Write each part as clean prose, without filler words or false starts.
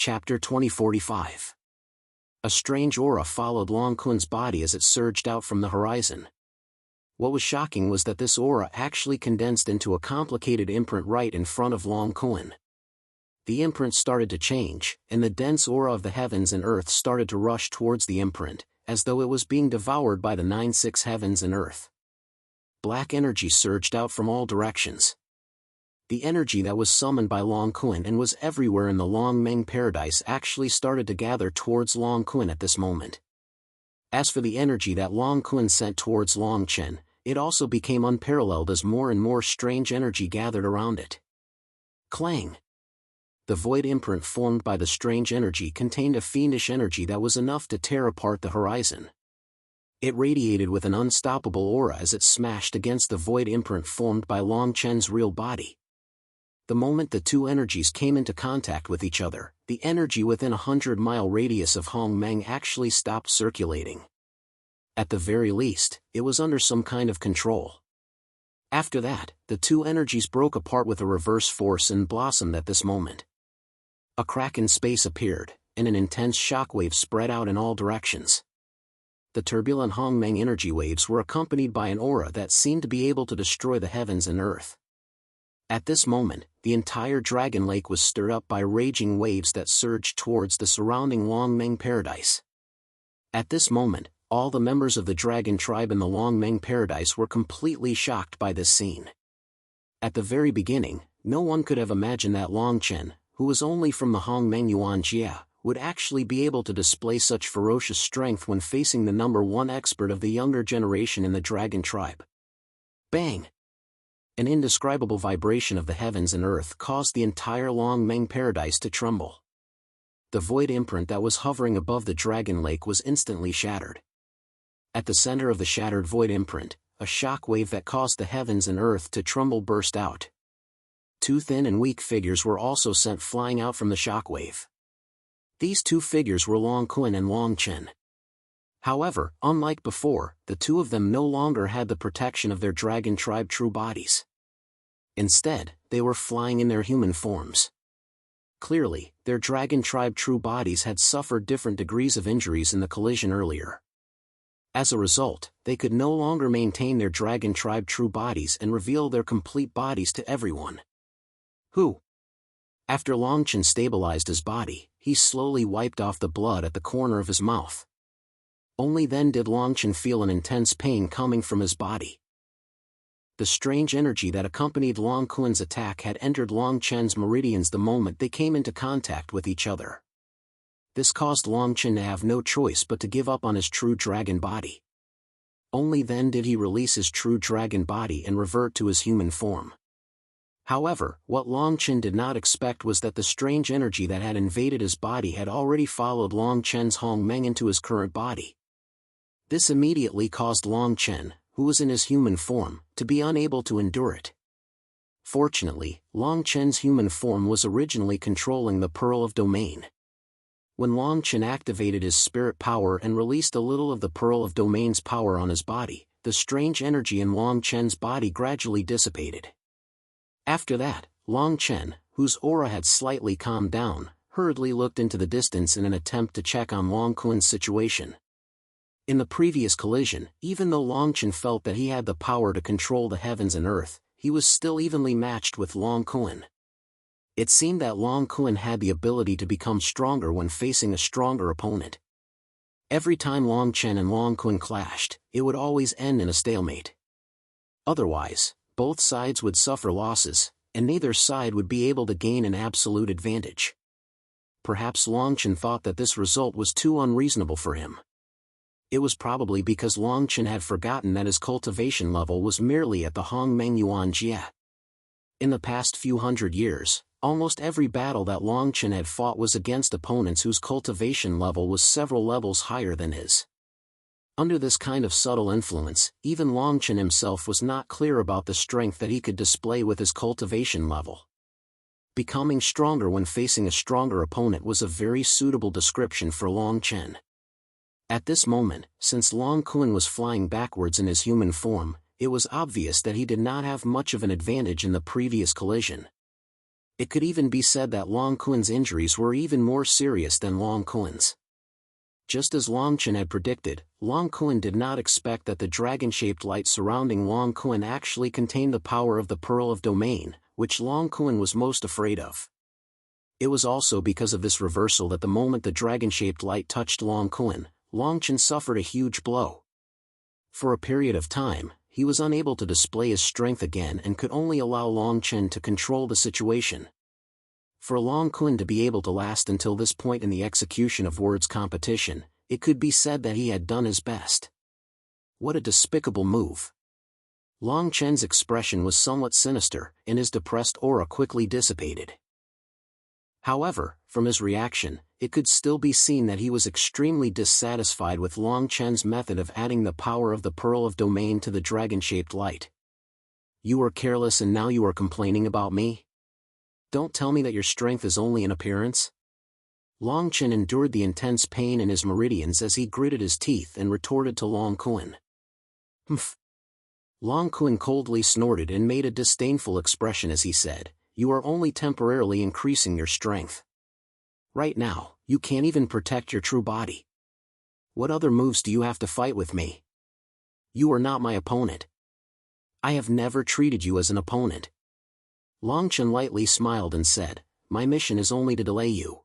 Chapter 2045. A strange aura followed Long Kun's body as it surged out from the horizon. What was shocking was that this aura actually condensed into a complicated imprint right in front of Long Kun. The imprint started to change, and the dense aura of the heavens and earth started to rush towards the imprint, as though it was being devoured by the 9-6 heavens and earth. Black energy surged out from all directions. The energy that was summoned by Long Kun and was everywhere in the Long Meng paradise actually started to gather towards Long Kun at this moment. As for the energy that Long Kun sent towards Long Chen, it also became unparalleled as more and more strange energy gathered around it. Clang! The void imprint formed by the strange energy contained a fiendish energy that was enough to tear apart the horizon. It radiated with an unstoppable aura as it smashed against the void imprint formed by Long Chen's real body. The moment the two energies came into contact with each other, the energy within a 100-mile radius of Hong Meng actually stopped circulating. At the very least, it was under some kind of control. After that, the two energies broke apart with a reverse force and blossomed at this moment. A crack in space appeared, and an intense shockwave spread out in all directions. The turbulent Hong Meng energy waves were accompanied by an aura that seemed to be able to destroy the heavens and earth. At this moment, the entire Dragon Lake was stirred up by raging waves that surged towards the surrounding Long Meng paradise. At this moment, all the members of the Dragon tribe in the Long Meng paradise were completely shocked by this scene. At the very beginning, no one could have imagined that Long Chen, who was only from the Hong Meng Yuan Jia, would actually be able to display such ferocious strength when facing the #1 expert of the younger generation in the Dragon tribe. Bang! An indescribable vibration of the heavens and earth caused the entire Long Meng paradise to tremble. The void imprint that was hovering above the Dragon Lake was instantly shattered. At the center of the shattered void imprint, a shock wave that caused the heavens and earth to tremble burst out. Two thin and weak figures were also sent flying out from the shock wave. These two figures were Long Kun and Long Chen. However, unlike before, the two of them no longer had the protection of their Dragon tribe true bodies. Instead, they were flying in their human forms. Clearly, their Dragon tribe true bodies had suffered different degrees of injuries in the collision earlier. As a result, they could no longer maintain their Dragon tribe true bodies and reveal their complete bodies to everyone. Who? After Long Chen stabilized his body, he slowly wiped off the blood at the corner of his mouth. Only then did Long Chen feel an intense pain coming from his body. The strange energy that accompanied Long Kun's attack had entered Long Chen's meridians the moment they came into contact with each other. This caused Long Chen to have no choice but to give up on his true dragon body. Only then did he release his true dragon body and revert to his human form. However, what Long Chen did not expect was that the strange energy that had invaded his body had already followed Long Chen's Hong Meng into his current body. This immediately caused Long Chen, who was in his human form, to be unable to endure it. Fortunately, Long Chen's human form was originally controlling the Pearl of Domain. When Long Chen activated his spirit power and released a little of the Pearl of Domain's power on his body, the strange energy in Long Chen's body gradually dissipated. After that, Long Chen, whose aura had slightly calmed down, hurriedly looked into the distance in an attempt to check on Long Kun's situation. In the previous collision, even though Long Chen felt that he had the power to control the heavens and earth, he was still evenly matched with Long Kun. It seemed that Long Kun had the ability to become stronger when facing a stronger opponent. Every time Long Chen and Long Kun clashed, it would always end in a stalemate. Otherwise, both sides would suffer losses, and neither side would be able to gain an absolute advantage. Perhaps Long Chen thought that this result was too unreasonable for him. It was probably because Long Chen had forgotten that his cultivation level was merely at the Hong Meng Yuan Jia. In the past few hundred years, almost every battle that Long Chen had fought was against opponents whose cultivation level was several levels higher than his. Under this kind of subtle influence, even Long Chen himself was not clear about the strength that he could display with his cultivation level. Becoming stronger when facing a stronger opponent was a very suitable description for Long Chen. At this moment, since Long Kun was flying backwards in his human form, it was obvious that he did not have much of an advantage in the previous collision. It could even be said that Long Quin's injuries were even more serious than Long Quin's. Just as Long Chen had predicted, Long Quin did not expect that the dragon-shaped light surrounding Long Quin actually contained the power of the Pearl of Domain, which Long Quin was most afraid of. It was also because of this reversal that the moment the dragon-shaped light touched Long Quin, Long Chen suffered a huge blow. For a period of time, he was unable to display his strength again and could only allow Long Chen to control the situation. For Long Quin to be able to last until this point in the execution of Word's competition, it could be said that he had done his best. What a despicable move. Long Chen's expression was somewhat sinister, and his depressed aura quickly dissipated. However, from his reaction, it could still be seen that he was extremely dissatisfied with Long Chen's method of adding the power of the Pearl of Domain to the dragon-shaped light. You were careless and now you are complaining about me? Don't tell me that your strength is only an appearance? Long Chen endured the intense pain in his meridians as he gritted his teeth and retorted to Long Quin. Humph. Long Quin coldly snorted and made a disdainful expression as he said, "You are only temporarily increasing your strength. Right now, you can't even protect your true body. What other moves do you have to fight with me? You are not my opponent. I have never treated you as an opponent." Long Chen lightly smiled and said, "My mission is only to delay you.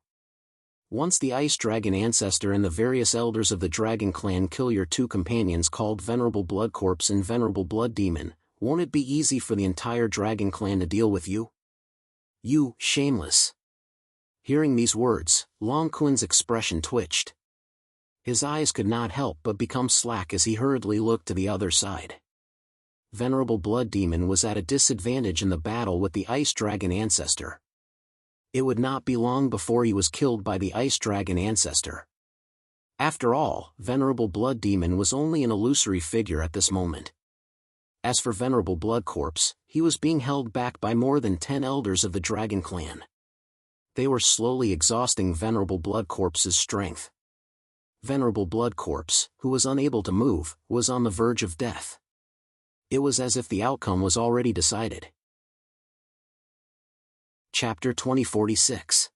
Once the Ice Dragon Ancestor and the various elders of the Dragon Clan kill your two companions called Venerable Blood Corpse and Venerable Blood Demon, won't it be easy for the entire Dragon Clan to deal with you? You, shameless." Hearing these words, Long Quin's expression twitched. His eyes could not help but become slack as he hurriedly looked to the other side. Venerable Blood Demon was at a disadvantage in the battle with the Ice Dragon Ancestor. It would not be long before he was killed by the Ice Dragon Ancestor. After all, Venerable Blood Demon was only an illusory figure at this moment. As for Venerable Blood Corpse, he was being held back by more than 10 elders of the Dragon Clan. They were slowly exhausting Venerable Blood Corpse's strength. Venerable Blood Corpse, who was unable to move, was on the verge of death. It was as if the outcome was already decided. Chapter 2046.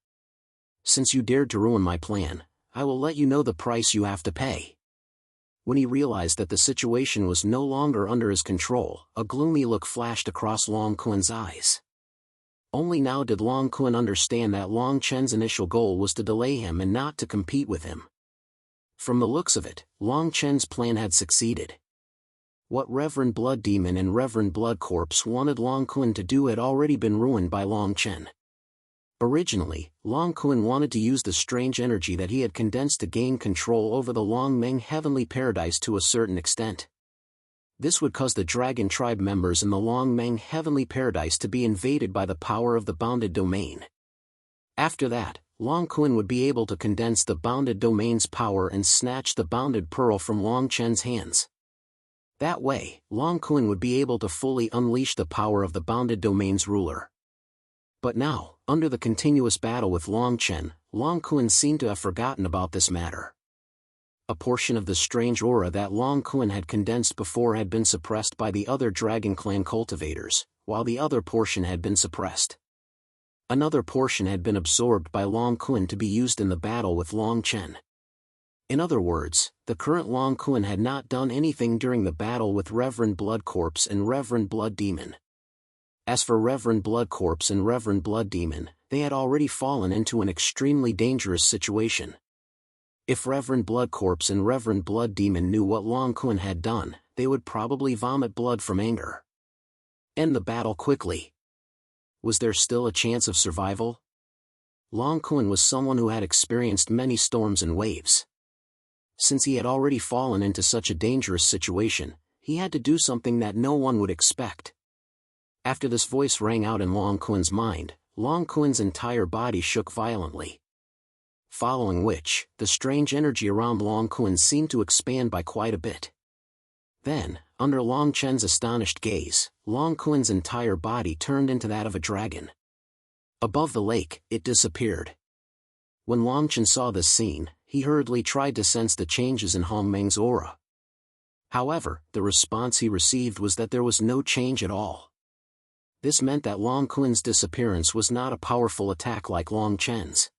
Since you dared to ruin my plan, I will let you know the price you have to pay. When he realized that the situation was no longer under his control, a gloomy look flashed across Long Quin's eyes. Only now did Long Quin understand that Long Chen's initial goal was to delay him and not to compete with him. From the looks of it, Long Chen's plan had succeeded. What Reverend Blood Demon and Reverend Blood Corpse wanted Long Quin to do had already been ruined by Long Chen. Originally, Long Quin wanted to use the strange energy that he had condensed to gain control over the Long Meng Heavenly Paradise to a certain extent. This would cause the Dragon Tribe members in the Long Meng Heavenly Paradise to be invaded by the power of the Bounded Domain. After that, Long Quin would be able to condense the Bounded Domain's power and snatch the Bounded Pearl from Long Chen's hands. That way, Long Quin would be able to fully unleash the power of the Bounded Domain's ruler. But now, under the continuous battle with Long Chen, Long Quin seemed to have forgotten about this matter. A portion of the strange aura that Long Quin had condensed before had been suppressed by the other Dragon Clan cultivators, while the other portion had been suppressed. Another portion had been absorbed by Long Quin to be used in the battle with Long Chen. In other words, the current Long Quin had not done anything during the battle with Reverend Blood Corpse and Reverend Blood Demon. As for Reverend Blood Corpse and Reverend Blood Demon, they had already fallen into an extremely dangerous situation. If Reverend Blood Corpse and Reverend Blood Demon knew what Long Quin had done, they would probably vomit blood from anger. End the battle quickly. Was there still a chance of survival? Long Quin was someone who had experienced many storms and waves. Since he had already fallen into such a dangerous situation, he had to do something that no one would expect. After this voice rang out in Long Quin's mind, Long Quin's entire body shook violently. Following which, the strange energy around Long Quin seemed to expand by quite a bit. Then, under Long Chen's astonished gaze, Long Quin's entire body turned into that of a dragon. Above the lake, it disappeared. When Long Chen saw this scene, he hurriedly tried to sense the changes in Hong Meng's aura. However, the response he received was that there was no change at all. This meant that Long Quin's disappearance was not a powerful attack like Long Chen's.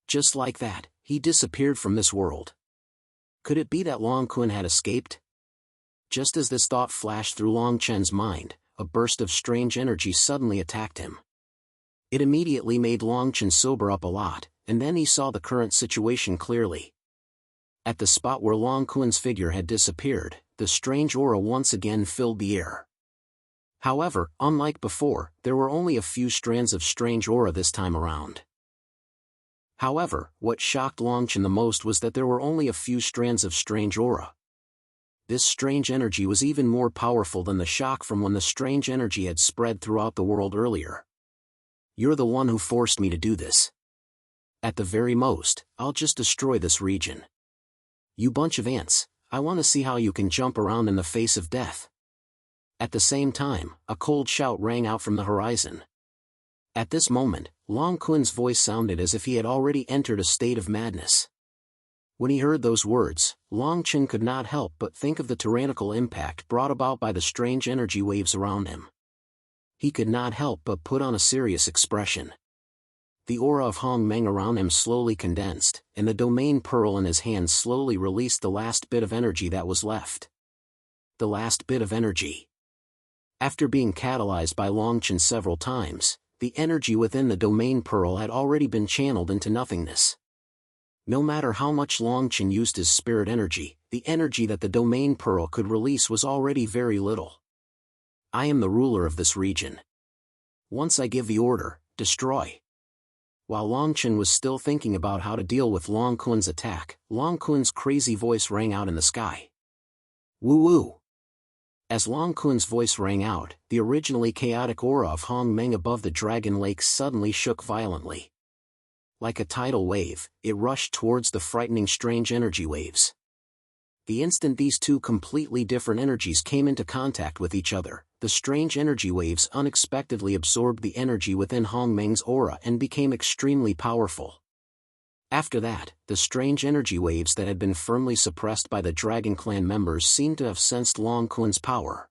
Just like that, he disappeared from this world. Could it be that Long Quin had escaped? Just as this thought flashed through Long Chen's mind, a burst of strange energy suddenly attacked him. It immediately made Long Chen sober up a lot, and then he saw the current situation clearly. At the spot where Long Quin's figure had disappeared, the strange aura once again filled the air. However, unlike before, there were only a few strands of strange aura this time around. However, what shocked Long Chen the most was that there were only a few strands of strange aura. This strange energy was even more powerful than the shock from when the strange energy had spread throughout the world earlier. You're the one who forced me to do this. At the very most, I'll just destroy this region. You bunch of ants, I want to see how you can jump around in the face of death. At the same time, a cold shout rang out from the horizon. At this moment, Long Quin's voice sounded as if he had already entered a state of madness. When he heard those words, Long Chen could not help but think of the tyrannical impact brought about by the strange energy waves around him. He could not help but put on a serious expression. The aura of Hong Meng around him slowly condensed, and the domain pearl in his hand slowly released the last bit of energy that was left. The last bit of energy. After being catalyzed by Long Chen several times, the energy within the domain pearl had already been channeled into nothingness. No matter how much Long Chen used his spirit energy, the energy that the domain pearl could release was already very little. I am the ruler of this region. Once I give the order, destroy. While Long Chen was still thinking about how to deal with Long Quin's attack, Long Quin's crazy voice rang out in the sky. Woo-woo! As Long Quin's voice rang out, the originally chaotic aura of Hong Meng above the Dragon Lake suddenly shook violently. Like a tidal wave, it rushed towards the frightening strange energy waves. The instant these two completely different energies came into contact with each other, the strange energy waves unexpectedly absorbed the energy within Hong Meng's aura and became extremely powerful. After that, the strange energy waves that had been firmly suppressed by the Dragon Clan members seemed to have sensed Long Quin's power.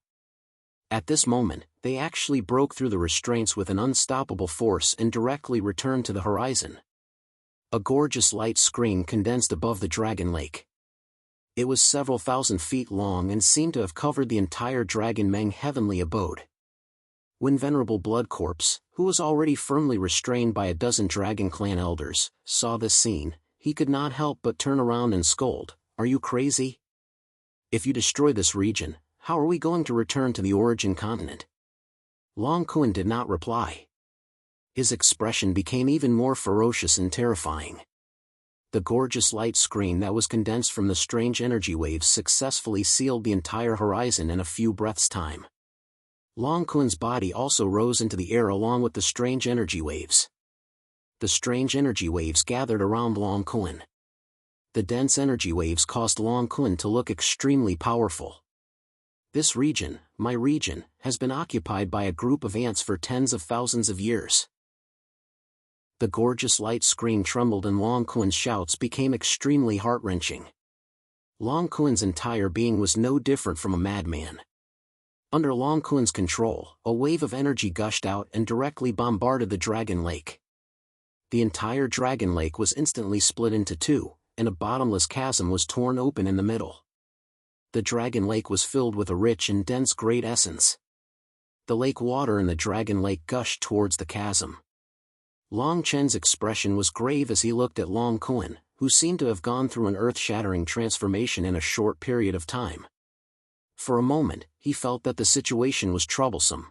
At this moment, they actually broke through the restraints with an unstoppable force and directly returned to the horizon. A gorgeous light screen condensed above the Dragon Lake. It was several thousand feet long and seemed to have covered the entire Dragon Meng heavenly abode. When Venerable Blood Corpse, who was already firmly restrained by a dozen Dragon Clan elders, saw this scene, he could not help but turn around and scold, "Are you crazy? If you destroy this region, how are we going to return to the origin continent?" Long Quin did not reply. His expression became even more ferocious and terrifying. The gorgeous light screen that was condensed from the strange energy waves successfully sealed the entire horizon in a few breaths' time. Long Quin's body also rose into the air along with the strange energy waves. The strange energy waves gathered around Long Quin. The dense energy waves caused Long Quin to look extremely powerful. This region, my region, has been occupied by a group of ants for tens of thousands of years. The gorgeous light screen trembled and Long Quin's shouts became extremely heart-wrenching. Long Quin's entire being was no different from a madman. Under Long Quin's control, a wave of energy gushed out and directly bombarded the Dragon Lake. The entire Dragon Lake was instantly split into two, and a bottomless chasm was torn open in the middle. The Dragon Lake was filled with a rich and dense great essence. The lake water in the Dragon Lake gushed towards the chasm. Long Chen's expression was grave as he looked at Long Quin, who seemed to have gone through an earth-shattering transformation in a short period of time. For a moment, he felt that the situation was troublesome.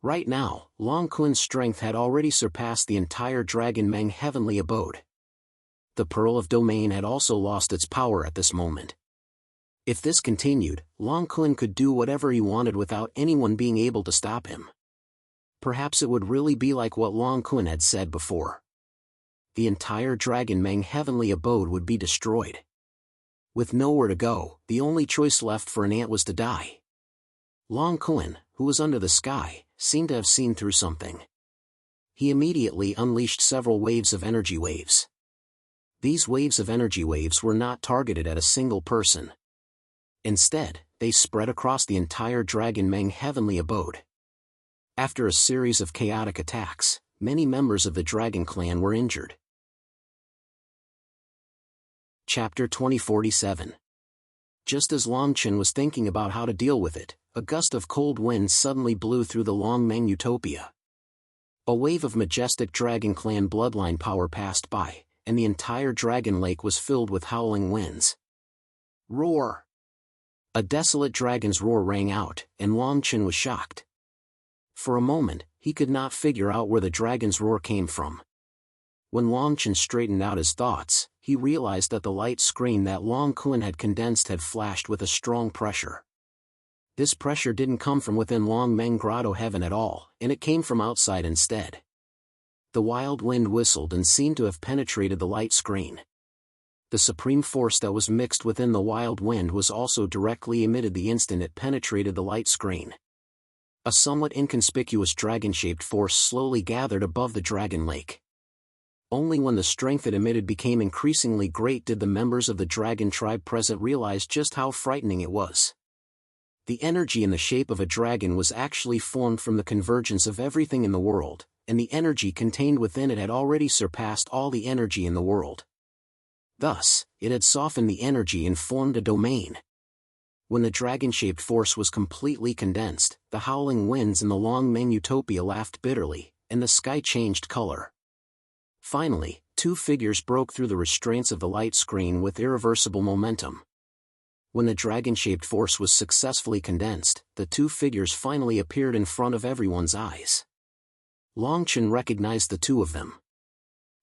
Right now, Long Quin's strength had already surpassed the entire Dragon Meng heavenly abode. The Pearl of Domain had also lost its power at this moment. If this continued, Long Quin could do whatever he wanted without anyone being able to stop him. Perhaps it would really be like what Long Quin had said before. The entire Dragon Meng heavenly abode would be destroyed. With nowhere to go, the only choice left for an ant was to die. Long Quin, who was under the sky, seemed to have seen through something. He immediately unleashed several waves of energy waves. These waves of energy waves were not targeted at a single person. Instead, they spread across the entire Dragon Meng heavenly abode. After a series of chaotic attacks, many members of the dragon clan were injured. Chapter 2047. Just as Long Chen was thinking about how to deal with it, a gust of cold wind suddenly blew through the Long Meng utopia. A wave of majestic dragon clan bloodline power passed by, and the entire dragon lake was filled with howling winds. Roar! A desolate dragon's roar rang out, and Long Chen was shocked. For a moment, he could not figure out where the dragon's roar came from. When Long Chen straightened out his thoughts, he realized that the light screen that Long Kun had condensed had flashed with a strong pressure. This pressure didn't come from within Long Meng Grotto Heaven at all, and it came from outside instead. The wild wind whistled and seemed to have penetrated the light screen. The supreme force that was mixed within the wild wind was also directly emitted the instant it penetrated the light screen. A somewhat inconspicuous dragon-shaped force slowly gathered above the dragon lake. Only when the strength it emitted became increasingly great did the members of the dragon tribe present realize just how frightening it was. The energy in the shape of a dragon was actually formed from the convergence of everything in the world, and the energy contained within it had already surpassed all the energy in the world. Thus, it had softened the energy and formed a domain. When the dragon-shaped force was completely condensed, the howling winds in the Long Meng utopia laughed bitterly, and the sky changed color. Finally, two figures broke through the restraints of the light screen with irreversible momentum. When the dragon-shaped force was successfully condensed, the two figures finally appeared in front of everyone's eyes. Long Chen recognized the two of them.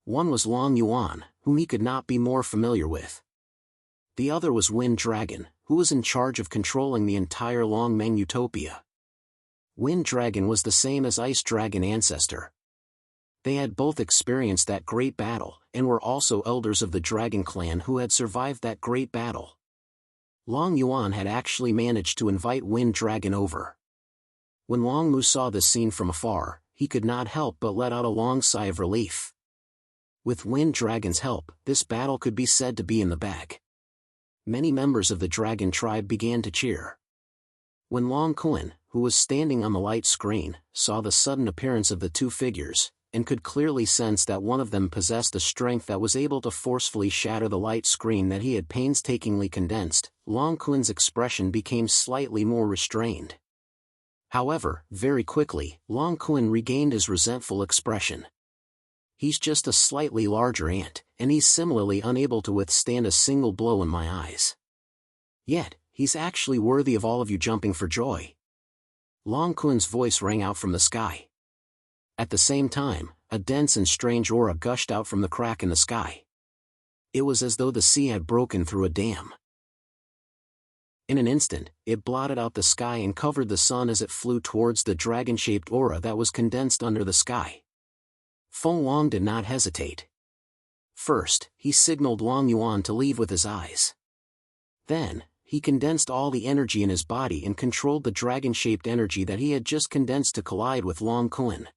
One was Long Yuan, whom he could not be more familiar with. The other was Wind Dragon, who was in charge of controlling the entire Long Meng utopia. Wind Dragon was the same as Ice Dragon ancestor. They had both experienced that great battle, and were also elders of the dragon clan who had survived that great battle. Long Yuan had actually managed to invite Wind Dragon over. When Long Mu saw this scene from afar, he could not help but let out a long sigh of relief. With Wind Dragon's help, this battle could be said to be in the bag. Many members of the dragon tribe began to cheer. When Long Kun, who was standing on the light screen, saw the sudden appearance of the two figures, and could clearly sense that one of them possessed a strength that was able to forcefully shatter the light screen that he had painstakingly condensed, Long Kun's expression became slightly more restrained. However, very quickly, Long Kun regained his resentful expression. He's just a slightly larger ant, and he's similarly unable to withstand a single blow in my eyes. Yet, he's actually worthy of all of you jumping for joy. Long Kun's voice rang out from the sky. At the same time, a dense and strange aura gushed out from the crack in the sky. It was as though the sea had broken through a dam. In an instant, it blotted out the sky and covered the sun as it flew towards the dragon-shaped aura that was condensed under the sky. Feng Long did not hesitate. First, he signaled Long Yuan to leave with his eyes. Then, he condensed all the energy in his body and controlled the dragon-shaped energy that he had just condensed to collide with Long Kun.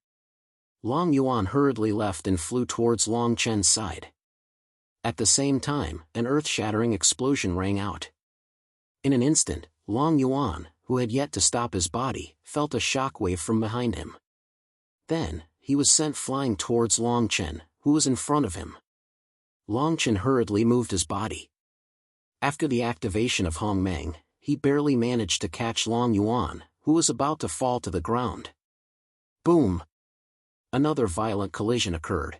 Long Yuan hurriedly left and flew towards Long Chen's side. At the same time, an earth-shattering explosion rang out. In an instant, Long Yuan, who had yet to stop his body, felt a shockwave from behind him. Then, he was sent flying towards Long Chen, who was in front of him. Long Chen hurriedly moved his body. After the activation of Hong Meng, he barely managed to catch Long Yuan, who was about to fall to the ground. Boom! Another violent collision occurred.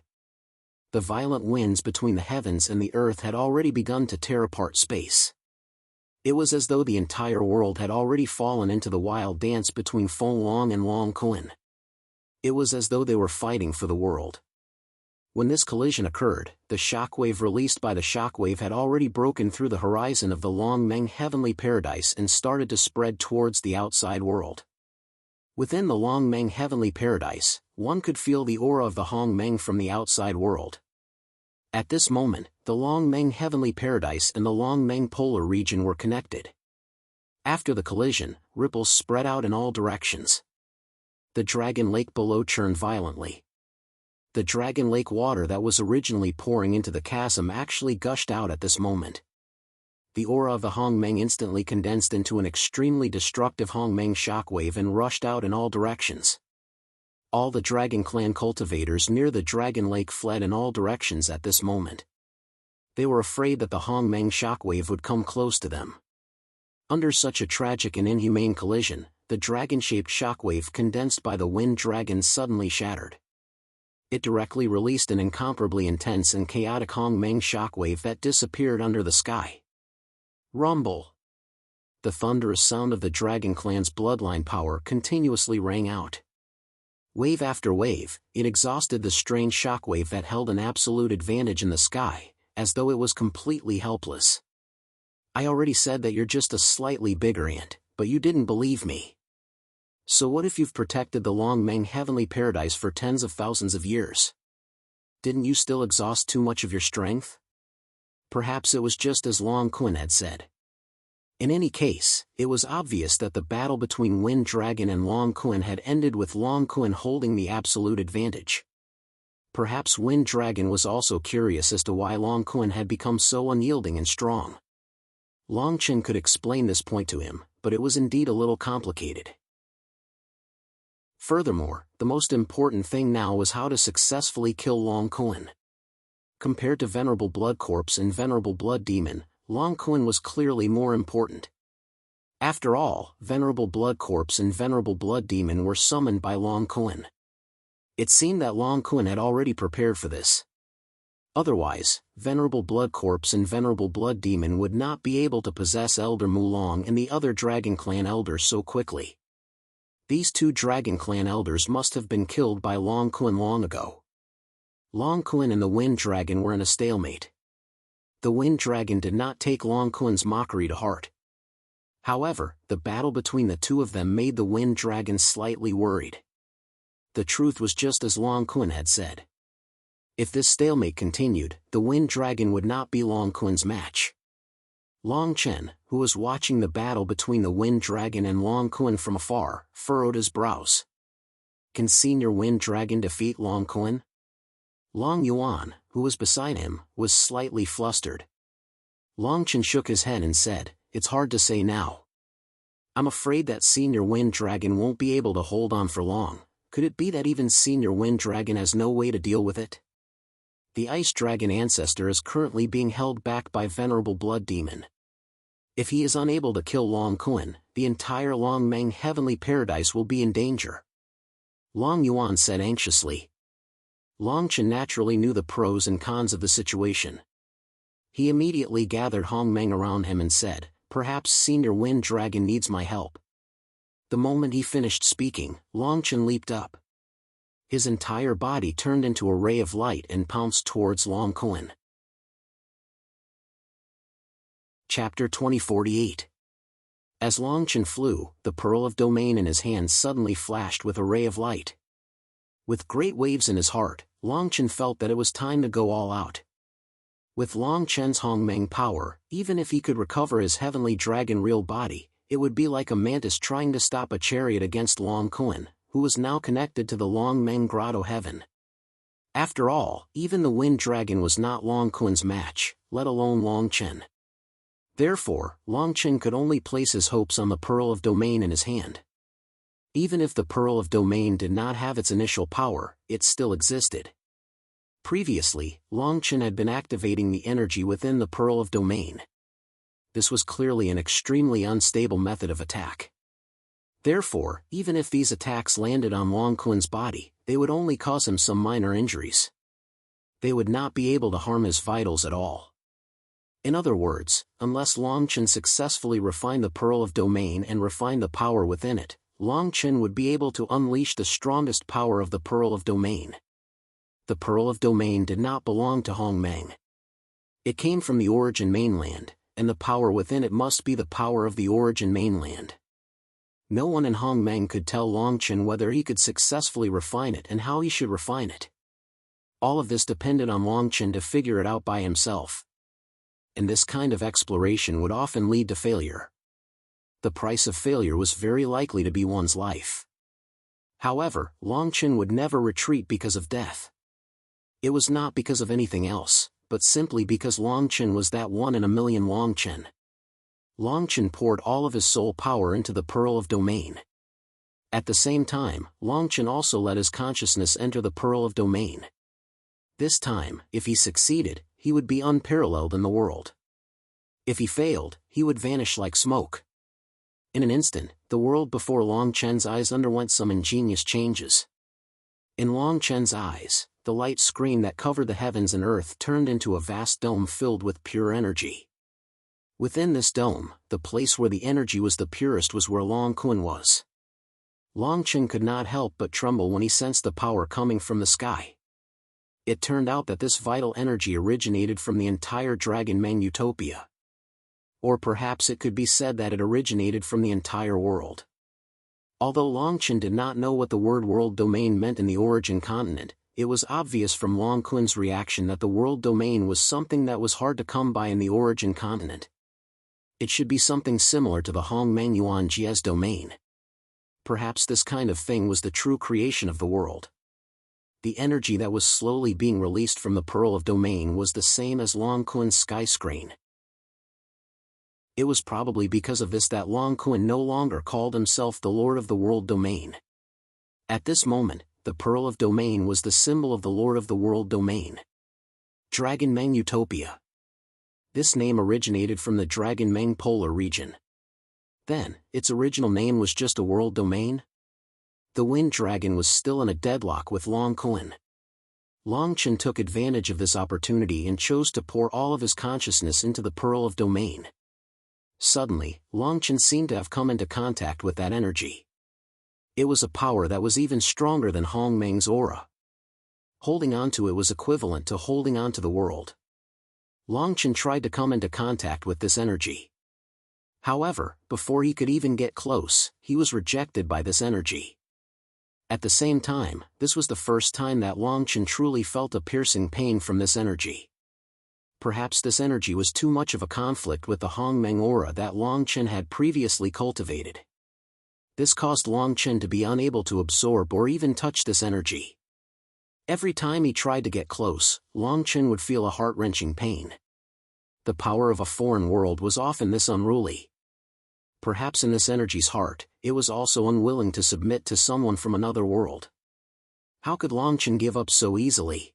The violent winds between the heavens and the earth had already begun to tear apart space. It was as though the entire world had already fallen into the wild dance between Feng Long and Long Kun. It was as though they were fighting for the world. When this collision occurred, the shockwave released by the shockwave had already broken through the horizon of the Long Meng heavenly paradise and started to spread towards the outside world. Within the Long Meng heavenly paradise, one could feel the aura of the Hong Meng from the outside world. At this moment, the Long Meng heavenly paradise and the Long Meng polar region were connected. After the collision, ripples spread out in all directions. The dragon lake below churned violently. The dragon lake water that was originally pouring into the chasm actually gushed out at this moment. The aura of the Hong Meng instantly condensed into an extremely destructive Hong Meng shockwave and rushed out in all directions. All the Dragon Clan cultivators near the Dragon Lake fled in all directions at this moment. They were afraid that the Hongmeng shockwave would come close to them. Under such a tragic and inhumane collision, the dragon-shaped shockwave condensed by the wind dragon suddenly shattered. It directly released an incomparably intense and chaotic Hongmeng shockwave that disappeared under the sky. Rumble! The thunderous sound of the Dragon Clan's bloodline power continuously rang out. Wave after wave, it exhausted the strange shockwave that held an absolute advantage in the sky, as though it was completely helpless. I already said that you're just a slightly bigger ant, but you didn't believe me. So what if you've protected the Longmeng heavenly paradise for tens of thousands of years? Didn't you still exhaust too much of your strength? Perhaps it was just as Long Kun had said. In any case, it was obvious that the battle between Wind Dragon and Long Kun had ended with Long Kun holding the absolute advantage. Perhaps Wind Dragon was also curious as to why Long Kun had become so unyielding and strong. Long Chen could explain this point to him, but it was indeed a little complicated. Furthermore, the most important thing now was how to successfully kill Long Kun. Compared to Venerable Blood Corpse and Venerable Blood Demon, Long Kun was clearly more important. After all, Venerable Blood Corpse and Venerable Blood Demon were summoned by Long Kun. It seemed that Long Kun had already prepared for this. Otherwise, Venerable Blood Corpse and Venerable Blood Demon would not be able to possess Elder Mulong and the other Dragon Clan elders so quickly. These two Dragon Clan elders must have been killed by Long Kun long ago. Long Kun and the Wind Dragon were in a stalemate. The Wind Dragon did not take Long Kun's mockery to heart. However, the battle between the two of them made the Wind Dragon slightly worried. The truth was just as Long Kun had said. If this stalemate continued, the Wind Dragon would not be Long Kun's match. Long Chen, who was watching the battle between the Wind Dragon and Long Kun from afar, furrowed his brows. Can Senior Wind Dragon defeat Long Kun? Long Yuan, who was beside him, was slightly flustered. Long Chen shook his head and said, "It's hard to say now. I'm afraid that Senior Wind Dragon won't be able to hold on for long. Could it be that even Senior Wind Dragon has no way to deal with it? The Ice Dragon ancestor is currently being held back by Venerable Blood Demon. If he is unable to kill Long Kun, the entire Longmeng heavenly paradise will be in danger." Long Yuan said anxiously. Long Chen naturally knew the pros and cons of the situation. He immediately gathered Hongmeng around him and said, "Perhaps Senior Wind Dragon needs my help." The moment he finished speaking, Long Chen leaped up. His entire body turned into a ray of light and pounced towards Long Kun. Chapter 2048. As Long Chen flew, the Pearl of Domain in his hand suddenly flashed with a ray of light. With great waves in his heart, Long Chen felt that it was time to go all out. With Long Chen's Hongmeng power, even if he could recover his heavenly dragon real body, it would be like a mantis trying to stop a chariot against Long Kun, who was now connected to the Longmeng Grotto heaven. After all, even the Wind Dragon was not Long Kun's match, let alone Long Chen. Therefore, Long Chen could only place his hopes on the Pearl of Domain in his hand. Even if the Pearl of Domain did not have its initial power, it still existed. Previously, Long Chen had been activating the energy within the Pearl of Domain. This was clearly an extremely unstable method of attack. Therefore, even if these attacks landed on Long Kun's body, they would only cause him some minor injuries. They would not be able to harm his vitals at all. In other words, unless Long Chen successfully refined the Pearl of Domain and refined the power within it, Long Chen would be able to unleash the strongest power of the Pearl of Domain. The Pearl of Domain did not belong to Hongmeng. It came from the Origin Mainland, and the power within it must be the power of the Origin Mainland. No one in Hongmeng could tell Long Chen whether he could successfully refine it and how he should refine it. All of this depended on Long Chen to figure it out by himself. And this kind of exploration would often lead to failure. The price of failure was very likely to be one's life. However, Long Chen would never retreat because of death. It was not because of anything else, but simply because Long Chen was that one in a million Long Chen. Long Chen poured all of his soul power into the Pearl of Domain. At the same time, Longchen also let his consciousness enter the Pearl of Domain. This time, if he succeeded, he would be unparalleled in the world. If he failed, he would vanish like smoke. In an instant, the world before Longchen's eyes underwent some ingenious changes. In Longchen's eyes, the light screen that covered the heavens and earth turned into a vast dome filled with pure energy. Within this dome, the place where the energy was the purest was where Longchen was. Longchen could not help but tremble when he sensed the power coming from the sky. It turned out that this vital energy originated from the entire Dragon Meng utopia. Or perhaps it could be said that it originated from the entire world. Although Longchen did not know what the word world domain meant in the origin continent, it was obvious from Longchen's reaction that the world domain was something that was hard to come by in the origin continent. It should be something similar to the Hong Meng Yuan Jie's domain. Perhaps this kind of thing was the true creation of the world. The energy that was slowly being released from the Pearl of Domain was the same as Longchen's sky screen. It was probably because of this that Longchen no longer called himself the Lord of the World Domain. At this moment, the Pearl of Domain was the symbol of the Lord of the World Domain. Dragon Meng Utopia. This name originated from the Dragon Meng polar region. Then, its original name was just a world domain? The Wind Dragon was still in a deadlock with Longchen. Longchen took advantage of this opportunity and chose to pour all of his consciousness into the Pearl of Domain. Suddenly, Longchen seemed to have come into contact with that energy. It was a power that was even stronger than Hong Meng's aura. Holding on to it was equivalent to holding on to the world. Longchen tried to come into contact with this energy. However, before he could even get close, he was rejected by this energy. At the same time, this was the first time that Longchen truly felt a piercing pain from this energy. Perhaps this energy was too much of a conflict with the Hong Meng aura that Longchen had previously cultivated. This caused Longchen to be unable to absorb or even touch this energy. Every time he tried to get close, Longchen would feel a heart-wrenching pain. The power of a foreign world was often this unruly. Perhaps in this energy's heart, it was also unwilling to submit to someone from another world. How could Longchen give up so easily?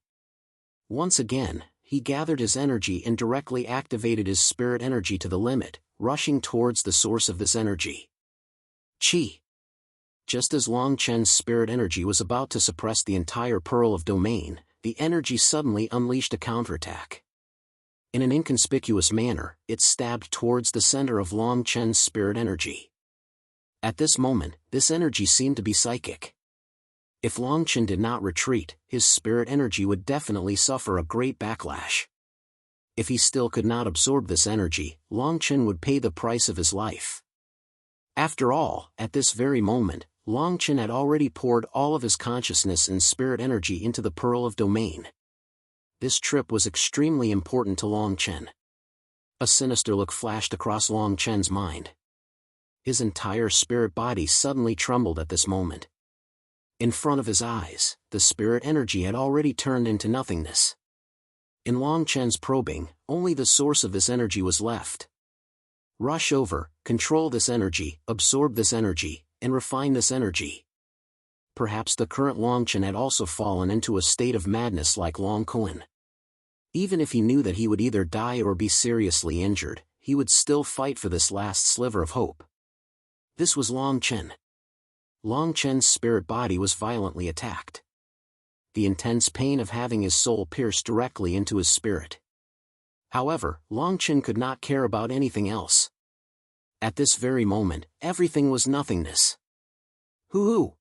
Once again, he gathered his energy and directly activated his spirit energy to the limit, rushing towards the source of this energy. Qi. Just as Longchen's spirit energy was about to suppress the entire Pearl of Domain, the energy suddenly unleashed a counterattack. In an inconspicuous manner, it stabbed towards the center of Longchen's spirit energy. At this moment, this energy seemed to be psychic. If Longchen did not retreat, his spirit energy would definitely suffer a great backlash. If he still could not absorb this energy, Longchen would pay the price of his life. After all, at this very moment, Longchen had already poured all of his consciousness and spirit energy into the Pearl of Domain. This trip was extremely important to Longchen. A sinister look flashed across Longchen's mind. His entire spirit body suddenly trembled at this moment. In front of his eyes, the spirit energy had already turned into nothingness. In Longchen's probing, only the source of this energy was left. Rush over, control this energy, absorb this energy, and refine this energy. Perhaps the current Longchen had also fallen into a state of madness like Longchen. Even if he knew that he would either die or be seriously injured, he would still fight for this last sliver of hope. This was Longchen. Longchen's spirit body was violently attacked. The intense pain of having his soul pierced directly into his spirit. However, Longchen could not care about anything else. At this very moment, everything was nothingness. Hoo-hoo!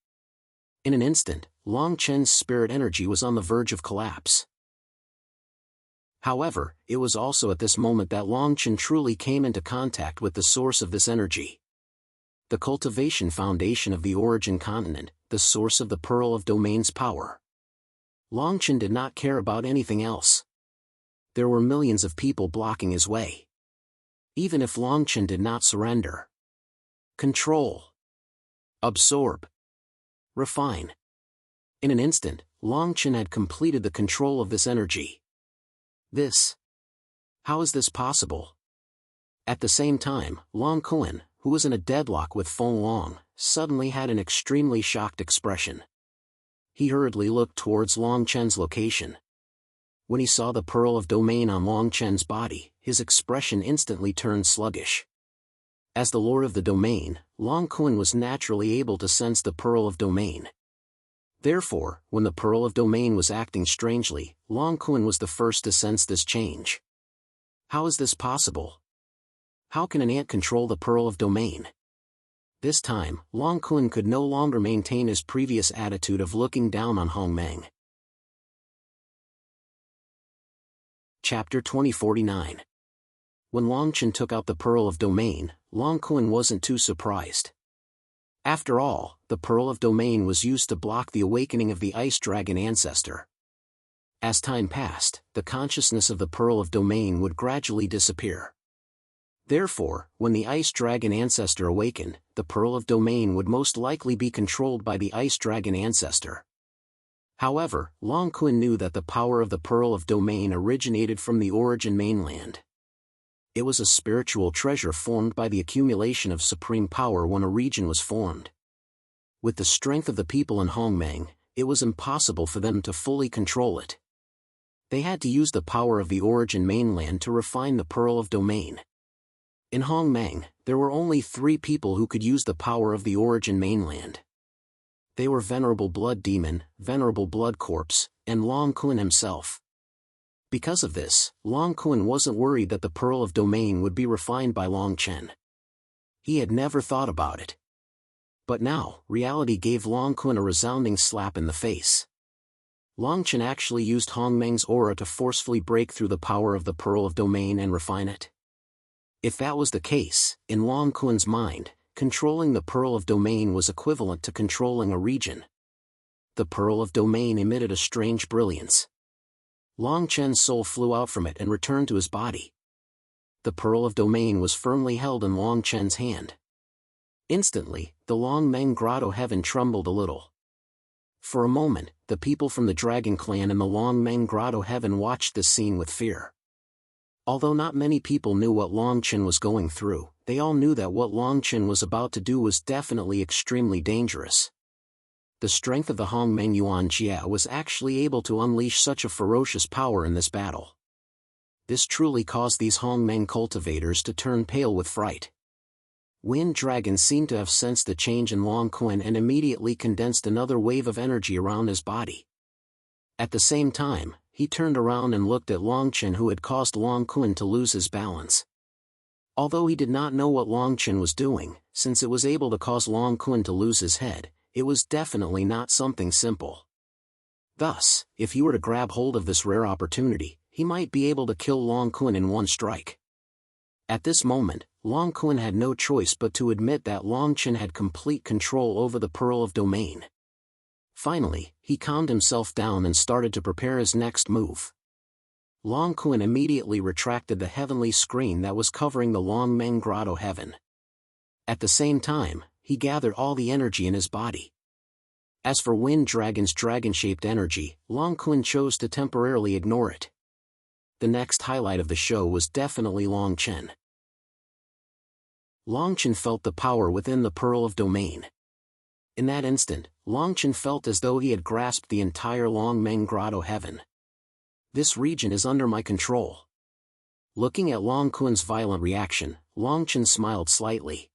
In an instant, Longchen's spirit energy was on the verge of collapse. However, it was also at this moment that Longchen truly came into contact with the source of this energy. The cultivation foundation of the origin continent, the source of the Pearl of Domain's power. Longchen did not care about anything else. There were millions of people blocking his way. Even if Longchen did not surrender. Control. Absorb. Refine. In an instant, Longchen had completed the control of this energy. How is this possible? At the same time, Longchen, who who was in a deadlock with Feng Long, suddenly had an extremely shocked expression. He hurriedly looked towards Long Chen's location. When he saw the pearl of domain on Long Chen's body, his expression instantly turned sluggish. As the lord of the domain, Long Kun was naturally able to sense the pearl of domain. Therefore, when the pearl of domain was acting strangely, Long Kun was the first to sense this change. How is this possible? How can an ant control the pearl of domain? This time, Long Kun could no longer maintain his previous attitude of looking down on Hong Meng. Chapter 2049. When Long Chen took out the pearl of domain, Long Kun wasn't too surprised. After all, the pearl of domain was used to block the awakening of the ice dragon ancestor. As time passed, the consciousness of the pearl of domain would gradually disappear. Therefore, when the ice dragon ancestor awakened, the pearl of domain would most likely be controlled by the ice dragon ancestor. However, Long Kun knew that the power of the pearl of domain originated from the origin mainland. It was a spiritual treasure formed by the accumulation of supreme power when a region was formed. With the strength of the people in Hongmeng, it was impossible for them to fully control it. They had to use the power of the origin mainland to refine the pearl of domain. In Hongmeng, there were only 3 people who could use the power of the origin mainland. They were Venerable Blood Demon, Venerable Blood Corpse, and Long Kun himself. Because of this, Long Kun wasn't worried that the pearl of domain would be refined by Long Chen. He had never thought about it. But now, reality gave Long Kun a resounding slap in the face. Long Chen actually used Hongmeng's aura to forcefully break through the power of the pearl of domain and refine it. If that was the case, in Long Kun's mind, controlling the pearl of domain was equivalent to controlling a region. The pearl of domain emitted a strange brilliance. Long Chen's soul flew out from it and returned to his body. The pearl of domain was firmly held in Long Chen's hand. Instantly, the Long Meng Grotto heaven trembled a little. For a moment, the people from the Dragon Clan in the Long Meng Grotto heaven watched this scene with fear. Although not many people knew what Long Chen was going through, they all knew that what Long Chen was about to do was definitely extremely dangerous. The strength of the Hongmeng Yuan Jia was actually able to unleash such a ferocious power in this battle. This truly caused these Hongmeng cultivators to turn pale with fright. Wind Dragon seemed to have sensed the change in Long Kun and immediately condensed another wave of energy around his body. At the same time, he turned around and looked at Long Chen, who had caused Long Kun to lose his balance. Although he did not know what Long Chen was doing, since it was able to cause Long Kun to lose his head, it was definitely not something simple. Thus, if he were to grab hold of this rare opportunity, he might be able to kill Long Kun in one strike. At this moment, Long Kun had no choice but to admit that Long Chen had complete control over the pearl of domain. Finally, he calmed himself down and started to prepare his next move. Long Kun immediately retracted the heavenly screen that was covering the Long Meng Grotto heaven. At the same time, he gathered all the energy in his body. As for Wind Dragon's dragon-shaped energy, Long Kun chose to temporarily ignore it. The next highlight of the show was definitely Long Chen. Long Chen felt the power within the pearl of domain. In that instant, Long Chen felt as though he had grasped the entire Long Meng Grotto heaven. This region is under my control. Looking at Long Kun's violent reaction, Long Chen smiled slightly.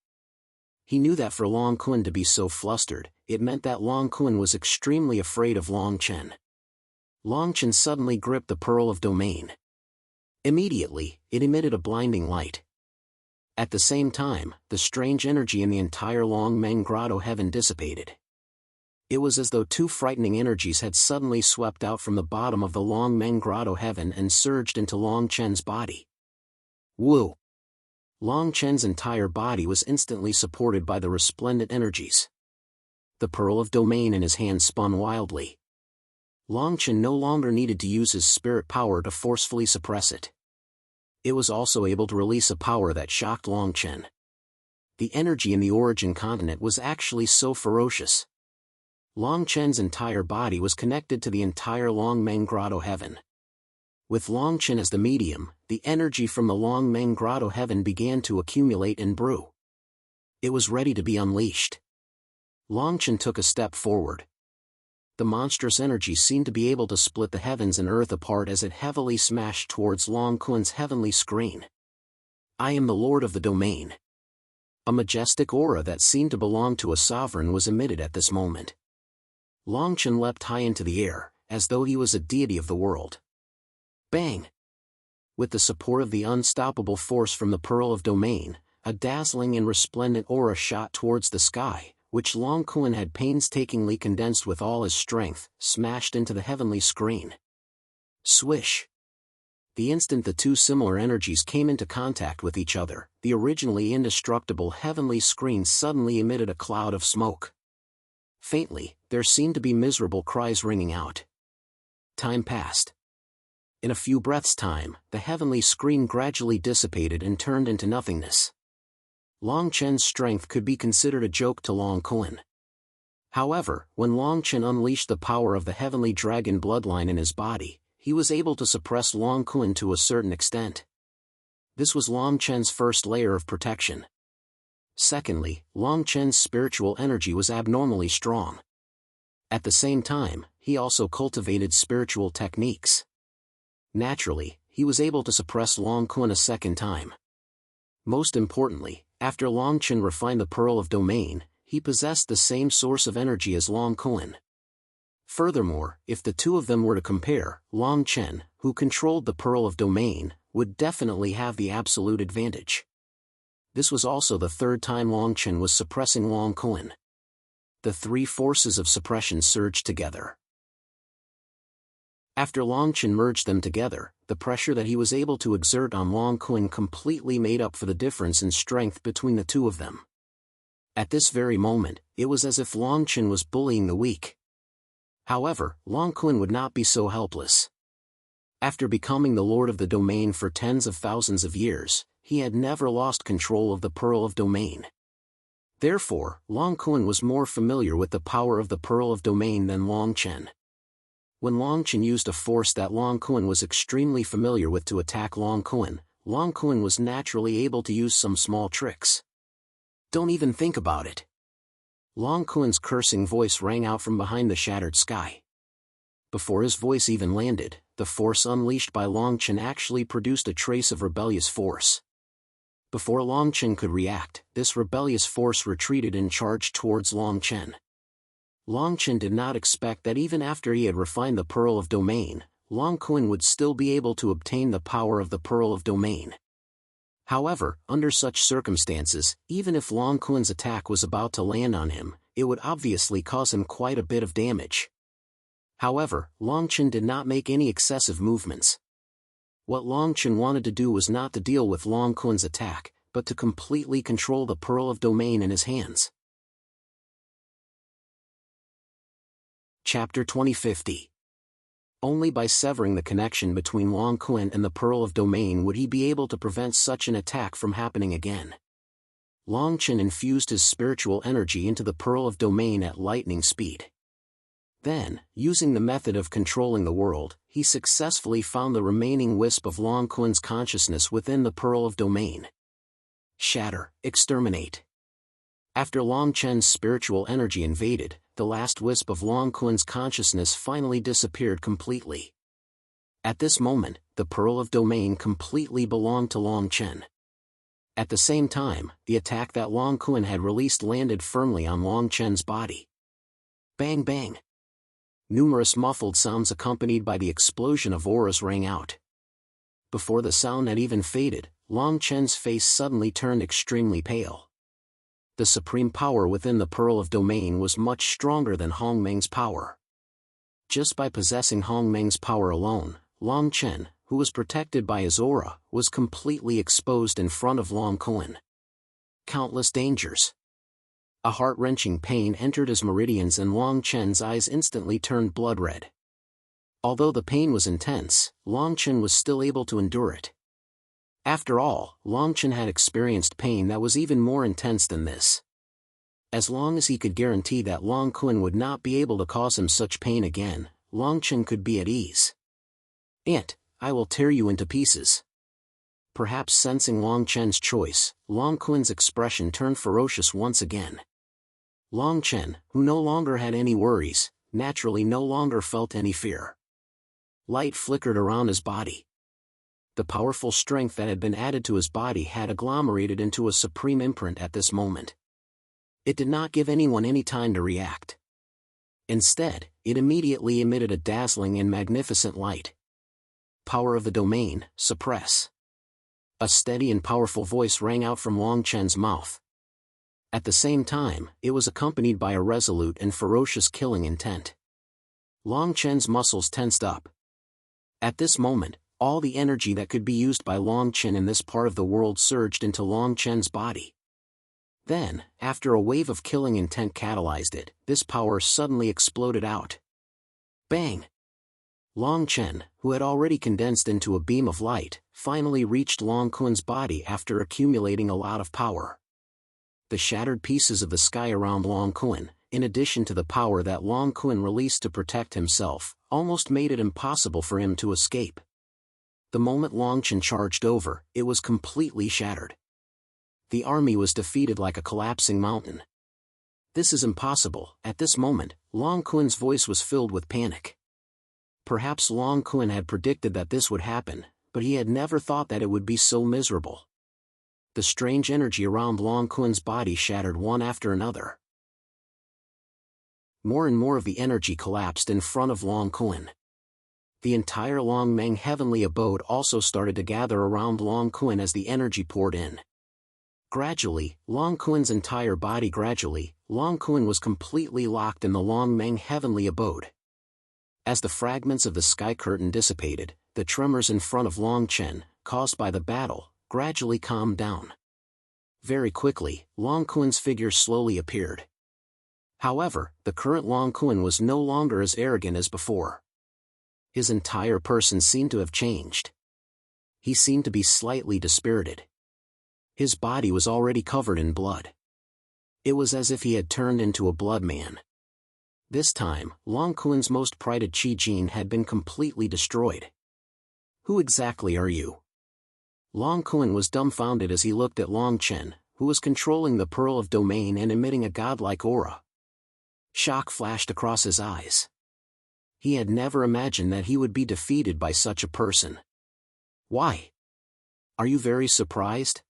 He knew that for Long Kun to be so flustered, it meant that Long Kun was extremely afraid of Long Chen. Long Chen suddenly gripped the pearl of domain. Immediately, it emitted a blinding light. At the same time, the strange energy in the entire Long Meng Grotto heaven dissipated. It was as though 2 frightening energies had suddenly swept out from the bottom of the Long Meng Grotto heaven and surged into Long Chen's body. Woo! Long Chen's entire body was instantly supported by the resplendent energies. The pearl of domain in his hand spun wildly. Long Chen no longer needed to use his spirit power to forcefully suppress it. It was also able to release a power that shocked Long Chen. The energy in the origin continent was actually so ferocious. Long Chen's entire body was connected to the entire Long Meng Grotto heaven. With Long Chen as the medium, the energy from the Long Meng Grotto heaven began to accumulate and brew. It was ready to be unleashed. Long Chen took a step forward. The monstrous energy seemed to be able to split the heavens and earth apart as it heavily smashed towards Long Kun's heavenly screen. I am the Lord of the Domain. A majestic aura that seemed to belong to a sovereign was emitted at this moment. Long Chen leapt high into the air, as though he was a deity of the world. Bang! With the support of the unstoppable force from the Pearl of Domain, a dazzling and resplendent aura shot towards the sky, which Long Kun had painstakingly condensed with all his strength, smashed into the heavenly screen. Swish! The instant the two similar energies came into contact with each other, the originally indestructible heavenly screen suddenly emitted a cloud of smoke. Faintly, there seemed to be miserable cries ringing out. Time passed. In a few breaths' time, the heavenly screen gradually dissipated and turned into nothingness. Long Chen's strength could be considered a joke to Long Kun. However, when Long Chen unleashed the power of the heavenly dragon bloodline in his body, he was able to suppress Long Kun to a certain extent. This was Long Chen's first layer of protection. Secondly, Long Chen's spiritual energy was abnormally strong. At the same time, he also cultivated spiritual techniques. Naturally, he was able to suppress Long Kun a second time. Most importantly, after Long Chen refined the Pearl of Domain, he possessed the same source of energy as Long Kun. Furthermore, if the two of them were to compare, Long Chen, who controlled the Pearl of Domain, would definitely have the absolute advantage. This was also the third time Long Chen was suppressing Long Kun. The three forces of suppression surged together. After Long Chen merged them together, the pressure that he was able to exert on Long Kun completely made up for the difference in strength between the two of them. At this very moment, it was as if Long Chen was bullying the weak. However, Long Kun would not be so helpless. After becoming the Lord of the Domain for tens of thousands of years, he had never lost control of the Pearl of Domain. Therefore, Long Kun was more familiar with the power of the Pearl of Domain than Long Chen. When Long Chen used a force that Long Kun was extremely familiar with to attack Long Kun was naturally able to use some small tricks. Don't even think about it. Long Kun's cursing voice rang out from behind the shattered sky. Before his voice even landed, the force unleashed by Long Chen actually produced a trace of rebellious force. Before Long Chen could react, this rebellious force retreated and charged towards Long Chen. Long Chen did not expect that even after he had refined the Pearl of Domain, Long Kun would still be able to obtain the power of the Pearl of Domain. However, under such circumstances, even if Long Kun's attack was about to land on him, it would obviously cause him quite a bit of damage. However, Long Chen did not make any excessive movements. What Long Chen wanted to do was not to deal with Long Kun's attack, but to completely control the Pearl of Domain in his hands. Chapter 2050. Only by severing the connection between Long Kun and the Pearl of Domain would he be able to prevent such an attack from happening again. Long Chen infused his spiritual energy into the Pearl of Domain at lightning speed. Then, using the method of controlling the world, he successfully found the remaining wisp of Long Kun's consciousness within the Pearl of Domain. Shatter, exterminate. After Long Chen's spiritual energy invaded, the last wisp of Long Kun's consciousness finally disappeared completely. At this moment, the Pearl of Domain completely belonged to Long Chen. At the same time, the attack that Long Kun had released landed firmly on Long Chen's body. Bang bang! Numerous muffled sounds accompanied by the explosion of auras rang out. Before the sound had even faded, Long Chen's face suddenly turned extremely pale. The supreme power within the Pearl of Domain was much stronger than Hong Meng's power. Just by possessing Hong Meng's power alone, Long Chen, who was protected by his aura, was completely exposed in front of Long Kun. Countless dangers. A heart-wrenching pain entered his meridians and Long Chen's eyes instantly turned blood red. Although the pain was intense, Long Chen was still able to endure it. After all, Long Chen had experienced pain that was even more intense than this. As long as he could guarantee that Long Kun would not be able to cause him such pain again, Long Chen could be at ease. "Ant, I will tear you into pieces." Perhaps sensing Long Chen's choice, Long Quin's expression turned ferocious once again. Long Chen, who no longer had any worries, naturally no longer felt any fear. Light flickered around his body. The powerful strength that had been added to his body had agglomerated into a supreme imprint at this moment. It did not give anyone any time to react. Instead, it immediately emitted a dazzling and magnificent light. Power of the domain, suppress. A steady and powerful voice rang out from Long Chen's mouth. At the same time, it was accompanied by a resolute and ferocious killing intent. Long Chen's muscles tensed up. At this moment, all the energy that could be used by Long Chen in this part of the world surged into Long Chen's body. Then, after a wave of killing intent catalyzed it, this power suddenly exploded out. Bang! Long Chen, who had already condensed into a beam of light, finally reached Long Quin's body after accumulating a lot of power. The shattered pieces of the sky around Long Quin, in addition to the power that Long Quin released to protect himself, almost made it impossible for him to escape. The moment Long Chen charged over, it was completely shattered. The army was defeated like a collapsing mountain. This is impossible. At this moment, Long Quin's voice was filled with panic. Perhaps Long Quin had predicted that this would happen, but he had never thought that it would be so miserable. The strange energy around Long Quin's body shattered one after another. More and more of the energy collapsed in front of Long Quin. The entire Long Meng heavenly abode also started to gather around Long Quin as the energy poured in. Gradually, Long Quin was completely locked in the Long Meng heavenly abode. As the fragments of the sky curtain dissipated, the tremors in front of Long Chen, caused by the battle, gradually calmed down. Very quickly, Long Quin's figure slowly appeared. However, the current Long Quin was no longer as arrogant as before. His entire person seemed to have changed. He seemed to be slightly dispirited. His body was already covered in blood. It was as if he had turned into a blood man. This time, Long Quin's most prided Qi Jin had been completely destroyed. Who exactly are you? Long Quin was dumbfounded as he looked at Long Chen, who was controlling the Pearl of Domain and emitting a godlike aura. Shock flashed across his eyes. He had never imagined that he would be defeated by such a person. Why? Are you very surprised?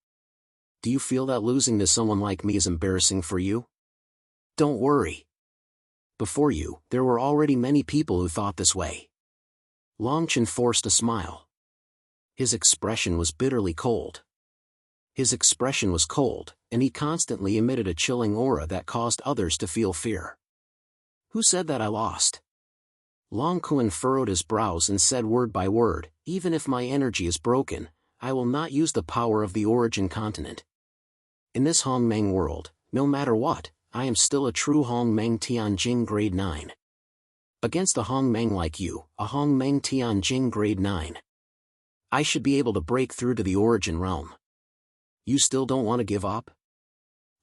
Do you feel that losing to someone like me is embarrassing for you? Don't worry. Before you, there were already many people who thought this way. Long Chen forced a smile. His expression was bitterly cold. His expression was cold, and he constantly emitted a chilling aura that caused others to feel fear. Who said that I lost? Long Quin furrowed his brows and said word by word, even if my energy is broken, I will not use the power of the origin continent. In this Hongmeng world, no matter what, I am still a true Hongmeng Tianjing grade 9. Against a Hongmeng like you, a Hongmeng Tianjing grade 9. I should be able to break through to the origin realm. You still don't want to give up?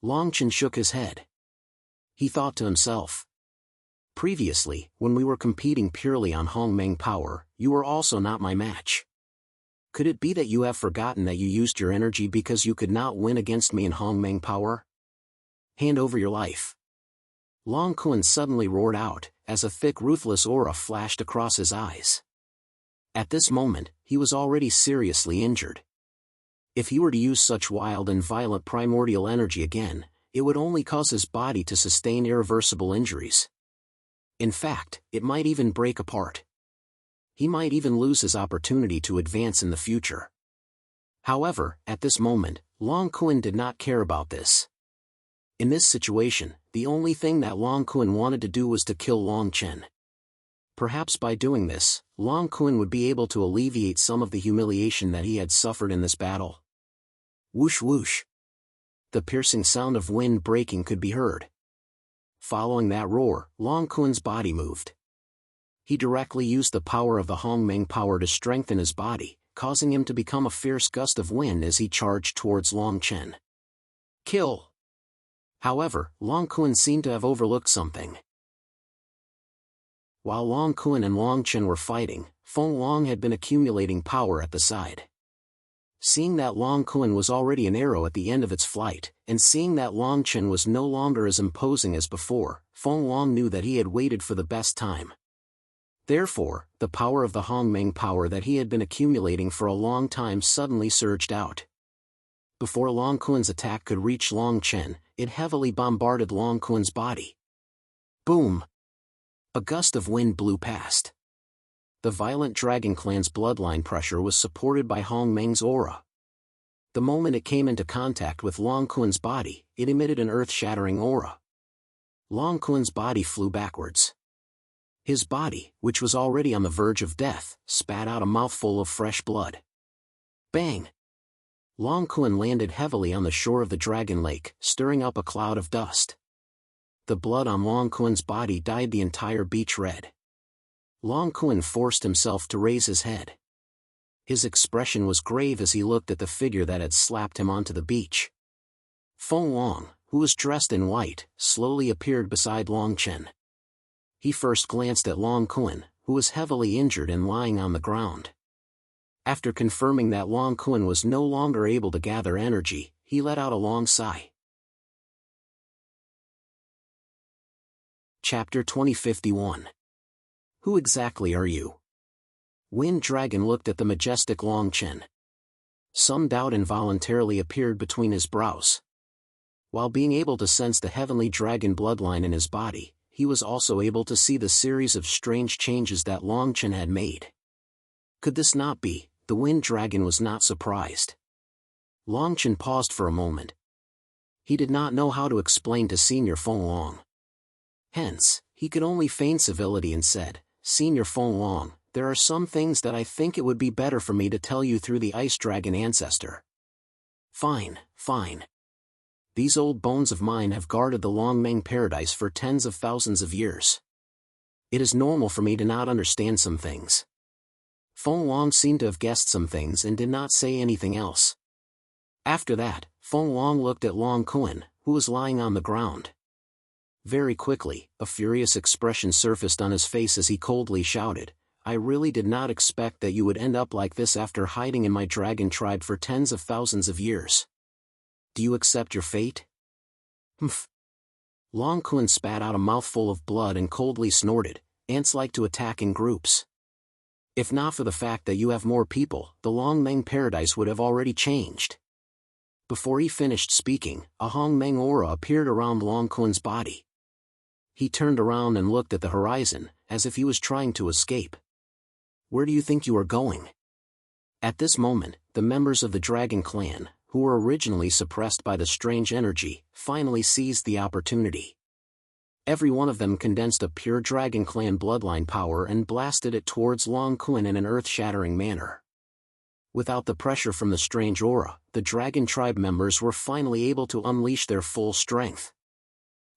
Long Chen shook his head. He thought to himself. Previously, when we were competing purely on Hongmeng power, you were also not my match. Could it be that you have forgotten that you used your energy because you could not win against me in Hongmeng power? Hand over your life. Long Quin suddenly roared out, as a thick ruthless aura flashed across his eyes. At this moment, he was already seriously injured. If he were to use such wild and violent primordial energy again, it would only cause his body to sustain irreversible injuries. In fact, it might even break apart. He might even lose his opportunity to advance in the future. However, at this moment, Long Quin did not care about this. In this situation, the only thing that Long Quin wanted to do was to kill Long Chen. Perhaps by doing this, Long Quin would be able to alleviate some of the humiliation that he had suffered in this battle. Whoosh whoosh. The piercing sound of wind breaking could be heard. Following that roar, Long Quin's body moved. He directly used the power of the Hongmeng power to strengthen his body, causing him to become a fierce gust of wind as he charged towards Long Chen. Kill! However, Long Quin seemed to have overlooked something. While Long Quin and Long Chen were fighting, Feng Long had been accumulating power at the side. Seeing that Long Kun was already an arrow at the end of its flight, and seeing that Long Chen was no longer as imposing as before, Feng Long knew that he had waited for the best time. Therefore, the power of the Hongmeng power that he had been accumulating for a long time suddenly surged out. Before Long Kun's attack could reach Long Chen, it heavily bombarded Long Kun's body. Boom! A gust of wind blew past. The violent Dragon Clan's bloodline pressure was supported by Hongmeng's aura. The moment it came into contact with Long Kun's body, it emitted an earth-shattering aura. Long Kun's body flew backwards. His body, which was already on the verge of death, spat out a mouthful of fresh blood. Bang! Long Kun landed heavily on the shore of the Dragon Lake, stirring up a cloud of dust. The blood on Long Kun's body dyed the entire beach red. Long Kun forced himself to raise his head. His expression was grave as he looked at the figure that had slapped him onto the beach. Feng Long, who was dressed in white, slowly appeared beside Long Chen. He first glanced at Long Kun, who was heavily injured and lying on the ground. After confirming that Long Kun was no longer able to gather energy, he let out a long sigh. Chapter 2051. Who exactly are you? Wind Dragon looked at the majestic Long Chen. Some doubt involuntarily appeared between his brows. While being able to sense the heavenly dragon bloodline in his body, he was also able to see the series of strange changes that Long Chen had made. Could this not be? The Wind Dragon was not surprised. Long Chen paused for a moment. He did not know how to explain to Senior Feng Long. Hence, he could only feign civility and said, "Senior Feng Long, there are some things that I think it would be better for me to tell you through the Ice Dragon ancestor." Fine, fine. These old bones of mine have guarded the Longmeng paradise for tens of thousands of years. It is normal for me to not understand some things. Feng Long seemed to have guessed some things and did not say anything else. After that, Feng Long looked at Long Kun, who was lying on the ground. Very quickly, a furious expression surfaced on his face as he coldly shouted, "I really did not expect that you would end up like this after hiding in my dragon tribe for tens of thousands of years. Do you accept your fate?" Humph. Long Kun spat out a mouthful of blood and coldly snorted, "Ants like to attack in groups. If not for the fact that you have more people, the Longmeng paradise would have already changed." Before he finished speaking, a Hongmeng aura appeared around Long Kun's body. He turned around and looked at the horizon, as if he was trying to escape. "Where do you think you are going?" At this moment, the members of the Dragon Clan, who were originally suppressed by the strange energy, finally seized the opportunity. Every one of them condensed a pure Dragon Clan bloodline power and blasted it towards Long Kun in an earth-shattering manner. Without the pressure from the strange aura, the Dragon Tribe members were finally able to unleash their full strength.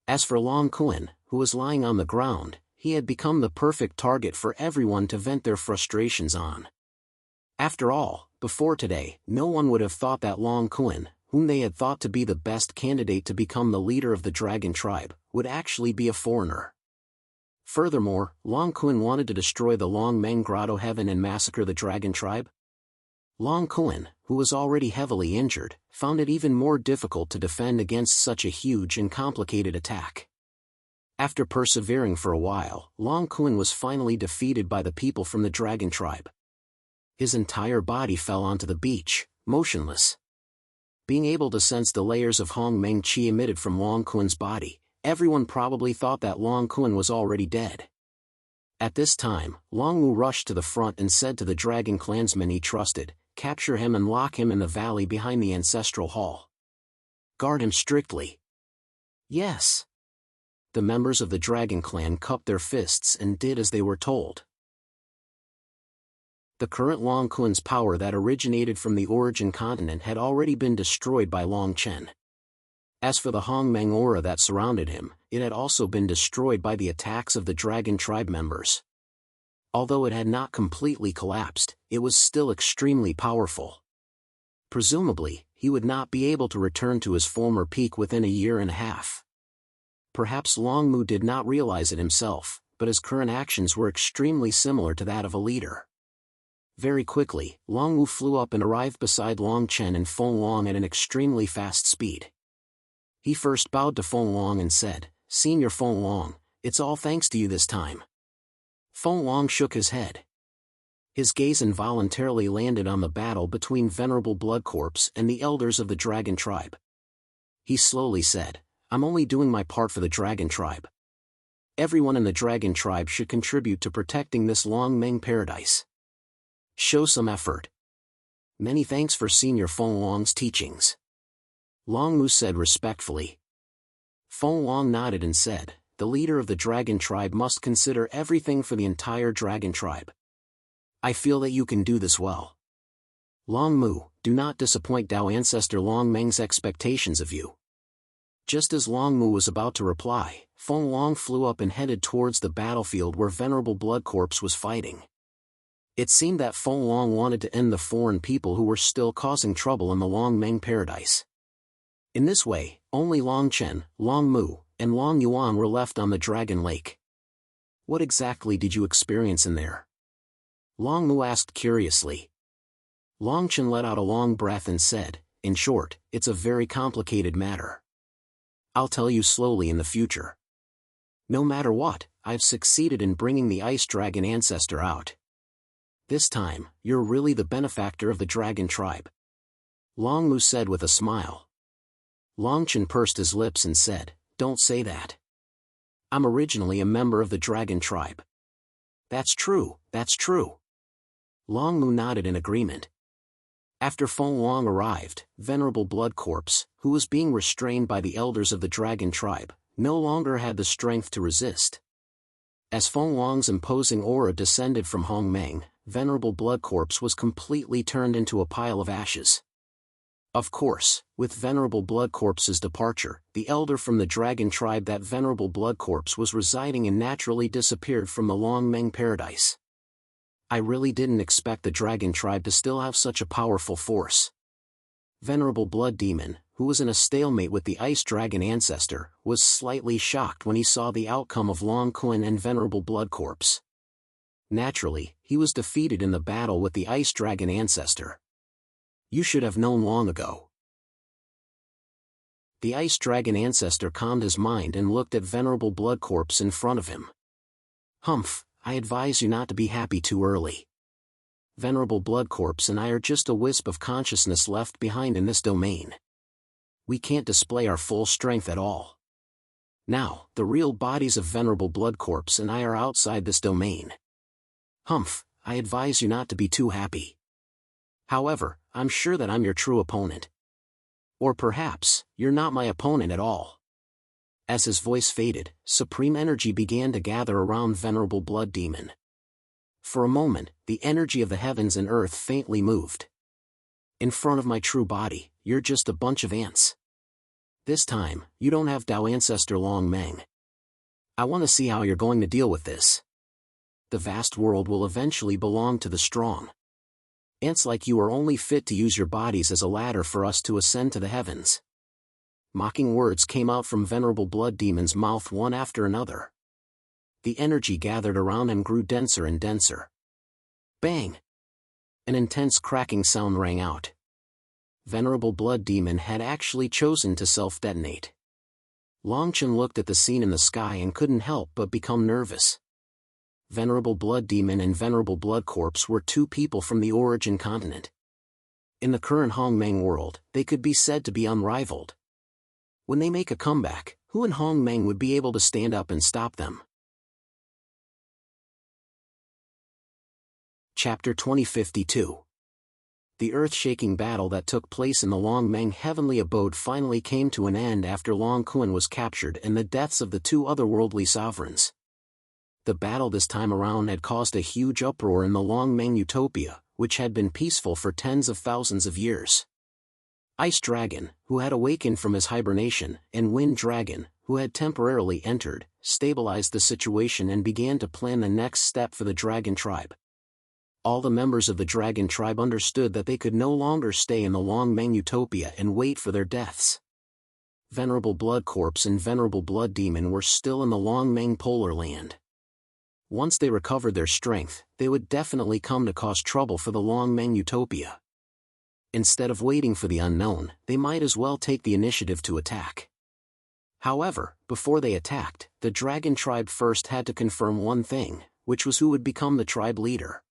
As for Long Kun, who was lying on the ground, he had become the perfect target for everyone to vent their frustrations on. After all, before today, no one would have thought that Long Kun, whom they had thought to be the best candidate to become the leader of the Dragon Tribe, would actually be a foreigner. Furthermore, Long Kun wanted to destroy the Longmeng Grotto Heaven and massacre the Dragon Tribe. Long Kun, who was already heavily injured, found it even more difficult to defend against such a huge and complicated attack. After persevering for a while, Long Kun was finally defeated by the people from the Dragon Tribe. His entire body fell onto the beach, motionless. Being able to sense the layers of Hongmeng Qi emitted from Long Kun's body, everyone probably thought that Long Kun was already dead. At this time, Long Wu rushed to the front and said to the Dragon clansmen he trusted, "Capture him and lock him in the valley behind the ancestral hall. Guard him strictly." Yes. The members of the Dragon Clan cupped their fists and did as they were told. The current Long Kun's power that originated from the origin continent had already been destroyed by Long Chen. As for the Hongmeng aura that surrounded him, it had also been destroyed by the attacks of the Dragon Tribe members. Although it had not completely collapsed, it was still extremely powerful. Presumably, he would not be able to return to his former peak within a year and a half. Perhaps Long Mu did not realize it himself, but his current actions were extremely similar to that of a leader. Very quickly, Long Wu flew up and arrived beside Long Chen and Feng Long at an extremely fast speed. He first bowed to Feng Long and said, "Senior Feng Long, it's all thanks to you this time." Feng Long shook his head. His gaze involuntarily landed on the battle between Venerable Blood Corpse and the elders of the Dragon Tribe. He slowly said, "I'm only doing my part for the Dragon Tribe. Everyone in the Dragon Tribe should contribute to protecting this Long Meng paradise. Show some effort." "Many thanks for Senior Feng Long's teachings," Long Mu said respectfully. Feng Long nodded and said, "The leader of the Dragon Tribe must consider everything for the entire Dragon Tribe. I feel that you can do this well. Long Mu, do not disappoint Dao Ancestor Long Meng's expectations of you." Just as Long Mu was about to reply, Feng Long flew up and headed towards the battlefield where Venerable Blood Corpse was fighting. It seemed that Feng Long wanted to end the foreign people who were still causing trouble in the Long Meng paradise. In this way, only Long Chen, Long Mu, and Long Yuan were left on the Dragon Lake. "What exactly did you experience in there?" Long Mu asked curiously. Long Chen let out a long breath and said, "In short, it's a very complicated matter. I'll tell you slowly in the future. No matter what, I've succeeded in bringing the Ice Dragon Ancestor out. This time, you're really the benefactor of the Dragon Tribe," Long Mu said with a smile. Long Chen pursed his lips and said, "Don't say that. I'm originally a member of the Dragon Tribe." That's true, that's true." Long Mu nodded in agreement. After Feng Long arrived, Venerable Blood Corpse, who was being restrained by the elders of the Dragon Tribe, no longer had the strength to resist. As Feng Long's imposing aura descended from Hong Meng, Venerable Blood Corpse was completely turned into a pile of ashes. Of course, with Venerable Blood Corpse's departure, the elder from the Dragon Tribe that Venerable Blood Corpse was residing in naturally disappeared from the Long Meng paradise. I really didn't expect the Dragon Tribe to still have such a powerful force. Venerable Blood Demon, who was in a stalemate with the Ice Dragon Ancestor, was slightly shocked when he saw the outcome of Long Kun and Venerable Blood Corpse. Naturally, he was defeated in the battle with the Ice Dragon Ancestor. You should have known long ago. The Ice Dragon Ancestor calmed his mind and looked at Venerable Blood Corpse in front of him. "Humph, I advise you not to be happy too early. Venerable Blood Corpse and I are just a wisp of consciousness left behind in this domain. We can't display our full strength at all. Now, the real bodies of Venerable Blood Corpse and I are outside this domain. Humph, I advise you not to be too happy. However, I'm sure that I'm your true opponent. Or perhaps, you're not my opponent at all." As his voice faded, supreme energy began to gather around Venerable Blood Demon. For a moment, the energy of the heavens and earth faintly moved. "In front of my true body, you're just a bunch of ants. This time, you don't have Dao Ancestor Long Meng. I want to see how you're going to deal with this. The vast world will eventually belong to the strong. Ants like you are only fit to use your bodies as a ladder for us to ascend to the heavens." Mocking words came out from Venerable Blood Demon's mouth one after another. The energy gathered around him grew denser and denser. Bang! An intense cracking sound rang out. Venerable Blood Demon had actually chosen to self-detonate. Long Chen looked at the scene in the sky and couldn't help but become nervous. Venerable Blood Demon and Venerable Blood Corpse were two people from the origin continent. In the current Hong Meng world, they could be said to be unrivaled. When they make a comeback, who in Hong Meng would be able to stand up and stop them? Chapter 2052. The earth-shaking battle that took place in the Long Meng heavenly abode finally came to an end after Long Kun was captured and the deaths of the two otherworldly sovereigns. The battle this time around had caused a huge uproar in the Long Meng utopia, which had been peaceful for tens of thousands of years. Ice Dragon, who had awakened from his hibernation, and Wind Dragon, who had temporarily entered, stabilized the situation and began to plan the next step for the Dragon Tribe. All the members of the Dragon Tribe understood that they could no longer stay in the Long Meng utopia and wait for their deaths. Venerable Blood Corpse and Venerable Blood Demon were still in the Long Meng polar land. once they recovered their strength, they would definitely come to cause trouble for the Long Meng Utopia. Instead of waiting for the unknown, they might as well take the initiative to attack. However, before they attacked, the dragon tribe first had to confirm one thing, which was who would become the tribe leader.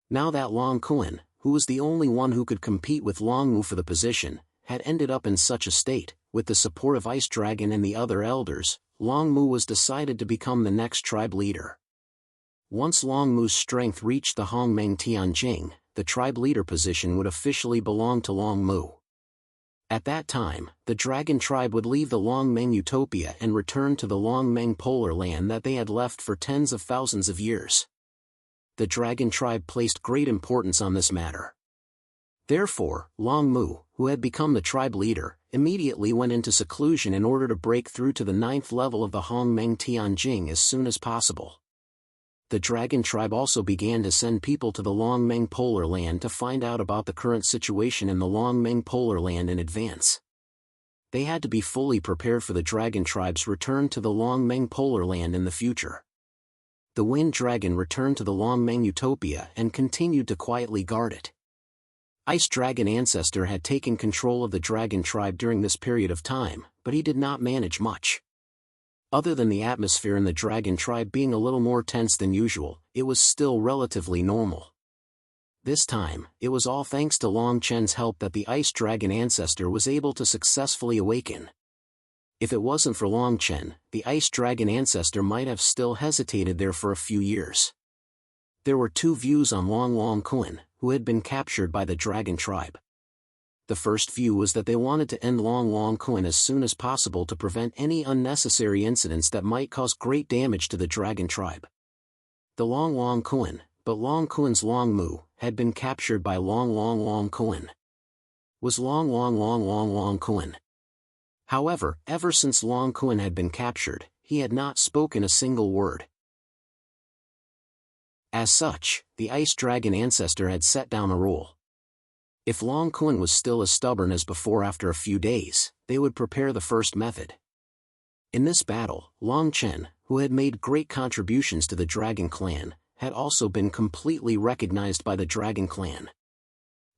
Now that Long Kun, who was the only one who could compete with Long Mu for the position, had ended up in such a state, with the support of Ice Dragon and the other elders, Long Mu was decided to become the next tribe leader. Once Long Mu's strength reached the Hongmeng Tianjing, the tribe leader position would officially belong to Long Mu. At that time, the dragon tribe would leave the Long Meng Utopia and return to the Long Meng polar land that they had left for tens of thousands of years. The dragon tribe placed great importance on this matter. Therefore, Long Mu, who had become the tribe leader, immediately went into seclusion in order to break through to the 9th level of the Hongmeng Tianjing as soon as possible. The dragon tribe also began to send people to the Long Meng polar land to find out about the current situation in the Long Meng polar land in advance. They had to be fully prepared for the dragon tribe's return to the Long Meng polar land in the future. The wind dragon returned to the Long Meng Utopia and continued to quietly guard it. Ice Dragon Ancestor had taken control of the dragon tribe during this period of time, but he did not manage much. Other than the atmosphere in the dragon tribe being a little more tense than usual, it was still relatively normal. This time, it was all thanks to Long Chen's help that the Ice Dragon Ancestor was able to successfully awaken. If it wasn't for Long Chen, the Ice Dragon Ancestor might have still hesitated there for a few years. There were two views on Long Kun, who had been captured by the dragon tribe. The first view was that they wanted to end Long Kun as soon as possible to prevent any unnecessary incidents that might cause great damage to the dragon tribe. The Long Kun, but Long Kun's Long Mu, had been captured by Long Kun. Was Long Kun. However, ever since Long Kun had been captured, he had not spoken a single word. As such, the Ice Dragon Ancestor had set down a rule. If Long Kun was still as stubborn as before after a few days, they would prepare the first method. In this battle, Long Chen, who had made great contributions to the Dragon Clan, had also been completely recognized by the Dragon Clan.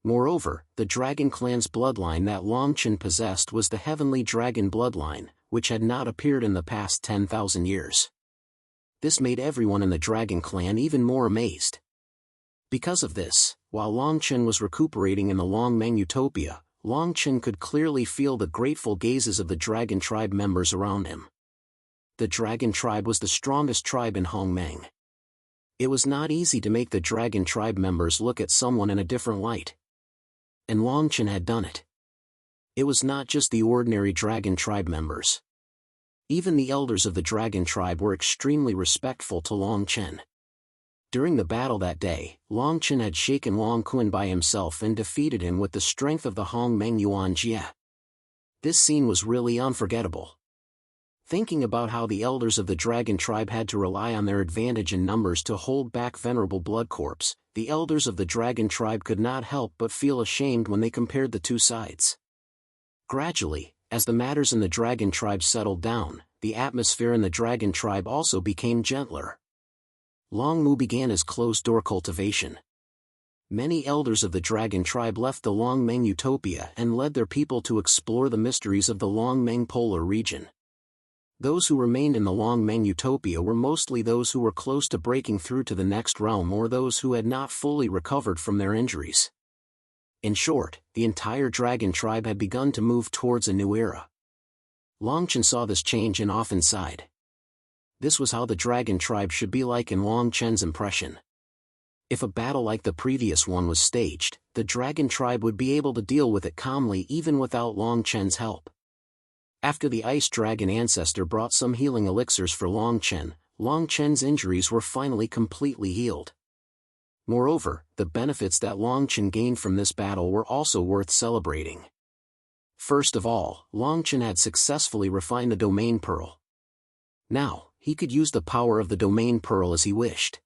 Moreover, the Dragon Clan's bloodline that Long Chen possessed was the Heavenly Dragon bloodline, which had not appeared in the past 10,000 years. This made everyone in the Dragon Clan even more amazed. Because of this, while Long Chen was recuperating in the Long Meng Utopia, Long Chen could clearly feel the grateful gazes of the Dragon Tribe members around him. The Dragon Tribe was the strongest tribe in Hongmeng. It was not easy to make the Dragon Tribe members look at someone in a different light. And Long Chen had done it. It was not just the ordinary Dragon Tribe members. Even the elders of the Dragon Tribe were extremely respectful to Long Chen. During the battle that day, Long Chen had shaken Long Kun by himself and defeated him with the strength of the Hongmeng Yuan Jie. This scene was really unforgettable. Thinking about how the elders of the Dragon Tribe had to rely on their advantage in numbers to hold back Venerable Blood Corpse, the elders of the Dragon Tribe could not help but feel ashamed when they compared the two sides. Gradually, as the matters in the Dragon Tribe settled down, the atmosphere in the Dragon Tribe also became gentler. Long Mu began his closed-door cultivation. Many elders of the Dragon Tribe left the Long Meng Utopia and led their people to explore the mysteries of the Long Meng polar region. Those who remained in the Long Meng Utopia were mostly those who were close to breaking through to the next realm or those who had not fully recovered from their injuries. In short, the entire Dragon Tribe had begun to move towards a new era. Long Chen saw this change and often sighed. This was how the Dragon Tribe should be like in Long Chen's impression. If a battle like the previous one was staged, the Dragon Tribe would be able to deal with it calmly even without Long Chen's help. After the Ice Dragon Ancestor brought some healing elixirs for Long Chen's injuries were finally completely healed. Moreover, the benefits that Long Chen gained from this battle were also worth celebrating. First of all, Long Chen had successfully refined the Domain Pearl. Now, he could use the power of the Domain Pearl as he wished.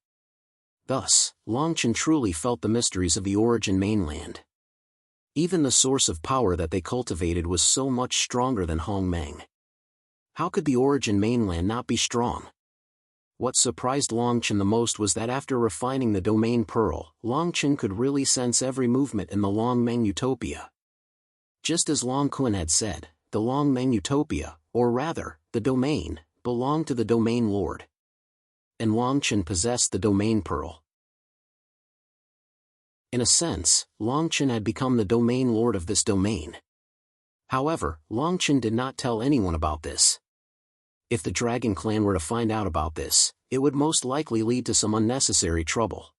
Thus, Long Chen truly felt the mysteries of the Origin Mainland. Even the source of power that they cultivated was so much stronger than Hongmeng. How could the Origin Mainland not be strong? What surprised Longchen the most was that after refining the domain pearl, Longchen could really sense every movement in the Longmeng Utopia. Just as Long Kun had said, the Longmeng Utopia, or rather, the domain, belonged to the domain lord. And Longchen possessed the domain pearl. In a sense, Longchen had become the domain lord of this domain. However, Longchen did not tell anyone about this. If the Dragon Clan were to find out about this, it would most likely lead to some unnecessary trouble.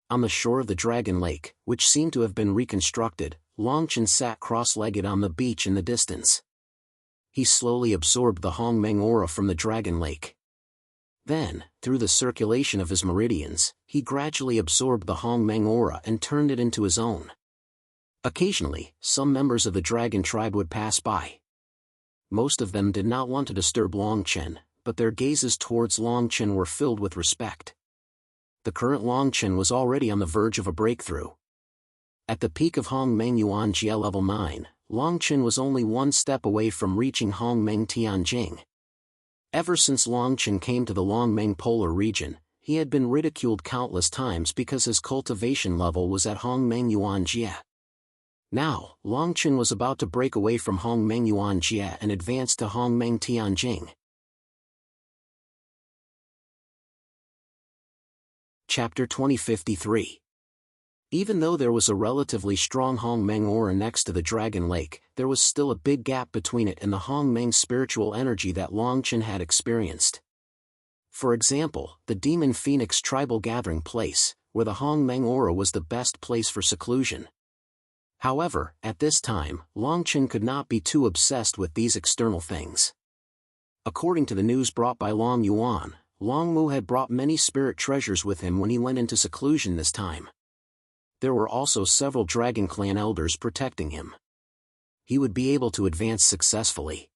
On the shore of the Dragon Lake, which seemed to have been reconstructed, Longchen sat cross-legged on the beach in the distance. He slowly absorbed the Hongmeng aura from the Dragon Lake. Then, through the circulation of his meridians, he gradually absorbed the Hongmeng aura and turned it into his own. Occasionally, some members of the dragon tribe would pass by. Most of them did not want to disturb Longchen, but their gazes towards Longchen were filled with respect. The current Longchen was already on the verge of a breakthrough. At the peak of Hongmeng Yuanjie level 9, Longchen was only one step away from reaching Hongmeng Tianjing. Ever since Longchen came to the Longmeng polar region, he had been ridiculed countless times because his cultivation level was at Hongmeng Yuanjie. Now, Longchen was about to break away from Hongmeng Yuanjie and advance to Hongmeng Tianjing. Chapter 2053. Even though there was a relatively strong Hongmeng aura next to the Dragon Lake, there was still a big gap between it and the Hongmeng spiritual energy that Longchen had experienced. For example, the Demon Phoenix tribal gathering place, where the Hongmeng aura was the best place for seclusion. However, at this time, Longchen could not be too obsessed with these external things. According to the news brought by Long Yuan, Long Mu had brought many spirit treasures with him when he went into seclusion this time. There were also several Dragon Clan elders protecting him. He would be able to advance successfully.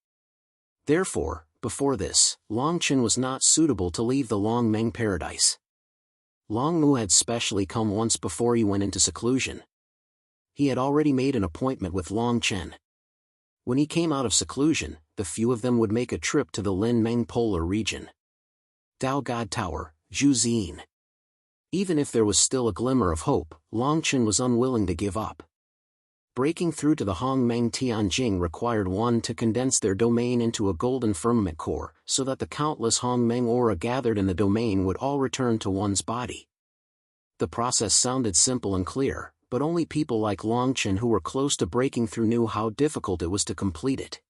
Therefore, before this, Longchen was not suitable to leave the Longmeng paradise. Long Mu had specially come once before he went into seclusion. He had already made an appointment with Longchen. When he came out of seclusion, the few of them would make a trip to the Linmeng polar region. Dao God Tower, Zhuzin. Even if there was still a glimmer of hope, Longchen was unwilling to give up. Breaking through to the Hongmeng Tianjing required one to condense their domain into a golden firmament core, so that the countless Hongmeng aura gathered in the domain would all return to one's body. The process sounded simple and clear, but only people like Longchen who were close to breaking through knew how difficult it was to complete it.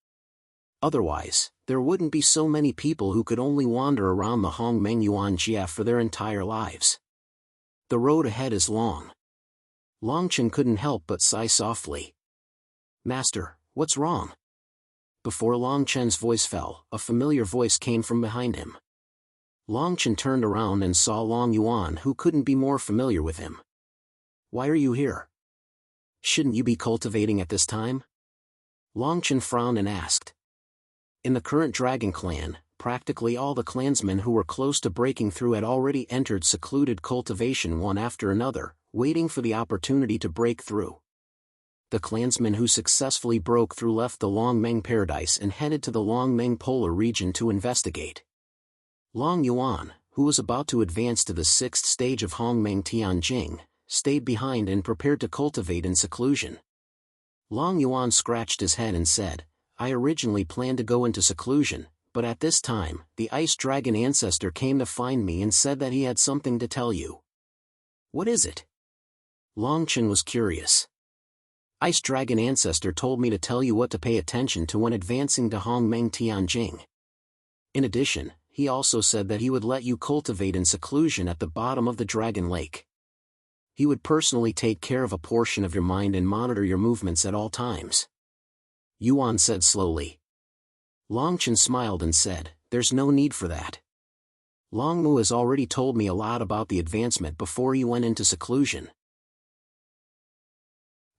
Otherwise, there wouldn't be so many people who could only wander around the Hongmeng Yuanjie for their entire lives. The road ahead is long. Longchen couldn't help but sigh softly. "Master, what's wrong?" Before Longchen's voice fell, a familiar voice came from behind him. Longchen turned around and saw Long Yuan, who couldn't be more familiar with him. "Why are you here? Shouldn't you be cultivating at this time?" Longchen frowned and asked. In the current Dragon Clan, practically all the clansmen who were close to breaking through had already entered secluded cultivation one after another, waiting for the opportunity to break through. The clansmen who successfully broke through left the Longmeng paradise and headed to the Longmeng polar region to investigate. Long Yuan, who was about to advance to the 6th stage of Hongmeng Tianjing, stayed behind and prepared to cultivate in seclusion. Long Yuan scratched his head and said, "I originally planned to go into seclusion, but at this time, the Ice Dragon Ancestor came to find me and said that he had something to tell you." "What is it?" Longchen was curious. "Ice Dragon Ancestor told me to tell you what to pay attention to when advancing to Hongmeng Tianjing. In addition, he also said that he would let you cultivate in seclusion at the bottom of the Dragon Lake. He would personally take care of a portion of your mind and monitor your movements at all times." Yuan said slowly. Longchen smiled and said, "There's no need for that. Long Mu has already told me a lot about the advancement before you went into seclusion.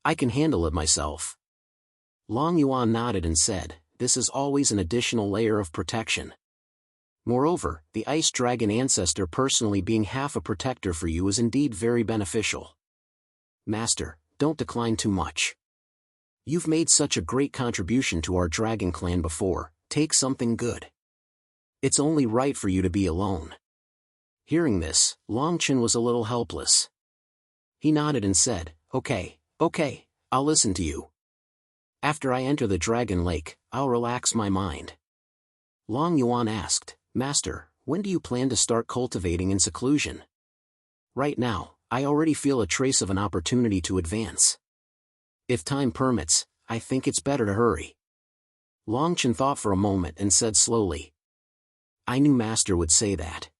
I can handle it myself." Long Yuan nodded and said, "This is always an additional layer of protection. Moreover, the Ice Dragon Ancestor personally being half a protector for you is indeed very beneficial. Master, don't decline too much. You've made such a great contribution to our Dragon Clan before, take something good. It's only right for you to be alone." Hearing this, Long Chen was a little helpless. He nodded and said, okay, I'll listen to you. After I enter the Dragon Lake, I'll relax my mind. Long Yuan asked, Master, when do you plan to start cultivating in seclusion? Right now, I already feel a trace of an opportunity to advance. If time permits, I think it's better to hurry. Long Chen thought for a moment and said slowly. I knew Master would say that.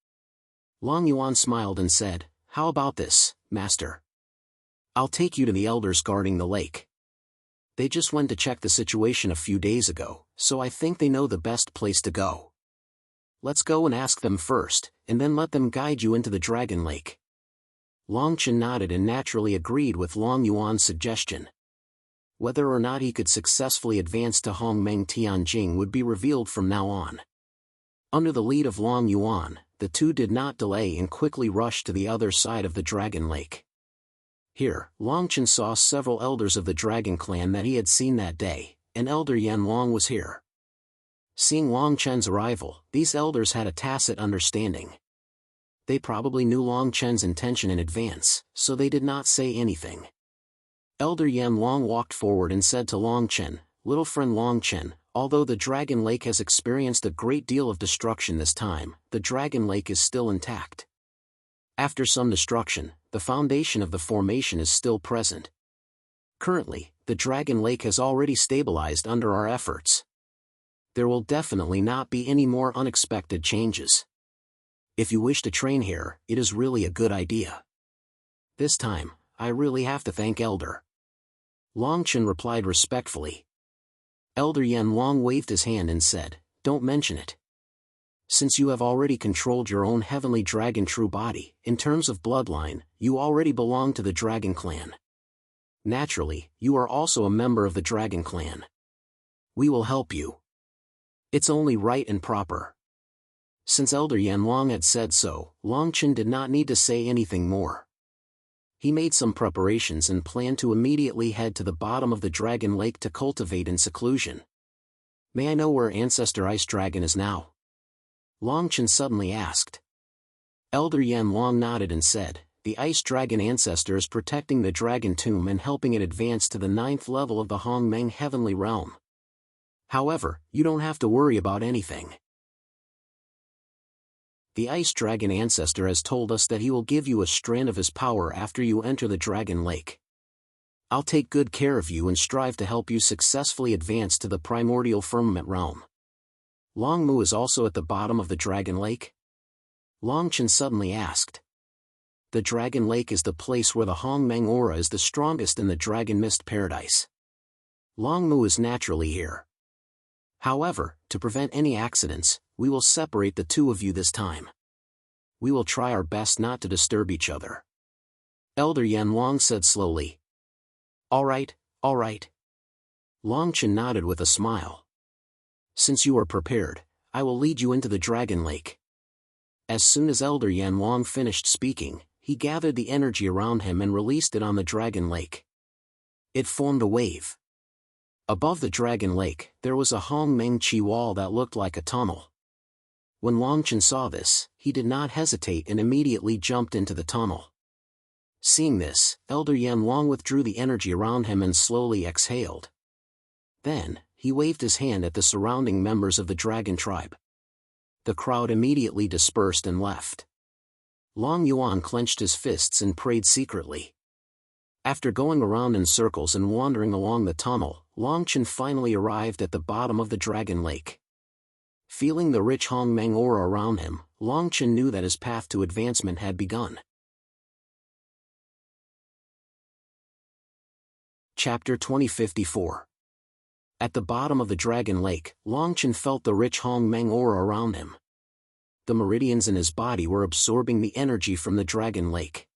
Long Yuan smiled and said, how about this, Master? I'll take you to the elders guarding the lake. They just went to check the situation a few days ago, so I think they know the best place to go. Let's go and ask them first, and then let them guide you into the Dragon Lake. Long Chen nodded and naturally agreed with Long Yuan's suggestion. Whether or not he could successfully advance to Hongmeng Tianjing would be revealed from now on. Under the lead of Long Yuan, the two did not delay and quickly rushed to the other side of the Dragon Lake. Here, Long Chen saw several elders of the Dragon Clan that he had seen that day, and Elder Yan Long was here. Seeing Long Chen's arrival, these elders had a tacit understanding. They probably knew Long Chen's intention in advance, so they did not say anything. Elder Yan Long walked forward and said to Long Chen, Little friend Long Chen, although the Dragon Lake has experienced a great deal of destruction this time, the Dragon Lake is still intact. After some destruction, the foundation of the formation is still present. Currently, the Dragon Lake has already stabilized under our efforts. There will definitely not be any more unexpected changes. If you wish to train here, it is really a good idea. This time, I really have to thank Elder. Long Chen replied respectfully. Elder Yan Long waved his hand and said, Don't mention it. Since you have already controlled your own heavenly dragon true body, in terms of bloodline, you already belong to the Dragon Clan. Naturally, you are also a member of the Dragon Clan. We will help you. It's only right and proper. Since Elder Yan Long had said so, Long Chen did not need to say anything more. He made some preparations and planned to immediately head to the bottom of the Dragon Lake to cultivate in seclusion. May I know where Ancestor Ice Dragon is now? Long Chen suddenly asked. Elder Yan Long nodded and said, The Ice Dragon Ancestor is protecting the Dragon Tomb and helping it advance to the 9th level of the Hongmeng Heavenly Realm. However, you don't have to worry about anything. The Ice Dragon Ancestor has told us that he will give you a strand of his power after you enter the Dragon Lake. I'll take good care of you and strive to help you successfully advance to the Primordial Firmament Realm. Long Mu is also at the bottom of the Dragon Lake? Long Chen suddenly asked. The Dragon Lake is the place where the Hongmeng aura is the strongest in the Dragon Mist Paradise. Long Mu is naturally here. However, to prevent any accidents, we will separate the two of you this time. We will try our best not to disturb each other. Elder Yan Long said slowly. All right. Long Chen nodded with a smile. Since you are prepared, I will lead you into the Dragon Lake. As soon as Elder Yan Long finished speaking, he gathered the energy around him and released it on the Dragon Lake. It formed a wave. Above the Dragon Lake, there was a Hongmeng Qi wall that looked like a tunnel. When Long Chen saw this, he did not hesitate and immediately jumped into the tunnel. Seeing this, Elder Yan Long withdrew the energy around him and slowly exhaled. Then, he waved his hand at the surrounding members of the dragon tribe. The crowd immediately dispersed and left. Long Yuan clenched his fists and prayed secretly. After going around in circles and wandering along the tunnel, Long Chen finally arrived at the bottom of the Dragon Lake. Feeling the rich Hongmeng aura around him, Long Chen knew that his path to advancement had begun. Chapter 2054. At the bottom of the Dragon Lake, Long Chen felt the rich Hongmeng aura around him. The meridians in his body were absorbing the energy from the Dragon Lake.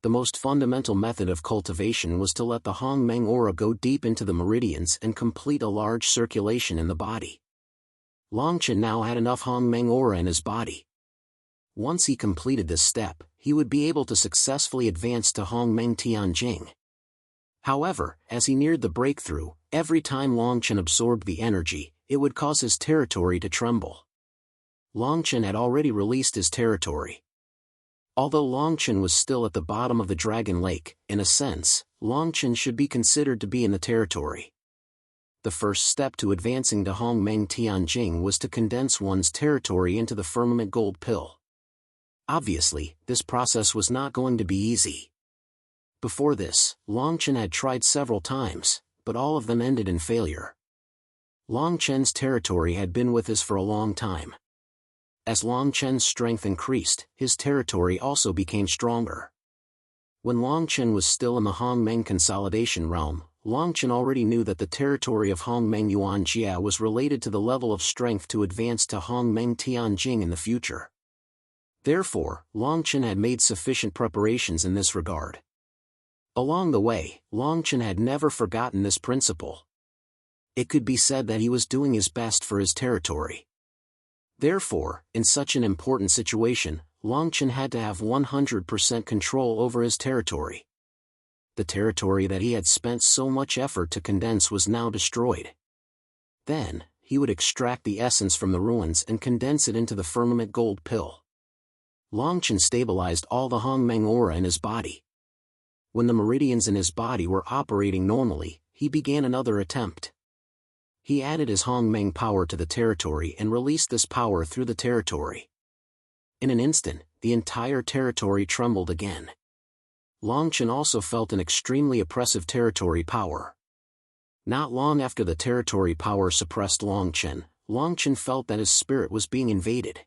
The most fundamental method of cultivation was to let the Hongmeng aura go deep into the meridians and complete a large circulation in the body. Long Chen now had enough Hongmeng aura in his body. Once he completed this step, he would be able to successfully advance to Hongmeng Tianjing. However, as he neared the breakthrough, every time Long Chen absorbed the energy, it would cause his territory to tremble. Long Chen had already released his territory. Although Longchen was still at the bottom of the Dragon Lake, in a sense, Longchen should be considered to be in the territory. The first step to advancing to Hongmeng Tianjing was to condense one's territory into the firmament gold pill. Obviously, this process was not going to be easy. Before this, Longchen had tried several times, but all of them ended in failure. Longchen's territory had been with us for a long time. As Longchen's strength increased, his territory also became stronger. When Longchen was still in the Hongmeng consolidation realm, Longchen already knew that the territory of Hongmeng Yuanjia was related to the level of strength to advance to Hongmeng Tianjing in the future. Therefore, Longchen had made sufficient preparations in this regard. Along the way, Longchen had never forgotten this principle. It could be said that he was doing his best for his territory. Therefore, in such an important situation, Longchen had to have 100% control over his territory. The territory that he had spent so much effort to condense was now destroyed. Then, he would extract the essence from the ruins and condense it into the firmament gold pill. Longchen stabilized all the Hongmeng aura in his body. When the meridians in his body were operating normally, he began another attempt. He added his Hongmeng power to the territory and released this power through the territory. In an instant, the entire territory trembled again. Longchen also felt an extremely oppressive territory power. Not long after the territory power suppressed Longchen, Longchen felt that his spirit was being invaded.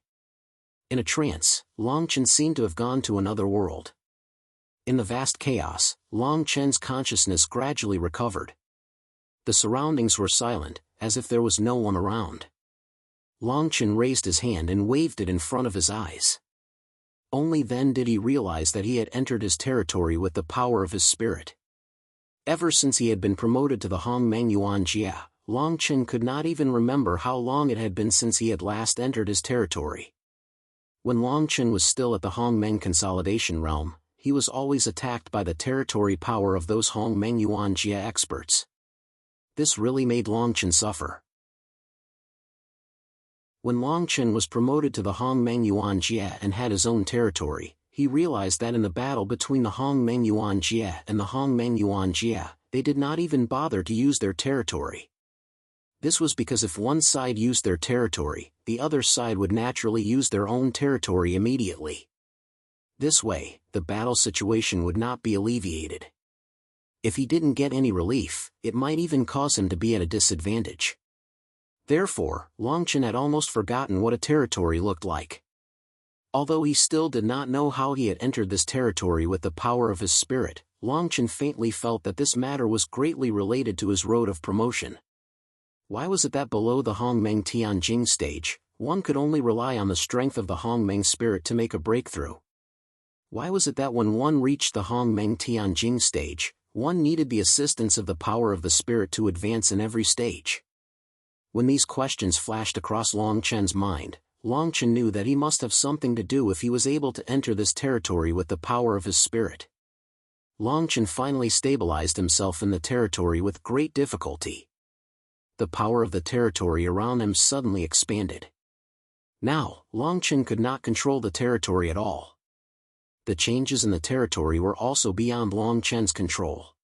In a trance, Longchen seemed to have gone to another world. In the vast chaos, Longchen's consciousness gradually recovered. The surroundings were silent, as if there was no one around. Longchen raised his hand and waved it in front of his eyes. Only then did he realize that he had entered his territory with the power of his spirit. Ever since he had been promoted to the Hongmeng Yuanjia, Longchen could not even remember how long it had been since he had last entered his territory. When Longchen was still at the Hongmeng consolidation realm, he was always attacked by the territory power of those Hongmeng Yuanjia experts. This really made Longchen suffer. When Longchen was promoted to the Hongmeng Yuanjia and had his own territory, he realized that in the battle between the Hongmeng Yuanjia and the Hongmeng Yuanjia, they did not even bother to use their territory. This was because if one side used their territory, the other side would naturally use their own territory immediately. This way, the battle situation would not be alleviated. If he didn't get any relief, it might even cause him to be at a disadvantage. Therefore, Longchen had almost forgotten what a territory looked like. Although he still did not know how he had entered this territory with the power of his spirit, Longchen faintly felt that this matter was greatly related to his road of promotion. Why was it that below the Hongmeng Tianjing stage, one could only rely on the strength of the Hongmeng spirit to make a breakthrough? Why was it that when one reached the Hongmeng Tianjing stage, one needed the assistance of the power of the spirit to advance in every stage? When these questions flashed across Longchen's mind, Longchen knew that he must have something to do if he was able to enter this territory with the power of his spirit. Longchen finally stabilized himself in the territory with great difficulty. The power of the territory around him suddenly expanded. Now, Longchen could not control the territory at all. The changes in the territory were also beyond Longchen's control.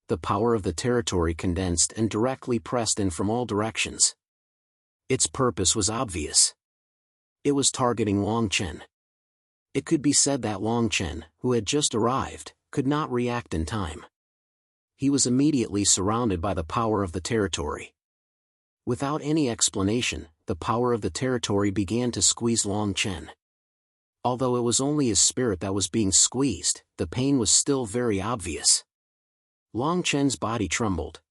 The power of the territory condensed and directly pressed in from all directions. Its purpose was obvious. It was targeting Longchen. It could be said that Longchen, who had just arrived, could not react in time. He was immediately surrounded by the power of the territory. Without any explanation, the power of the territory began to squeeze Longchen. Although it was only his spirit that was being squeezed, the pain was still very obvious. Longchen's body trembled.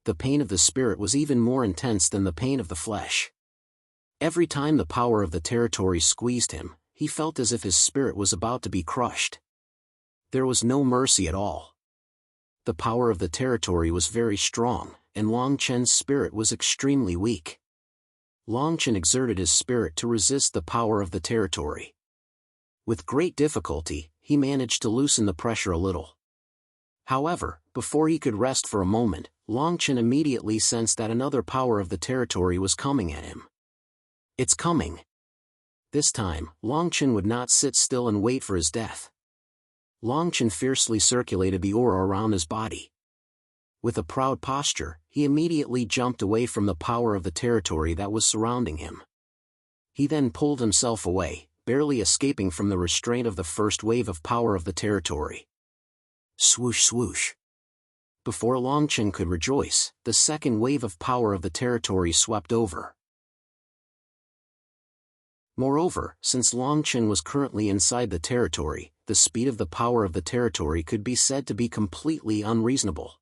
The pain of the spirit was even more intense than the pain of the flesh. Every time the power of the territory squeezed him, he felt as if his spirit was about to be crushed. There was no mercy at all. The power of the territory was very strong, and Longchen's spirit was extremely weak. Longchen exerted his spirit to resist the power of the territory. With great difficulty, he managed to loosen the pressure a little. However, before he could rest for a moment, Longchen immediately sensed that another power of the territory was coming at him. "It's coming." This time, Longchen would not sit still and wait for his death. Longchen fiercely circulated the aura around his body. With a proud posture, he immediately jumped away from the power of the territory that was surrounding him. He then pulled himself away, barely escaping from the restraint of the first wave of power of the territory. Swoosh swoosh. Before Longchen could rejoice, the second wave of power of the territory swept over. Moreover, since Longchen was currently inside the territory, the speed of the power of the territory could be said to be completely unreasonable.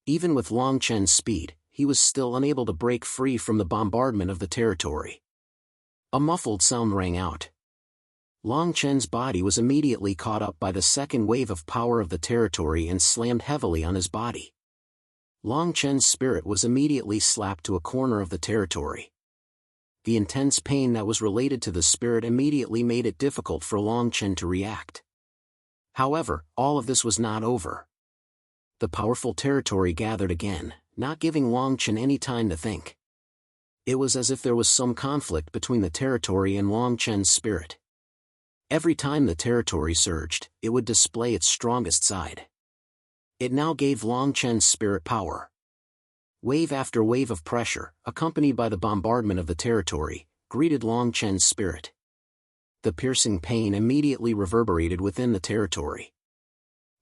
Even with Longchen's speed, he was still unable to break free from the bombardment of the territory. A muffled sound rang out. Longchen's body was immediately caught up by the second wave of power of the territory and slammed heavily on his body. Longchen's spirit was immediately slapped to a corner of the territory. The intense pain that was related to the spirit immediately made it difficult for Longchen to react. However, all of this was not over. The powerful territory gathered again, not giving Longchen any time to think. It was as if there was some conflict between the territory and Longchen's spirit. Every time the territory surged, it would display its strongest side. It now gave Longchen's spirit power. Wave after wave of pressure, accompanied by the bombardment of the territory, greeted Longchen's spirit. The piercing pain immediately reverberated within the territory.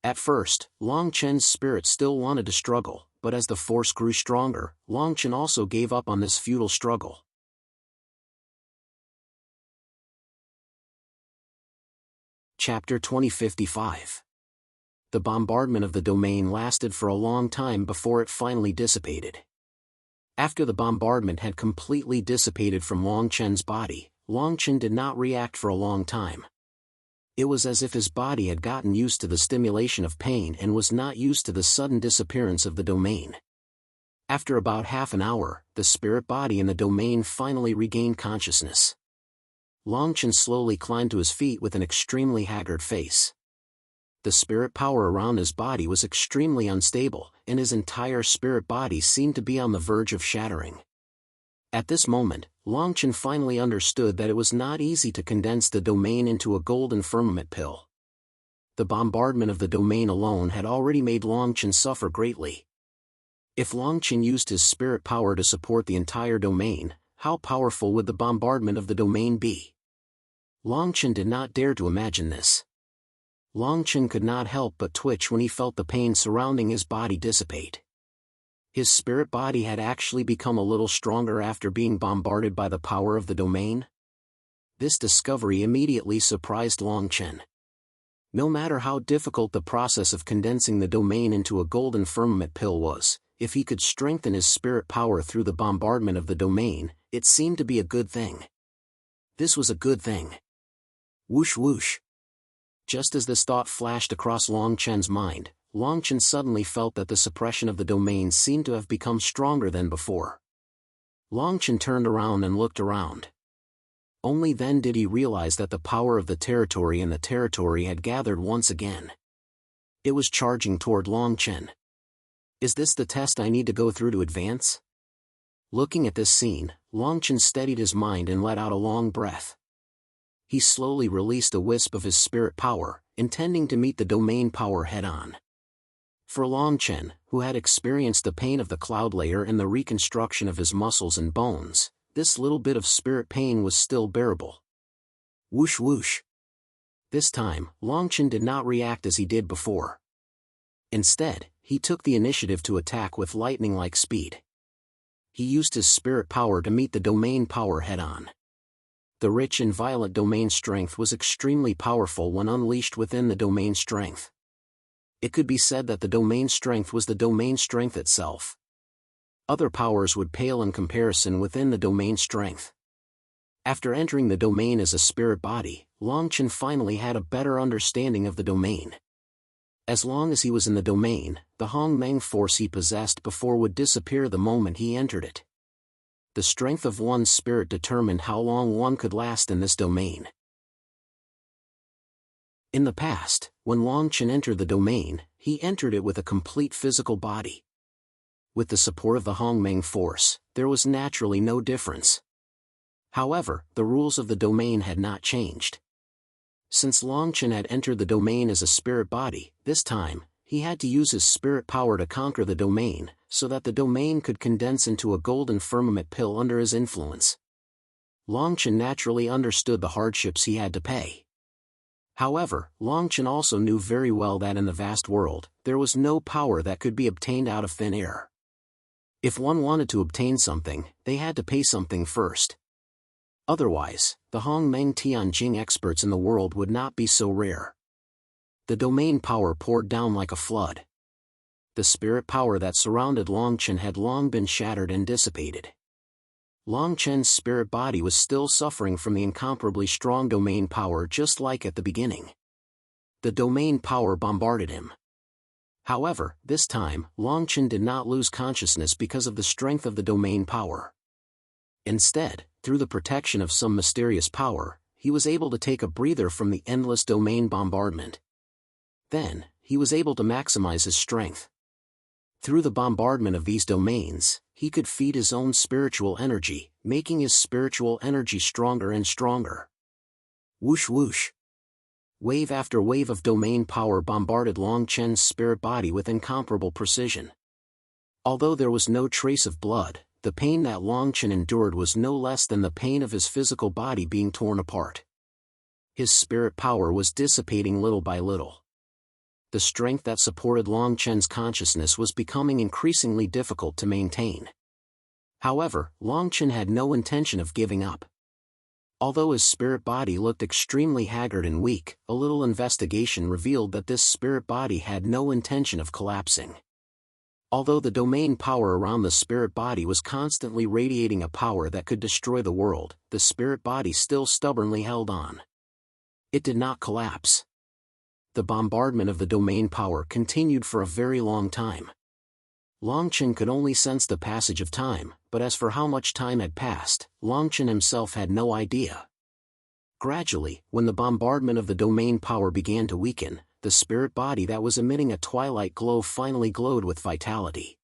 At first, Longchen's spirit still wanted to struggle, but as the force grew stronger, Longchen also gave up on this futile struggle. Chapter 2055. The bombardment of the domain lasted for a long time before it finally dissipated. After the bombardment had completely dissipated from Longchen's body, Longchen did not react for a long time. It was as if his body had gotten used to the stimulation of pain and was not used to the sudden disappearance of the domain. After about half an hour, the spirit body in the domain finally regained consciousness. Longchen slowly climbed to his feet with an extremely haggard face. The spirit power around his body was extremely unstable, and his entire spirit body seemed to be on the verge of shattering. At this moment, Longchen finally understood that it was not easy to condense the domain into a golden firmament pill. The bombardment of the domain alone had already made Longchen suffer greatly. If Longchen used his spirit power to support the entire domain, how powerful would the bombardment of the domain be? Longchen did not dare to imagine this. Longchen could not help but twitch when he felt the pain surrounding his body dissipate. His spirit body had actually become a little stronger after being bombarded by the power of the domain. This discovery immediately surprised Longchen. No matter how difficult the process of condensing the domain into a golden firmament pill was, if he could strengthen his spirit power through the bombardment of the domain, it seemed to be a good thing. This was a good thing. Whoosh whoosh. Just as this thought flashed across Longchen's mind, Longchen suddenly felt that the suppression of the domain seemed to have become stronger than before. Longchen turned around and looked around. Only then did he realize that the power of the territory in the territory had gathered once again. It was charging toward Longchen. Is this the test I need to go through to advance? Looking at this scene, Longchen steadied his mind and let out a long breath. He slowly released a wisp of his spirit power, intending to meet the domain power head-on. For Longchen, who had experienced the pain of the cloud layer and the reconstruction of his muscles and bones, this little bit of spirit pain was still bearable. Whoosh whoosh. This time, Longchen did not react as he did before. Instead, he took the initiative to attack with lightning-like speed. He used his spirit power to meet the domain power head-on. The rich and violent domain strength was extremely powerful when unleashed within the domain strength. It could be said that the domain strength was the domain strength itself. Other powers would pale in comparison within the domain strength. After entering the domain as a spirit body, Longchen finally had a better understanding of the domain. As long as he was in the domain, the Hongmeng force he possessed before would disappear the moment he entered it. The strength of one's spirit determined how long one could last in this domain. In the past, when Longchen entered the domain, he entered it with a complete physical body. With the support of the Hongmeng force, there was naturally no difference. However, the rules of the domain had not changed. Since Longchen had entered the domain as a spirit body, this time, he had to use his spirit power to conquer the domain, so that the domain could condense into a golden firmament pill under his influence. Longchen naturally understood the hardships he had to pay. However, Longchen also knew very well that in the vast world, there was no power that could be obtained out of thin air. If one wanted to obtain something, they had to pay something first. Otherwise, the Hongmeng Tianjing experts in the world would not be so rare. The domain power poured down like a flood. The spirit power that surrounded Longchen had long been shattered and dissipated. Longchen's spirit body was still suffering from the incomparably strong domain power just like at the beginning. The domain power bombarded him. However, this time, Longchen did not lose consciousness because of the strength of the domain power. Instead, through the protection of some mysterious power, he was able to take a breather from the endless domain bombardment. Then, he was able to maximize his strength. Through the bombardment of these domains, he could feed his own spiritual energy, making his spiritual energy stronger and stronger. Whoosh whoosh. Wave after wave of domain power bombarded Longchen's spirit body with incomparable precision. Although there was no trace of blood, the pain that Longchen endured was no less than the pain of his physical body being torn apart. His spirit power was dissipating little by little. The strength that supported Longchen's consciousness was becoming increasingly difficult to maintain. However, Longchen had no intention of giving up. Although his spirit body looked extremely haggard and weak, a little investigation revealed that this spirit body had no intention of collapsing. Although the domain power around the spirit body was constantly radiating a power that could destroy the world, the spirit body still stubbornly held on. It did not collapse. The bombardment of the domain power continued for a very long time. Longchen could only sense the passage of time, but as for how much time had passed, Longchen himself had no idea. Gradually, when the bombardment of the domain power began to weaken, the spirit body that was emitting a twilight glow finally glowed with vitality.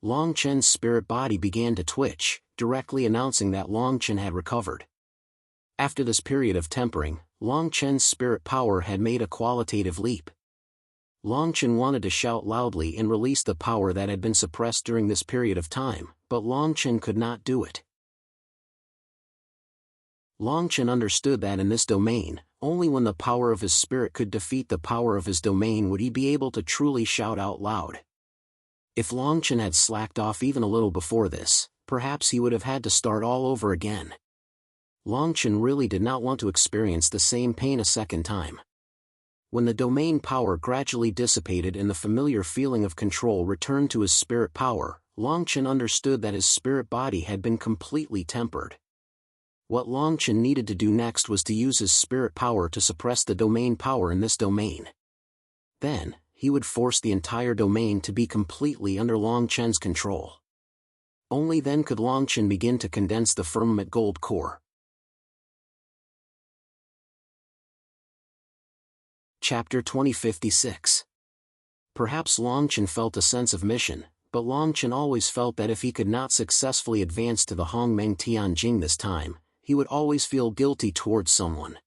Longchen's spirit body began to twitch, directly announcing that Longchen had recovered. After this period of tempering, Longchen's spirit power had made a qualitative leap. Longchen wanted to shout loudly and release the power that had been suppressed during this period of time, but Longchen could not do it. Longchen understood that in this domain, only when the power of his spirit could defeat the power of his domain would he be able to truly shout out loud. If Longchen had slacked off even a little before this, perhaps he would have had to start all over again. Longchen really did not want to experience the same pain a second time. When the domain power gradually dissipated and the familiar feeling of control returned to his spirit power, Longchen understood that his spirit body had been completely tempered. What Longchen needed to do next was to use his spirit power to suppress the domain power in this domain. Then, he would force the entire domain to be completely under Longchen's control. Only then could Longchen begin to condense the firmament gold core. Chapter 2056. Perhaps Longchen felt a sense of mission, but Longchen always felt that if he could not successfully advance to the Hongmeng Tianjing this time, he would always feel guilty towards someone.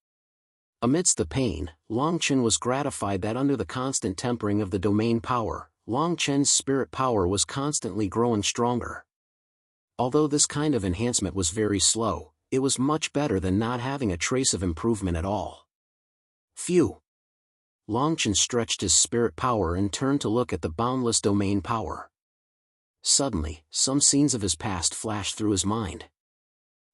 Amidst the pain, Longchen was gratified that under the constant tempering of the domain power, Longchen's spirit power was constantly growing stronger. Although this kind of enhancement was very slow, it was much better than not having a trace of improvement at all. Phew! Longchen stretched his spirit power and turned to look at the boundless domain power. Suddenly, some scenes of his past flashed through his mind.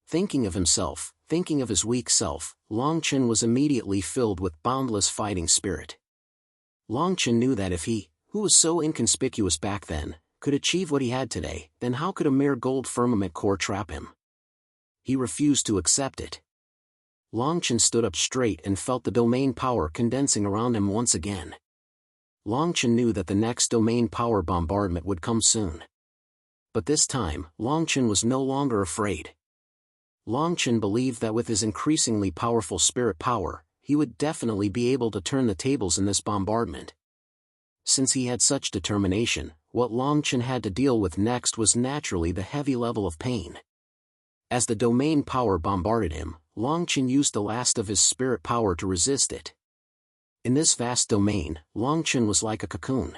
Thinking of himself, thinking of his weak self, Longchen was immediately filled with boundless fighting spirit. Longchen knew that if he, who was so inconspicuous back then, could achieve what he had today, then how could a mere gold firmament core trap him? He refused to accept it. Longchen stood up straight and felt the domain power condensing around him once again. Longchen knew that the next domain power bombardment would come soon. But this time, Longchen was no longer afraid. Longchen believed that with his increasingly powerful spirit power, he would definitely be able to turn the tables in this bombardment. Since he had such determination, what Longchen had to deal with next was naturally the heavy level of pain. As the domain power bombarded him, Longchen used the last of his spirit power to resist it. In this vast domain, Longchen was like a cocoon.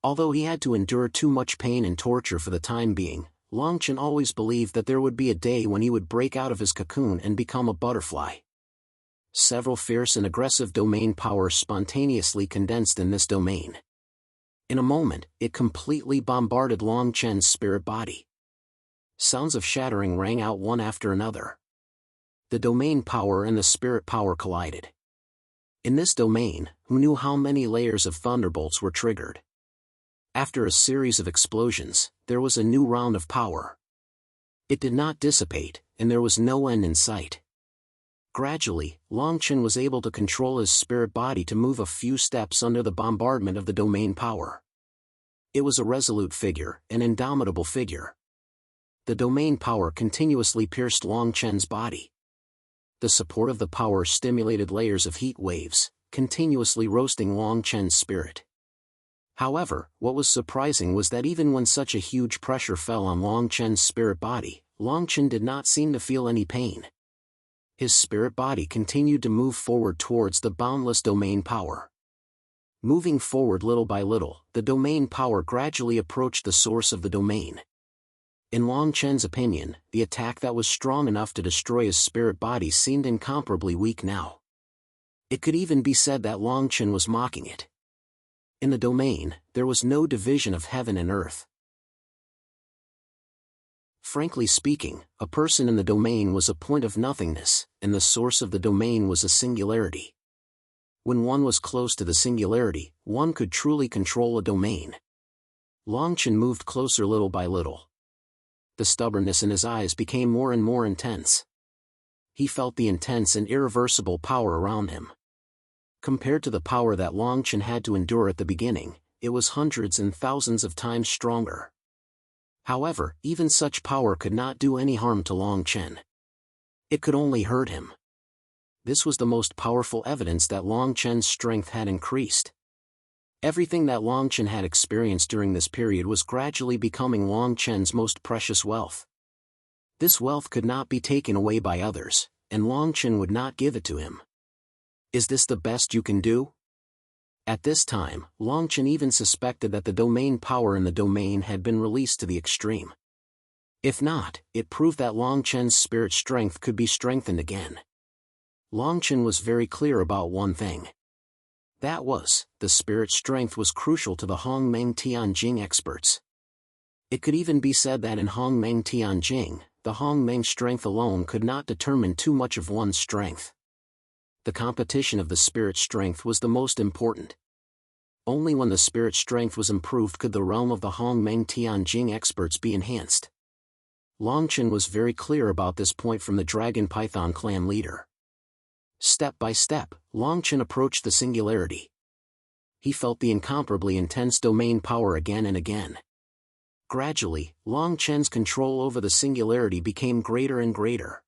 Although he had to endure too much pain and torture for the time being, Longchen always believed that there would be a day when he would break out of his cocoon and become a butterfly. Several fierce and aggressive domain powers spontaneously condensed in this domain. In a moment, it completely bombarded Longchen's spirit body. Sounds of shattering rang out one after another. The domain power and the spirit power collided. In this domain, who knew how many layers of thunderbolts were triggered? After a series of explosions, there was a new round of power. It did not dissipate, and there was no end in sight. Gradually, Longchen was able to control his spirit body to move a few steps under the bombardment of the domain power. It was a resolute figure, an indomitable figure. The domain power continuously pierced Longchen's body. The support of the power stimulated layers of heat waves, continuously roasting Longchen's spirit. However, what was surprising was that even when such a huge pressure fell on Longchen's spirit body, Longchen did not seem to feel any pain. His spirit body continued to move forward towards the boundless domain power. Moving forward little by little, the domain power gradually approached the source of the domain. In Longchen's opinion, the attack that was strong enough to destroy his spirit body seemed incomparably weak now. It could even be said that Longchen was mocking it. In the domain, there was no division of heaven and earth. Frankly speaking, a person in the domain was a point of nothingness, and the source of the domain was a singularity. When one was close to the singularity, one could truly control a domain. Longchen moved closer little by little. The stubbornness in his eyes became more and more intense. He felt the intense and irreversible power around him. Compared to the power that Longchen had to endure at the beginning, it was hundreds and thousands of times stronger. However, even such power could not do any harm to Longchen. It could only hurt him. This was the most powerful evidence that Longchen's strength had increased. Everything that Longchen had experienced during this period was gradually becoming Longchen's most precious wealth. This wealth could not be taken away by others, and Longchen would not give it to him. Is this the best you can do? At this time, Longchen even suspected that the domain power in the domain had been released to the extreme. If not, it proved that Longchen's spirit strength could be strengthened again. Longchen was very clear about one thing. That was, the spirit strength was crucial to the Hongmeng Tianjing experts. It could even be said that in Hongmeng Tianjing, the Hongmeng strength alone could not determine too much of one's strength. The competition of the spirit strength was the most important. Only when the spirit strength was improved could the realm of the Hongmeng Tianjing experts be enhanced. Longchen was very clear about this point from the Dragon Python clan leader. Step by step, Longchen approached the singularity. He felt the incomparably intense domain power again and again. Gradually, Longchen's control over the singularity became greater and greater.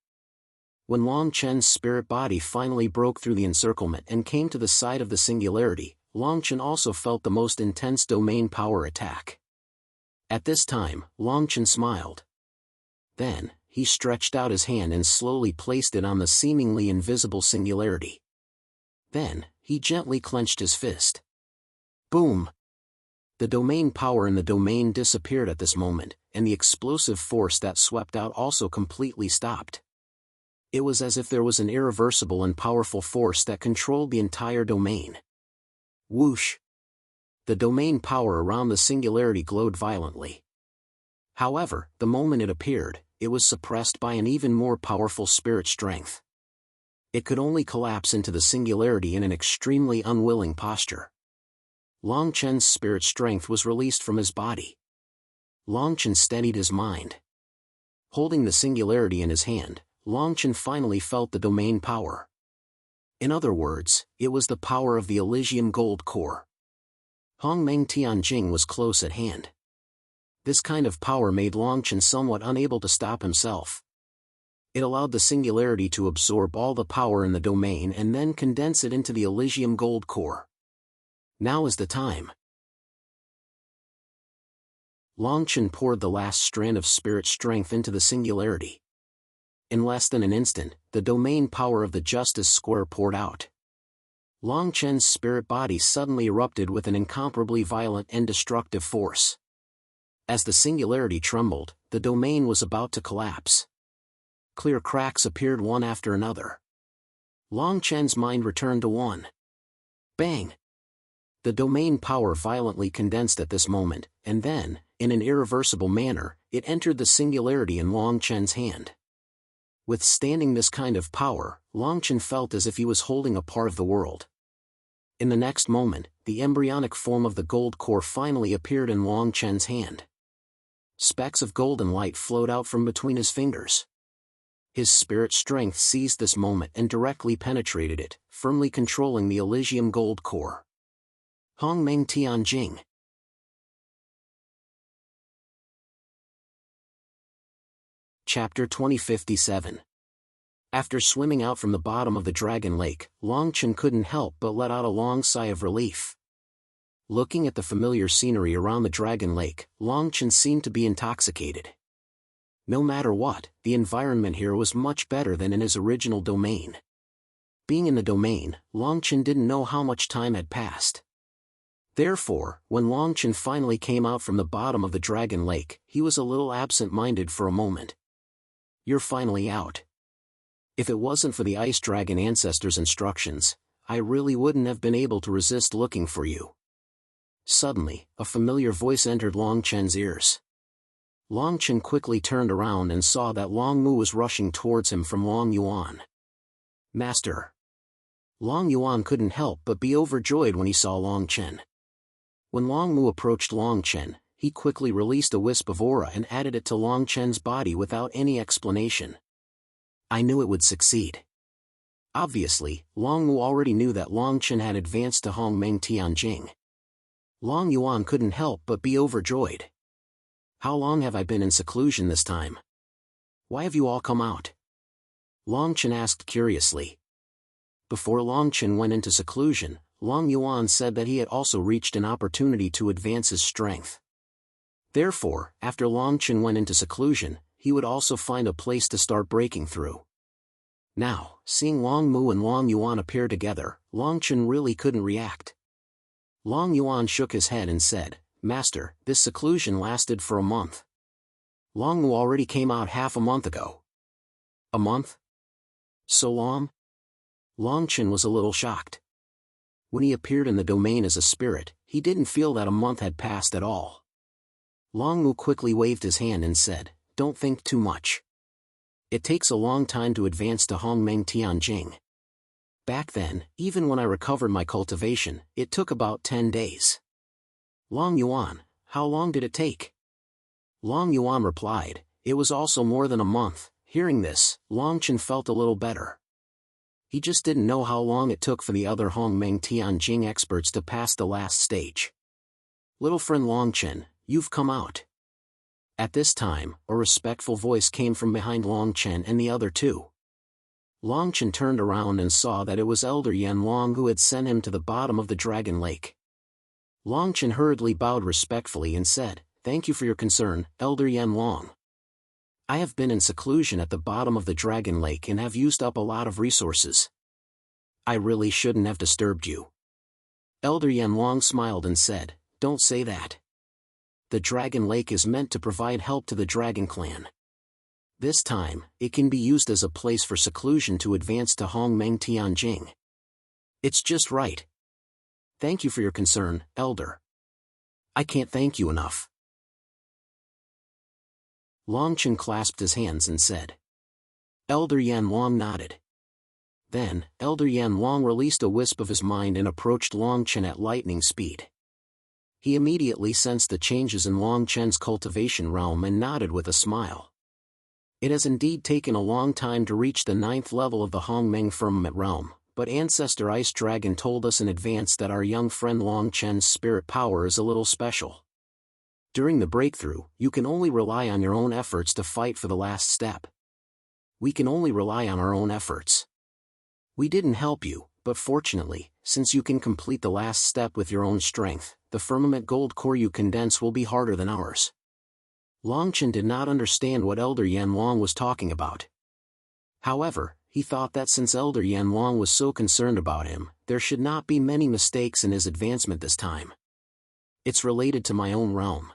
When Longchen's spirit body finally broke through the encirclement and came to the side of the singularity, Longchen also felt the most intense domain power attack. At this time, Longchen smiled. Then, he stretched out his hand and slowly placed it on the seemingly invisible singularity. Then, he gently clenched his fist. Boom! The domain power in the domain disappeared at this moment, and the explosive force that swept out also completely stopped. It was as if there was an irreversible and powerful force that controlled the entire domain. Whoosh! The domain power around the singularity glowed violently. However, the moment it appeared, it was suppressed by an even more powerful spirit strength. It could only collapse into the singularity in an extremely unwilling posture. Longchen's spirit strength was released from his body. Longchen steadied his mind. Holding the singularity in his hand, Longchen finally felt the domain power. In other words, it was the power of the Elysium Gold Core. Hongmeng Tianjing was close at hand. This kind of power made Longchen somewhat unable to stop himself. It allowed the singularity to absorb all the power in the domain and then condense it into the Elysium Gold Core. Now is the time. Longchen poured the last strand of spirit strength into the singularity. In less than an instant, the domain power of the Justice Square poured out. Long Chen's spirit body suddenly erupted with an incomparably violent and destructive force. As the singularity trembled, the domain was about to collapse. Clear cracks appeared one after another. Long Chen's mind returned to one. Bang! The domain power violently condensed at this moment, and then, in an irreversible manner, it entered the singularity in Long Chen's hand. Withstanding this kind of power, Long Chen felt as if he was holding a part of the world. In the next moment, the embryonic form of the gold core finally appeared in Long Chen's hand. Specks of golden light flowed out from between his fingers. His spirit strength seized this moment and directly penetrated it, firmly controlling the Elysium gold core. Hongmeng Tianjing. Chapter 2057. After swimming out from the bottom of the Dragon Lake, Long Chen couldn't help but let out a long sigh of relief. Looking at the familiar scenery around the Dragon Lake, Long Chen seemed to be intoxicated. No matter what, the environment here was much better than in his original domain. Being in the domain, Long Chen didn't know how much time had passed. Therefore, when Long Chen finally came out from the bottom of the Dragon Lake, he was a little absent-minded for a moment. You're finally out. If it wasn't for the Ice Dragon Ancestor's instructions, I really wouldn't have been able to resist looking for you. Suddenly, a familiar voice entered Long Chen's ears. Long Chen quickly turned around and saw that Long Mu was rushing towards him from Long Yuan. Master. Long Yuan couldn't help but be overjoyed when he saw Long Chen. When Long Mu approached Long Chen, he quickly released a wisp of aura and added it to Long Chen's body without any explanation. I knew it would succeed. Obviously, Long Mu already knew that Long Chen had advanced to Hongmeng Tianjing. Long Yuan couldn't help but be overjoyed. How long have I been in seclusion this time? Why have you all come out? Long Chen asked curiously. Before Long Chen went into seclusion, Long Yuan said that he had also reached an opportunity to advance his strength. Therefore, after Long Chen went into seclusion, he would also find a place to start breaking through. Now, seeing Long Mu and Long Yuan appear together, Long Chen really couldn't react. Long Yuan shook his head and said, Master, this seclusion lasted for a month. Long Mu already came out half a month ago. A month? So long? Long Chen was a little shocked. When he appeared in the domain as a spirit, he didn't feel that a month had passed at all. Long Mu quickly waved his hand and said, Don't think too much. It takes a long time to advance to Hongmeng Tianjing. Back then, even when I recovered my cultivation, it took about 10 days. Long Yuan, how long did it take? Long Yuan replied, It was also more than a month. Hearing this, Long Chen felt a little better. He just didn't know how long it took for the other Hongmeng Tianjing experts to pass the last stage. Little friend Long Chen, you've come out. At this time, a respectful voice came from behind Long Chen and the other two. Long Chen turned around and saw that it was Elder Yan Long who had sent him to the bottom of the Dragon Lake. Long Chen hurriedly bowed respectfully and said, Thank you for your concern, Elder Yan Long. I have been in seclusion at the bottom of the Dragon Lake and have used up a lot of resources. I really shouldn't have disturbed you. Elder Yan Long smiled and said, Don't say that. The Dragon Lake is meant to provide help to the Dragon Clan. This time, it can be used as a place for seclusion to advance to Hongmeng Tianjing. It's just right. Thank you for your concern, Elder. I can't thank you enough. Long Chen clasped his hands and said. Elder Yan Long nodded. Then, Elder Yan Long released a wisp of his mind and approached Long Chen at lightning speed. He immediately sensed the changes in Long Chen's cultivation realm and nodded with a smile. It has indeed taken a long time to reach the 9th level of the Hongmeng Firmament realm, but Ancestor Ice Dragon told us in advance that our young friend Long Chen's spirit power is a little special. During the breakthrough, you can only rely on your own efforts to fight for the last step. We can only rely on our own efforts. We didn't help you, but fortunately, since you can complete the last step with your own strength, the firmament gold core you condense will be harder than ours. Long Chen did not understand what Elder Yan Long was talking about. However, he thought that since Elder Yanlong was so concerned about him, there should not be many mistakes in his advancement this time. It's related to my own realm.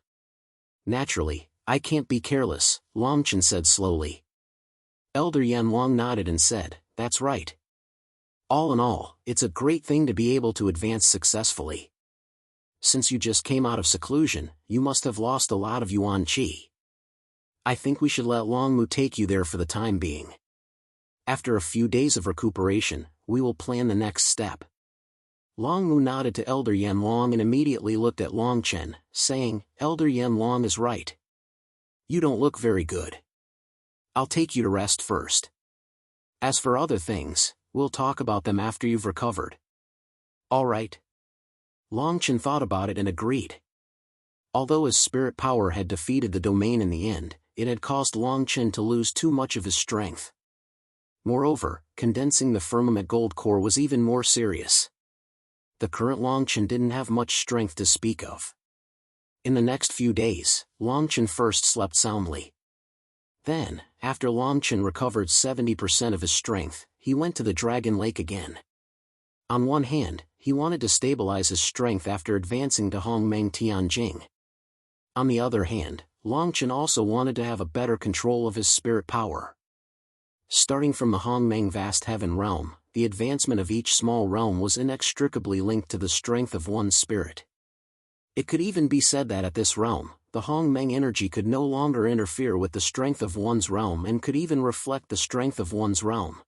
Naturally, I can't be careless, Longchen said slowly. Elder Yanlong nodded and said, that's right. All in all, it's a great thing to be able to advance successfully. Since you just came out of seclusion, you must have lost a lot of Yuan Qi. I think we should let Longmu take you there for the time being. After a few days of recuperation, we will plan the next step. Longmu nodded to Elder Yanlong and immediately looked at Longchen, saying, Elder Yanlong is right. You don't look very good. I'll take you to rest first. As for other things, we'll talk about them after you've recovered. All right. Longchen thought about it and agreed. Although his spirit power had defeated the domain in the end, it had caused Longchen to lose too much of his strength. Moreover, condensing the firmament gold core was even more serious. The current Longchen didn't have much strength to speak of. In the next few days, Longchen first slept soundly. Then, after Longchen recovered 70% of his strength, he went to the Dragon Lake again. On one hand, he wanted to stabilize his strength after advancing to Hongmeng Tianjing. On the other hand, Longchen also wanted to have a better control of his spirit power. Starting from the Hongmeng vast heaven realm, the advancement of each small realm was inextricably linked to the strength of one's spirit. It could even be said that at this realm, the Hongmeng energy could no longer interfere with the strength of one's realm and could even reflect the strength of one's realm.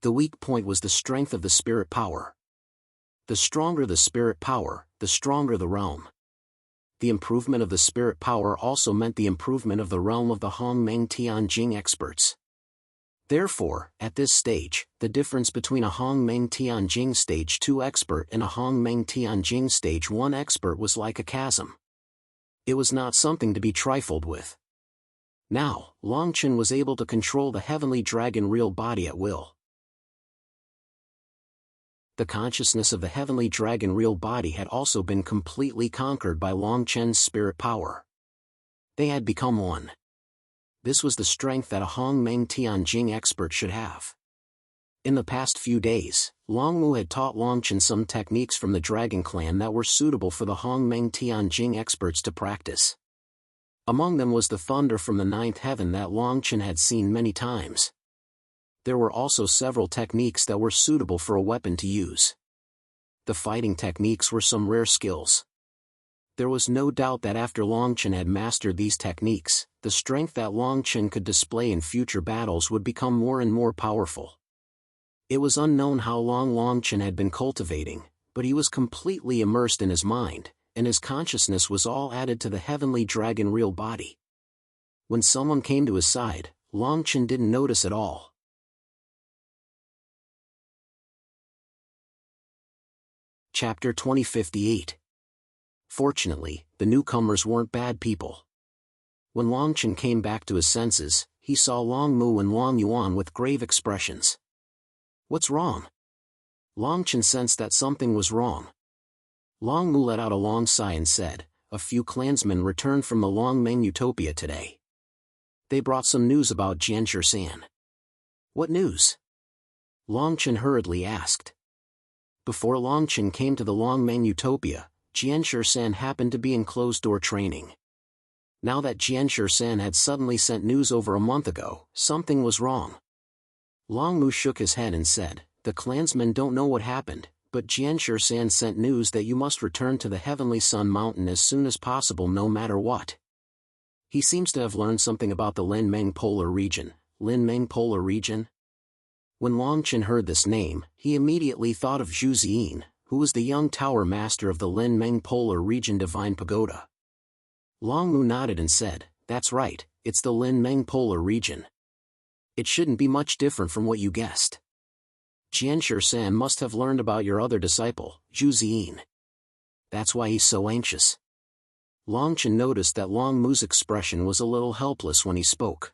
The weak point was the strength of the spirit power. The stronger the spirit power, the stronger the realm. The improvement of the spirit power also meant the improvement of the realm of the Hongmeng Tianjing experts. Therefore, at this stage, the difference between a Hongmeng Tianjing Stage 2 expert and a Hongmeng Tianjing Stage 1 expert was like a chasm. It was not something to be trifled with. Now, Longchen was able to control the heavenly dragon real body at will. The consciousness of the heavenly dragon real body had also been completely conquered by Longchen's spirit power. They had become one. This was the strength that a Hongmeng Tianjing expert should have. In the past few days, Longmu had taught Longchen some techniques from the Dragon Clan that were suitable for the Hongmeng Tianjing experts to practice. Among them was the thunder from the ninth heaven that Longchen had seen many times. There were also several techniques that were suitable for a weapon to use. The fighting techniques were some rare skills. There was no doubt that after Longchen had mastered these techniques, the strength that Longchen could display in future battles would become more and more powerful. It was unknown how long Longchen had been cultivating, but he was completely immersed in his mind, and his consciousness was all added to the heavenly dragon real body. When someone came to his side, Longchen didn't notice at all. Chapter 2058. Fortunately, the newcomers weren't bad people. When Longchen came back to his senses, he saw Long Mu and Long Yuan with grave expressions. What's wrong? Longchen sensed that something was wrong. Long Mu let out a long sigh and said, a few clansmen returned from the Longmeng Utopia today. They brought some news about Jianshi-san. What news? Longchen hurriedly asked. Before Longchen came to the Longmeng Utopia, Jianshi-san happened to be in closed-door training. Now that Jianshi-san had suddenly sent news over a month ago, something was wrong. Long Mu shook his head and said, the clansmen don't know what happened, but Jianshi-san sent news that you must return to the Heavenly Sun Mountain as soon as possible no matter what. He seems to have learned something about the Linmeng Polar Region. Linmeng Polar Region? When Longchen heard this name, he immediately thought of Zhu Ziyin, who was the young tower master of the Linmeng Polar Region Divine Pagoda. Long Mu nodded and said, that's right, it's the Linmeng Polar Region. It shouldn't be much different from what you guessed. Jianshi-san must have learned about your other disciple, Zhu Ziyin. That's why he's so anxious. Longchen noticed that Long Mu's expression was a little helpless when he spoke.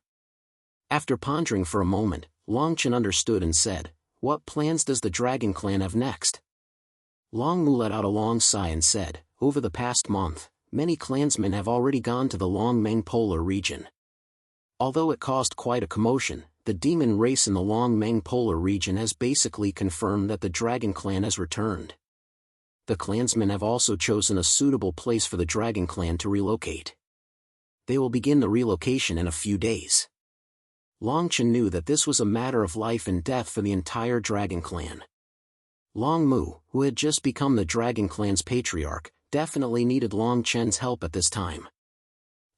After pondering for a moment, Longchen understood and said, what plans does the Dragon Clan have next? Long Mu let out a long sigh and said, over the past month, many clansmen have already gone to the Longmeng Polar Region. Although it caused quite a commotion, the demon race in the Longmeng polar region has basically confirmed that the Dragon Clan has returned. The clansmen have also chosen a suitable place for the Dragon Clan to relocate. They will begin the relocation in a few days. Long Chen knew that this was a matter of life and death for the entire Dragon Clan. Long Mu, who had just become the Dragon Clan's patriarch, definitely needed Long Chen's help at this time.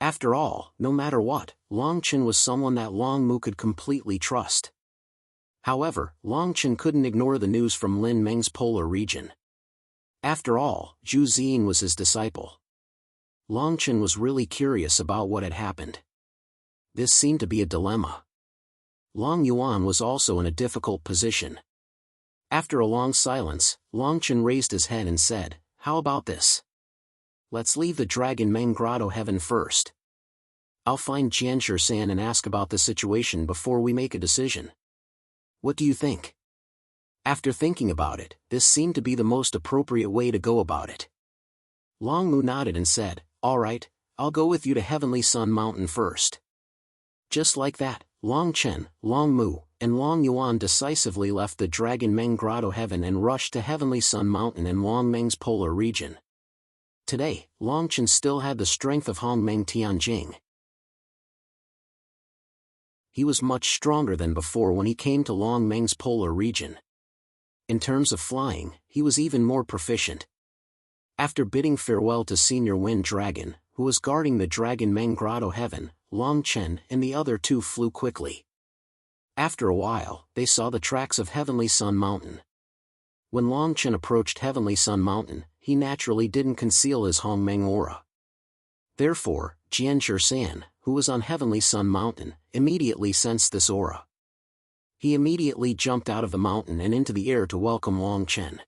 After all, no matter what, Long Chen was someone that Long Mu could completely trust. However, Long Chen couldn't ignore the news from Lin Meng's polar region. After all, Zhu Ziyin was his disciple. Long Chen was really curious about what had happened. This seemed to be a dilemma. Long Yuan was also in a difficult position. After a long silence, Long Chen raised his head and said, "How about this? Let's leave the Dragon Meng Grotto Heaven first. I'll find Jianshi-san and ask about the situation before we make a decision. What do you think?" After thinking about it, this seemed to be the most appropriate way to go about it. Long Mu nodded and said, "All right, I'll go with you to Heavenly Sun Mountain first." Just like that, Long Chen, Long Mu, and Long Yuan decisively left the Dragon Meng Grotto Heaven and rushed to Heavenly Sun Mountain in Long Meng's polar region. Today, Long Chen still had the strength of Hong Meng Tianjing. He was much stronger than before when he came to Long Meng's polar region. In terms of flying, he was even more proficient. After bidding farewell to Senior Wind Dragon, who was guarding the Dragon Meng Grotto Heaven, Long Chen and the other two flew quickly. After a while, they saw the tracks of Heavenly Sun Mountain. When Long Chen approached Heavenly Sun Mountain, he naturally didn't conceal his Hongmeng aura. Therefore, Jianshi-san, who was on Heavenly Sun Mountain, immediately sensed this aura. He immediately jumped out of the mountain and into the air to welcome Long Chen.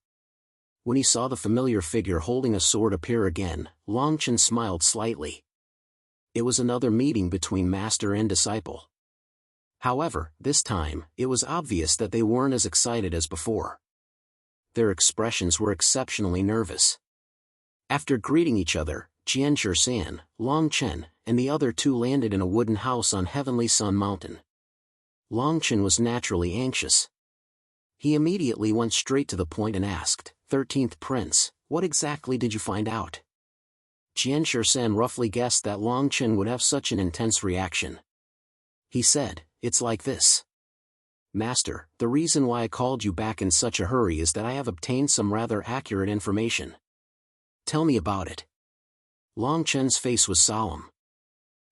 When he saw the familiar figure holding a sword appear again, Long Chen smiled slightly. It was another meeting between master and disciple. However, this time, it was obvious that they weren't as excited as before. Their expressions were exceptionally nervous. After greeting each other, Jianshi-san, Long Chen, and the other two landed in a wooden house on Heavenly Sun Mountain. Long Chen was naturally anxious. He immediately went straight to the point and asked, 13th Prince, what exactly did you find out?" Jianshi-san roughly guessed that Long Chen would have such an intense reaction. He said, "It's like this. Master, the reason why I called you back in such a hurry is that I have obtained some rather accurate information. Tell me about it." Long Chen's face was solemn.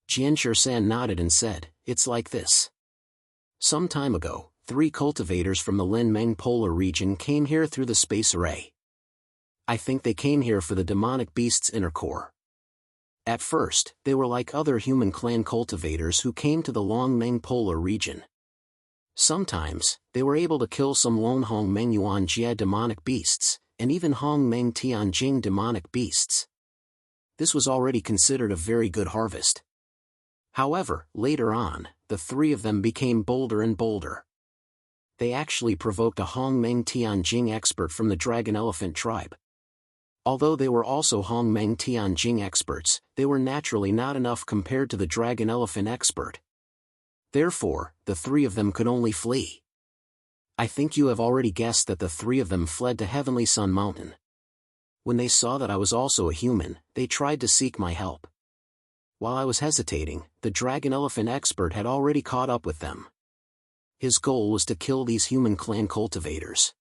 Jianshi-san nodded and said, "It's like this. Some time ago, 3 cultivators from the Lin Meng polar region came here through the space array. I think they came here for the demonic beast's inner core. At first, they were like other human clan cultivators who came to the Long Meng polar region. Sometimes, they were able to kill some lone Hong Meng Yuan Jie demonic beasts, and even Hong Meng Tianjing demonic beasts. This was already considered a very good harvest. However, later on, the 3 of them became bolder and bolder. They actually provoked a Hong Meng Tianjing expert from the Dragon Elephant tribe. Although they were also Hong Meng Tianjing experts, they were naturally not enough compared to the Dragon Elephant expert. Therefore, the 3 of them could only flee. I think you have already guessed that the 3 of them fled to Heavenly Sun Mountain. When they saw that I was also a human, they tried to seek my help. While I was hesitating, the Dragon Elephant expert had already caught up with them. His goal was to kill these human clan cultivators.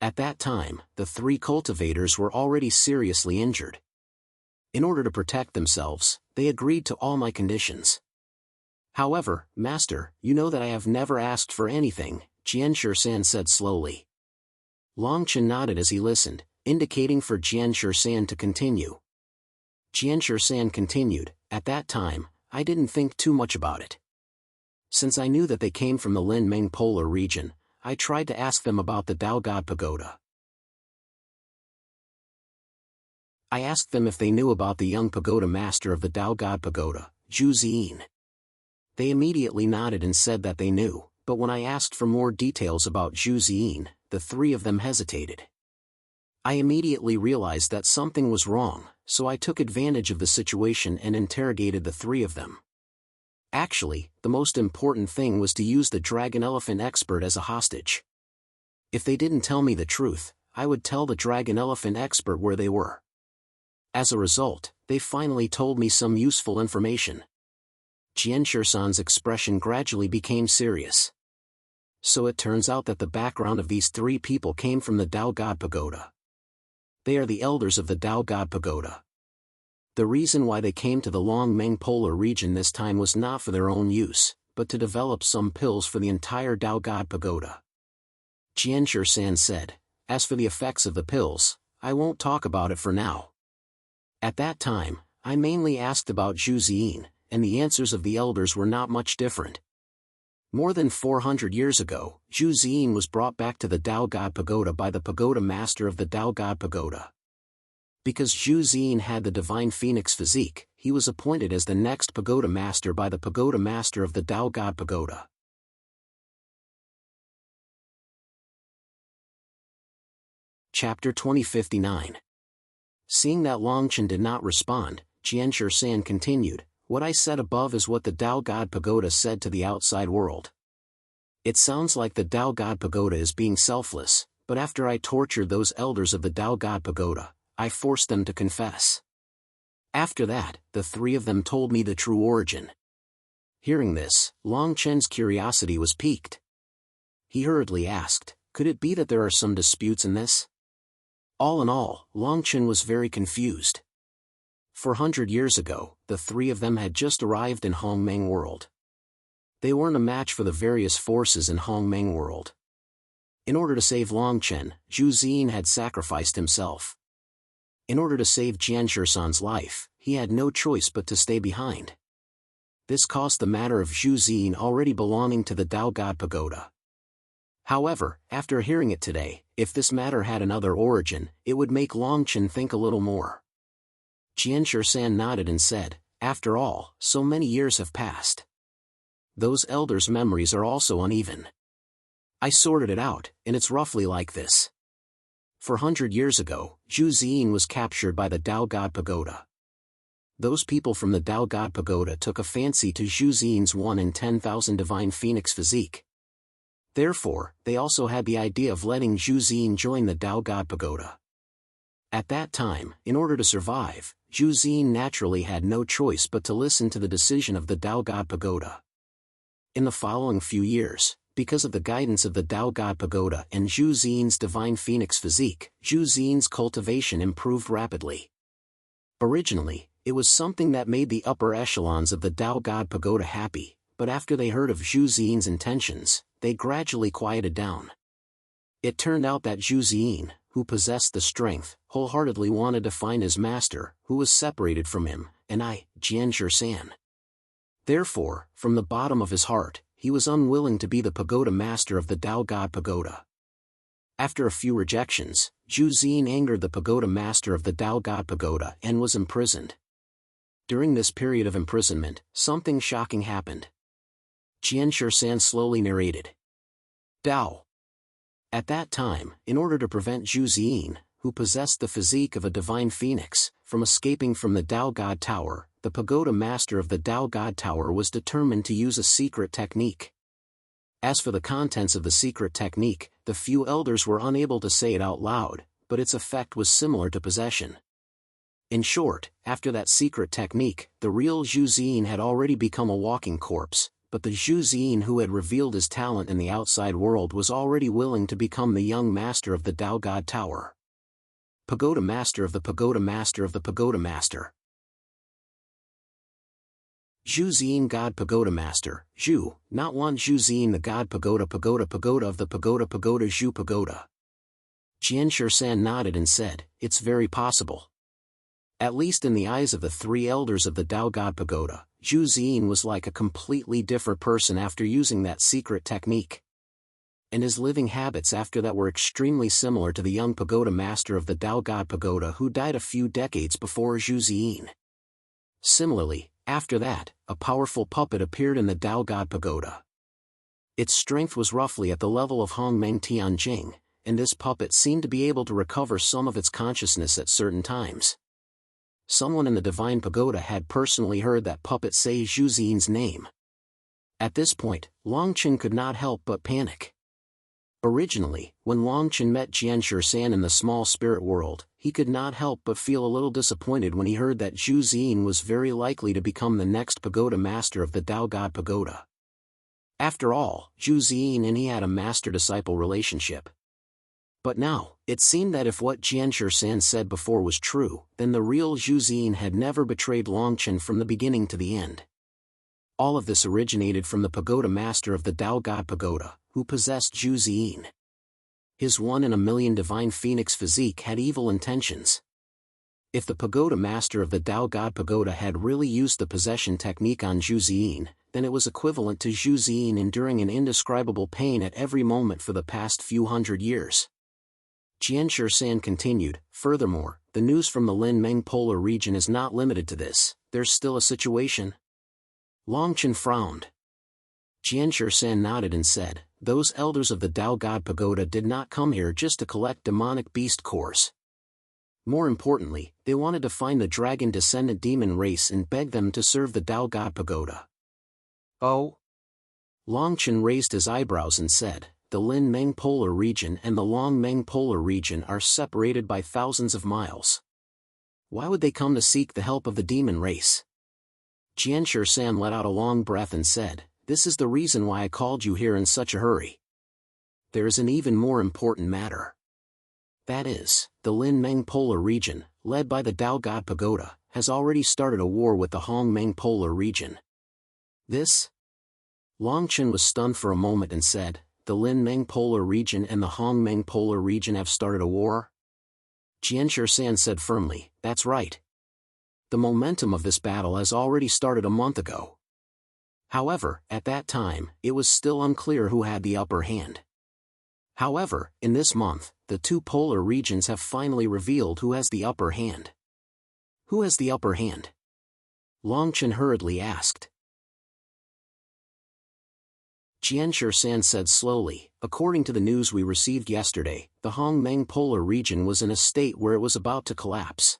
At that time, the 3 cultivators were already seriously injured. In order to protect themselves, they agreed to all my conditions. However, Master, you know that I have never asked for anything, Jianshi-san said slowly. Long Chen nodded as he listened, indicating for Jianshi-san to continue. Jianshi-san continued, "At that time, I didn't think too much about it. Since I knew that they came from the Lin Meng polar region, I tried to ask them about the Tao God Pagoda. I asked them if they knew about the young pagoda master of the Tao God Pagoda, Zhu Ziyin. They immediately nodded and said that they knew, but when I asked for more details about Zhu Ziyin, the 3 of them hesitated. I immediately realized that something was wrong, so I took advantage of the situation and interrogated the 3 of them. Actually, the most important thing was to use the dragon elephant expert as a hostage. If they didn't tell me the truth, I would tell the dragon elephant expert where they were. As a result, they finally told me some useful information. Jianshirsan's expression gradually became serious. So it turns out that the background of these three people came from the Tao God Pagoda. They are the elders of the Tao God Pagoda. The reason why they came to the Longmeng polar region this time was not for their own use, but to develop some pills for the entire Tao God Pagoda. Jianshirsan said, "As for the effects of the pills, I won't talk about it for now." At that time, I mainly asked about Zhu Ziyin, and the answers of the elders were not much different. More than 400 years ago, Zhu Ziyin was brought back to the Tao God Pagoda by the Pagoda Master of the Tao God Pagoda. Because Zhu Ziyin had the divine phoenix physique, he was appointed as the next Pagoda Master by the Pagoda Master of the Tao God Pagoda. Chapter 2059. Seeing that Longchen did not respond, Jianshirsan continued, "What I said above is what the Tao God Pagoda said to the outside world. It sounds like the Tao God Pagoda is being selfless, but after I tortured those elders of the Tao God Pagoda, I forced them to confess. After that, the three of them told me the true origin." Hearing this, Longchen's curiosity was piqued. He hurriedly asked, "Could it be that there are some disputes in this?" All in all, Longchen was very confused. 400 years ago, the three of them had just arrived in Hongmeng world. They weren't a match for the various forces in Hongmeng world. In order to save Longchen, Zhu Ziyin had sacrificed himself. In order to save Jianshirsan's life, he had no choice but to stay behind. This caused the matter of Zhu Ziyin already belonging to the Tao God Pagoda. However, after hearing it today, if this matter had another origin, it would make Longchen think a little more. Jianshirsan nodded and said, "After all, so many years have passed. Those elders' memories are also uneven. I sorted it out, and it's roughly like this. 400 years ago, Zhu Ziyin was captured by the Tao God Pagoda. Those people from the Tao God Pagoda took a fancy to Zhu Ziyin's 1 in 10,000 divine phoenix physique. Therefore, they also had the idea of letting Zhu Ziyin join the Tao God Pagoda. At that time, in order to survive, Zhu Ziyin naturally had no choice but to listen to the decision of the Tao God Pagoda. In the following few years, because of the guidance of the Tao God Pagoda and Zhu Ziyin's divine phoenix physique, Zhu Ziyin's cultivation improved rapidly. Originally, it was something that made the upper echelons of the Tao God Pagoda happy, but after they heard of Zhu Ziyin's intentions, they gradually quieted down. It turned out that Zhu Ziyin, who possessed the strength, wholeheartedly wanted to find his master, who was separated from him, and Jianshirsan. Therefore, from the bottom of his heart, he was unwilling to be the Pagoda Master of the Tao God Pagoda. After a few rejections, Zhu Ziyin angered the Pagoda Master of the Tao God Pagoda and was imprisoned. During this period of imprisonment, something shocking happened. Jianshirsan slowly narrated. Tao. At that time, in order to prevent Zhu Ziyin, who possessed the physique of a divine phoenix, from escaping from the Tao God Tower, the Pagoda Master of the Tao God Tower was determined to use a secret technique. As for the contents of the secret technique, the few elders were unable to say it out loud, but its effect was similar to possession. In short, after that secret technique, the real Zhu Ziyin had already become a walking corpse, but the Zhu Ziyin who had revealed his talent in the outside world was already willing to become the young master of the Tao God Tower. Pagoda Master of the Pagoda Master of the Pagoda Master. Zhu Ziyin God Pagoda Master, Zhu, not one Zhu Ziyin the God Pagoda Pagoda Pagoda of the Pagoda Pagoda Zhu Pagoda. Jianshirsan nodded and said, "It's very possible." At least in the eyes of the three elders of the Tao God Pagoda, Zhu Ziyin was like a completely different person after using that secret technique. And his living habits after that were extremely similar to the young Pagoda Master of the Tao God Pagoda who died a few decades before Zhu Ziyin. Similarly, after that, a powerful puppet appeared in the Tao God Pagoda. Its strength was roughly at the level of Hongmeng Tianjing, and this puppet seemed to be able to recover some of its consciousness at certain times. Someone in the Divine Pagoda had personally heard that puppet say Zhu Ziyin's name. At this point, Longchen could not help but panic. Originally, when Longchen met Jianshi San in the small spirit world, he could not help but feel a little disappointed when he heard that Zhu Ziyin was very likely to become the next pagoda master of the Dao God Pagoda. After all, Zhu Ziyin and he had a master-disciple relationship. But now, it seemed that if what Jianshi San said before was true, then the real Zhu Ziyin had never betrayed Longchen from the beginning to the end. All of this originated from the pagoda master of the Dao God Pagoda, who possessed Zhu Ziyin. His 1 in a million divine phoenix physique had evil intentions. If the pagoda master of the Dao God Pagoda had really used the possession technique on Zhu Ziyin, then it was equivalent to Zhu Ziyin enduring an indescribable pain at every moment for the past few hundred years. Jianshi San continued, furthermore, the news from the Lin Meng polar region is not limited to this, there's still a situation. Longchen frowned. Jianshi San nodded and said, those elders of the Dao God Pagoda did not come here just to collect demonic beast cores. More importantly, they wanted to find the dragon descendant demon race and beg them to serve the Dao God Pagoda. Oh? Longchen raised his eyebrows and said, the Lin Meng polar region and the Long Meng polar region are separated by thousands of miles. Why would they come to seek the help of the demon race? Jianshi San let out a long breath and said, this is the reason why I called you here in such a hurry. There is an even more important matter. That is, the Lin Meng polar region, led by the Dao God Pagoda, has already started a war with the Hong Meng polar region. This? Longchen was stunned for a moment and said, the Lin Meng polar region and the Hong Meng polar region have started a war? Jianshi San said firmly, that's right. The momentum of this battle has already started a month ago. However, at that time, it was still unclear who had the upper hand. However, in this month, the two polar regions have finally revealed who has the upper hand. Who has the upper hand? Longchen hurriedly asked. Jianshi San said slowly, according to the news we received yesterday, the Hong Meng polar region was in a state where it was about to collapse.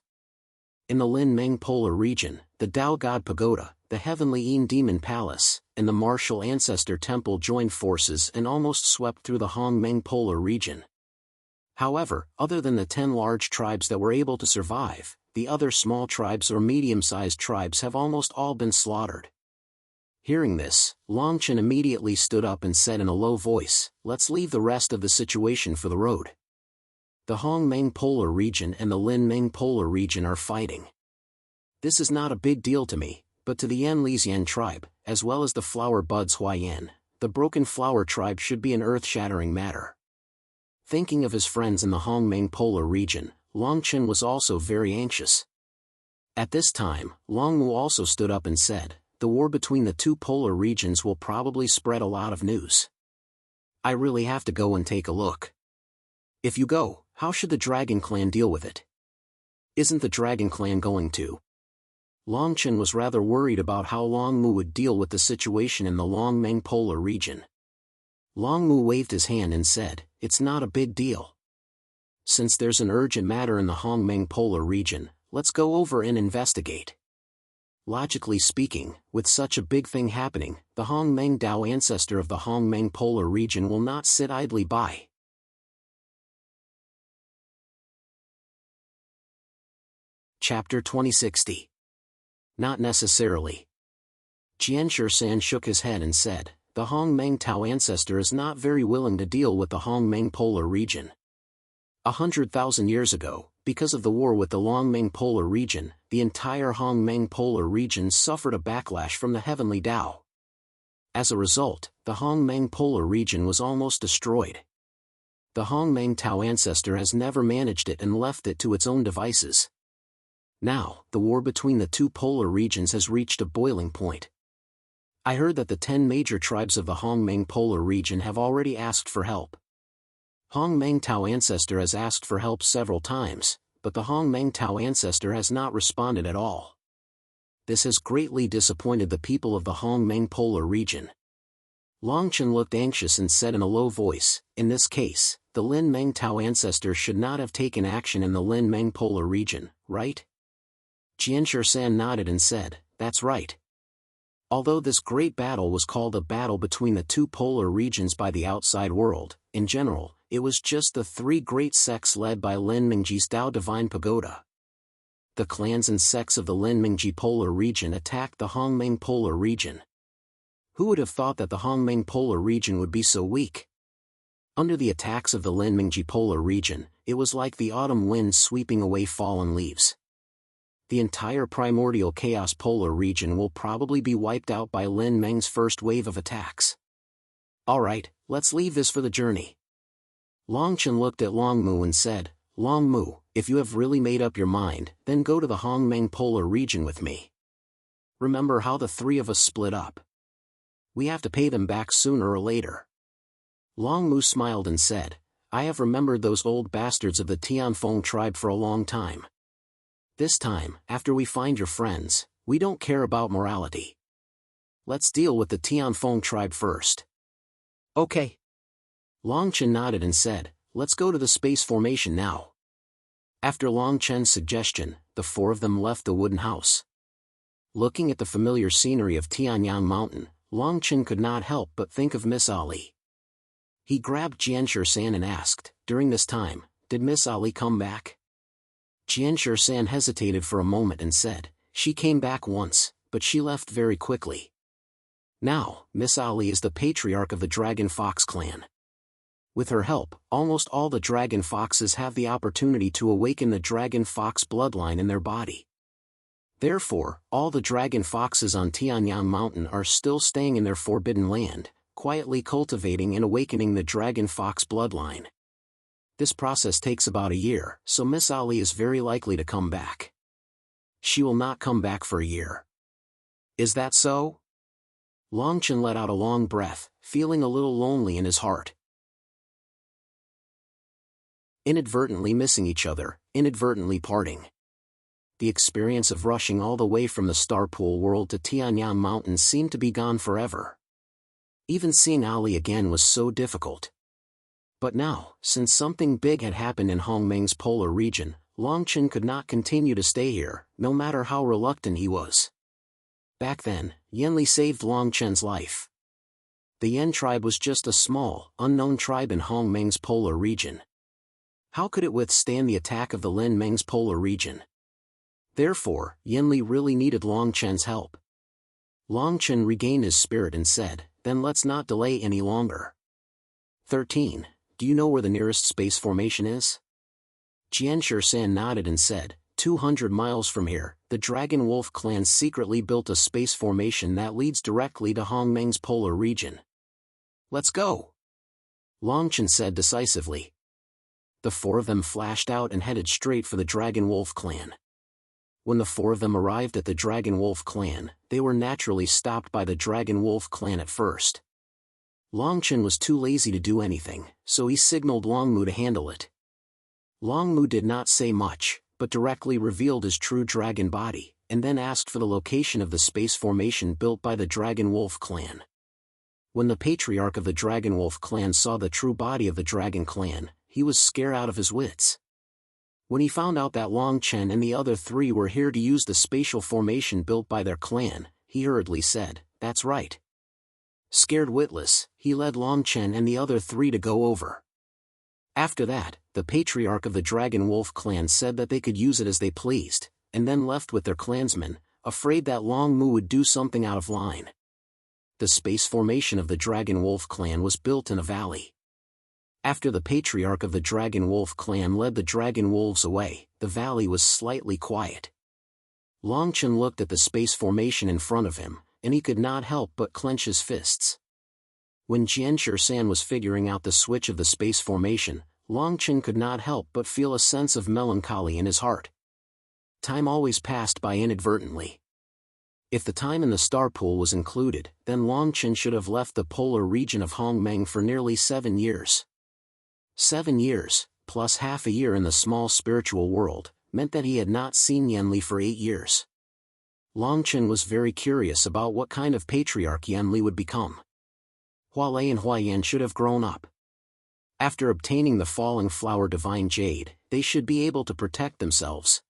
In the Lin Meng polar region, the Dao God Pagoda, the Heavenly Yin Demon Palace, and the Martial Ancestor Temple joined forces and almost swept through the Hong Meng polar region. However, other than the 10 large tribes that were able to survive, the other small tribes or medium-sized tribes have almost all been slaughtered. Hearing this, Longchen immediately stood up and said in a low voice, let's leave the rest of the situation for the road. The Hong Meng polar region and the Lin Meng polar region are fighting. This is not a big deal to me, but to the Yan Lizian tribe, as well as the Flower Buds Huayan, the Broken Flower tribe should be an earth-shattering matter. Thinking of his friends in the Hong Meng polar region, Longchen was also very anxious. At this time, Longmu also stood up and said, the war between the two polar regions will probably spread a lot of news. I really have to go and take a look. If you go, how should the Dragon Clan deal with it? Isn't the Dragon Clan going to? Longchen was rather worried about how Longmu would deal with the situation in the Long Meng polar region. Longmu waved his hand and said, it's not a big deal. Since there's an urgent matter in the Hong Meng polar region, let's go over and investigate. Logically speaking, with such a big thing happening, the Hong Meng Dao ancestor of the Hong Meng polar region will not sit idly by. Chapter 2060. Not necessarily. Jianshi San shook his head and said, the Hong Meng Tao ancestor is not very willing to deal with the Hong Meng polar region. 100,000 years ago, because of the war with the Long Meng polar region, the entire Hong Meng polar region suffered a backlash from the heavenly Tao. As a result, the Hong Meng polar region was almost destroyed. The Hong Meng Tao ancestor has never managed it and left it to its own devices. Now, the war between the two polar regions has reached a boiling point. I heard that the 10 major tribes of the Hong Meng polar region have already asked for help. Hong Meng Tao ancestor has asked for help several times, but the Hong Meng Tao ancestor has not responded at all. This has greatly disappointed the people of the Hong Meng polar region. Longchen looked anxious and said in a low voice, in this case, the Lin Meng Tao ancestor should not have taken action in the Lin Meng polar region, right? Jianshi San nodded and said, that's right. Although this great battle was called a battle between the two polar regions by the outside world, in general, it was just the three great sects led by Lin Mingji's Tao Divine Pagoda. The clans and sects of the Lin Mingji polar region attacked the Hongmeng polar region. Who would have thought that the Hongmeng polar region would be so weak? Under the attacks of the Lin Mingji polar region, it was like the autumn wind sweeping away fallen leaves. The entire primordial chaos polar region will probably be wiped out by Lin Meng's first wave of attacks. Alright, let's leave this for the journey. Longchen looked at Longmu and said, Longmu, if you have really made up your mind, then go to the Hongmeng polar region with me. Remember how the three of us split up. We have to pay them back sooner or later. Longmu smiled and said, I have remembered those old bastards of the Tianfeng tribe for a long time. This time, after we find your friends, we don't care about morality. Let's deal with the Tianfeng tribe first. Okay. Longchen nodded and said, let's go to the space formation now. After Longchen's suggestion, the four of them left the wooden house. Looking at the familiar scenery of Tianyang Mountain, Longchen could not help but think of Miss Ali. He grabbed Jianshur-san and asked, during this time, did Miss Ali come back? Jianshur-san hesitated for a moment and said, she came back once, but she left very quickly. Now, Miss Ali is the patriarch of the Dragon Fox clan. With her help, almost all the Dragon Foxes have the opportunity to awaken the Dragon Fox bloodline in their body. Therefore, all the Dragon Foxes on Tianyang Mountain are still staying in their forbidden land, quietly cultivating and awakening the Dragon Fox bloodline. This process takes about a year, so Miss Ali is very likely to come back. She will not come back for a year. Is that so? Longchen let out a long breath, feeling a little lonely in his heart. Inadvertently missing each other, inadvertently parting. The experience of rushing all the way from the Starpool world to Tianyang Mountain seemed to be gone forever. Even seeing Ali again was so difficult. But now, since something big had happened in Hongmeng's polar region, Longchen could not continue to stay here, no matter how reluctant he was. Back then, Yanli saved Longchen's life. The Yan tribe was just a small, unknown tribe in Hongmeng's polar region. How could it withstand the attack of the Lin Meng's polar region? Therefore, Yanli really needed Longchen's help. Longchen regained his spirit and said, then let's not delay any longer. 13. Do you know where the nearest space formation is? Jianshur-san nodded and said, 200 miles from here, the Dragon Wolf clan secretly built a space formation that leads directly to Hongmeng's polar region. Let's go! Longchen said decisively. The four of them flashed out and headed straight for the Dragon Wolf clan. When the four of them arrived at the Dragon Wolf clan, they were naturally stopped by the Dragon Wolf clan at first. Longchen was too lazy to do anything, so he signaled Longmu to handle it. Longmu did not say much, but directly revealed his true dragon body, and then asked for the location of the space formation built by the Dragon Wolf clan. When the patriarch of the Dragon Wolf clan saw the true body of the Dragon clan, he was scared out of his wits. When he found out that Longchen and the other three were here to use the spatial formation built by their clan, he hurriedly said, that's right. Scared witless, he led Longchen and the other three to go over. After that, the patriarch of the Dragon Wolf clan said that they could use it as they pleased, and then left with their clansmen, afraid that Longmu would do something out of line. The space formation of the Dragon Wolf clan was built in a valley. After the patriarch of the Dragon Wolf clan led the Dragon Wolves away, the valley was slightly quiet. Longchen looked at the space formation in front of him, and he could not help but clench his fists. When Jianshur-san was figuring out the switch of the space formation, Longchen could not help but feel a sense of melancholy in his heart. Time always passed by inadvertently. If the time in the star pool was included, then Longchen should have left the polar region of Hongmeng for nearly 7 years. 7 years, plus half a year in the small spiritual world, meant that he had not seen Yanli for 8 years. Longchen was very curious about what kind of patriarch Yanli would become. Hualei and Huayan should have grown up. After obtaining the falling flower divine jade, they should be able to protect themselves.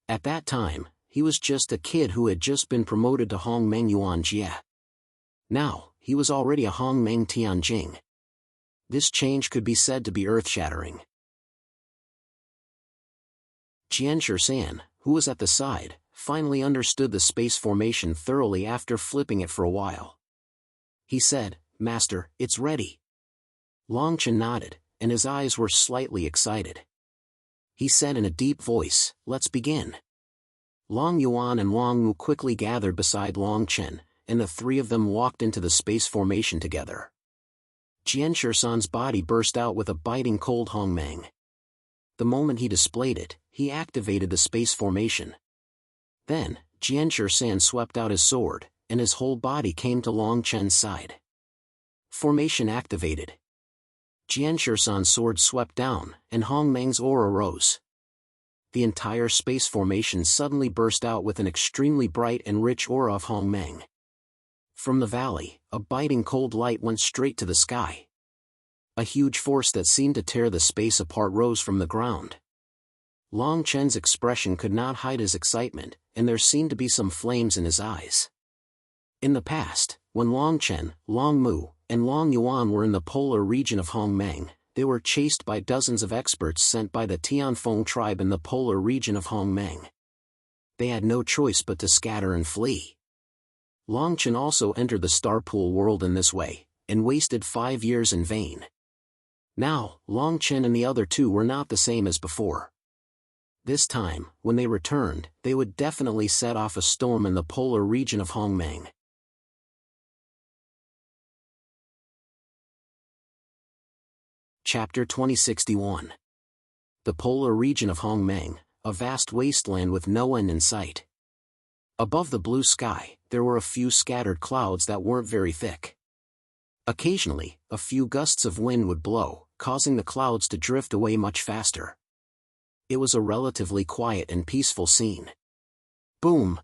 At that time, he was just a kid who had just been promoted to Hongmeng Yuan Jie. Now, he was already a Hongmeng Tianjing. This change could be said to be earth-shattering. Jian Shisan, who was at the side, finally understood the space formation thoroughly after flipping it for a while. He said, "Master, it's ready." Long Chen nodded, and his eyes were slightly excited. He said in a deep voice, "Let's begin." Long Yuan and Long Mu quickly gathered beside Long Chen, and the three of them walked into the space formation together. Jian Shisan's body burst out with a biting cold Hongmeng. The moment he displayed it, he activated the space formation. Then, Jian Shisan swept out his sword, and his whole body came to Long Chen's side. Formation activated. Jian Shisan's sword swept down, and Hongmeng's aura rose. The entire space formation suddenly burst out with an extremely bright and rich aura of Hongmeng. From the valley, a biting cold light went straight to the sky. A huge force that seemed to tear the space apart rose from the ground. Long Chen's expression could not hide his excitement, and there seemed to be some flames in his eyes. In the past, when Long Chen, Long Mu, and Long Yuan were in the polar region of Hongmeng, they were chased by dozens of experts sent by the Tianfeng tribe in the polar region of Hongmeng. They had no choice but to scatter and flee. Long Chen also entered the Star Pool world in this way, and wasted 5 years in vain. Now, Long Chen and the other two were not the same as before. This time, when they returned, they would definitely set off a storm in the polar region of Hongmeng. Chapter 2061. The polar region of Hongmeng, a vast wasteland with no end in sight. Above the blue sky, there were a few scattered clouds that weren't very thick. Occasionally, a few gusts of wind would blow, causing the clouds to drift away much faster. It was a relatively quiet and peaceful scene. Boom!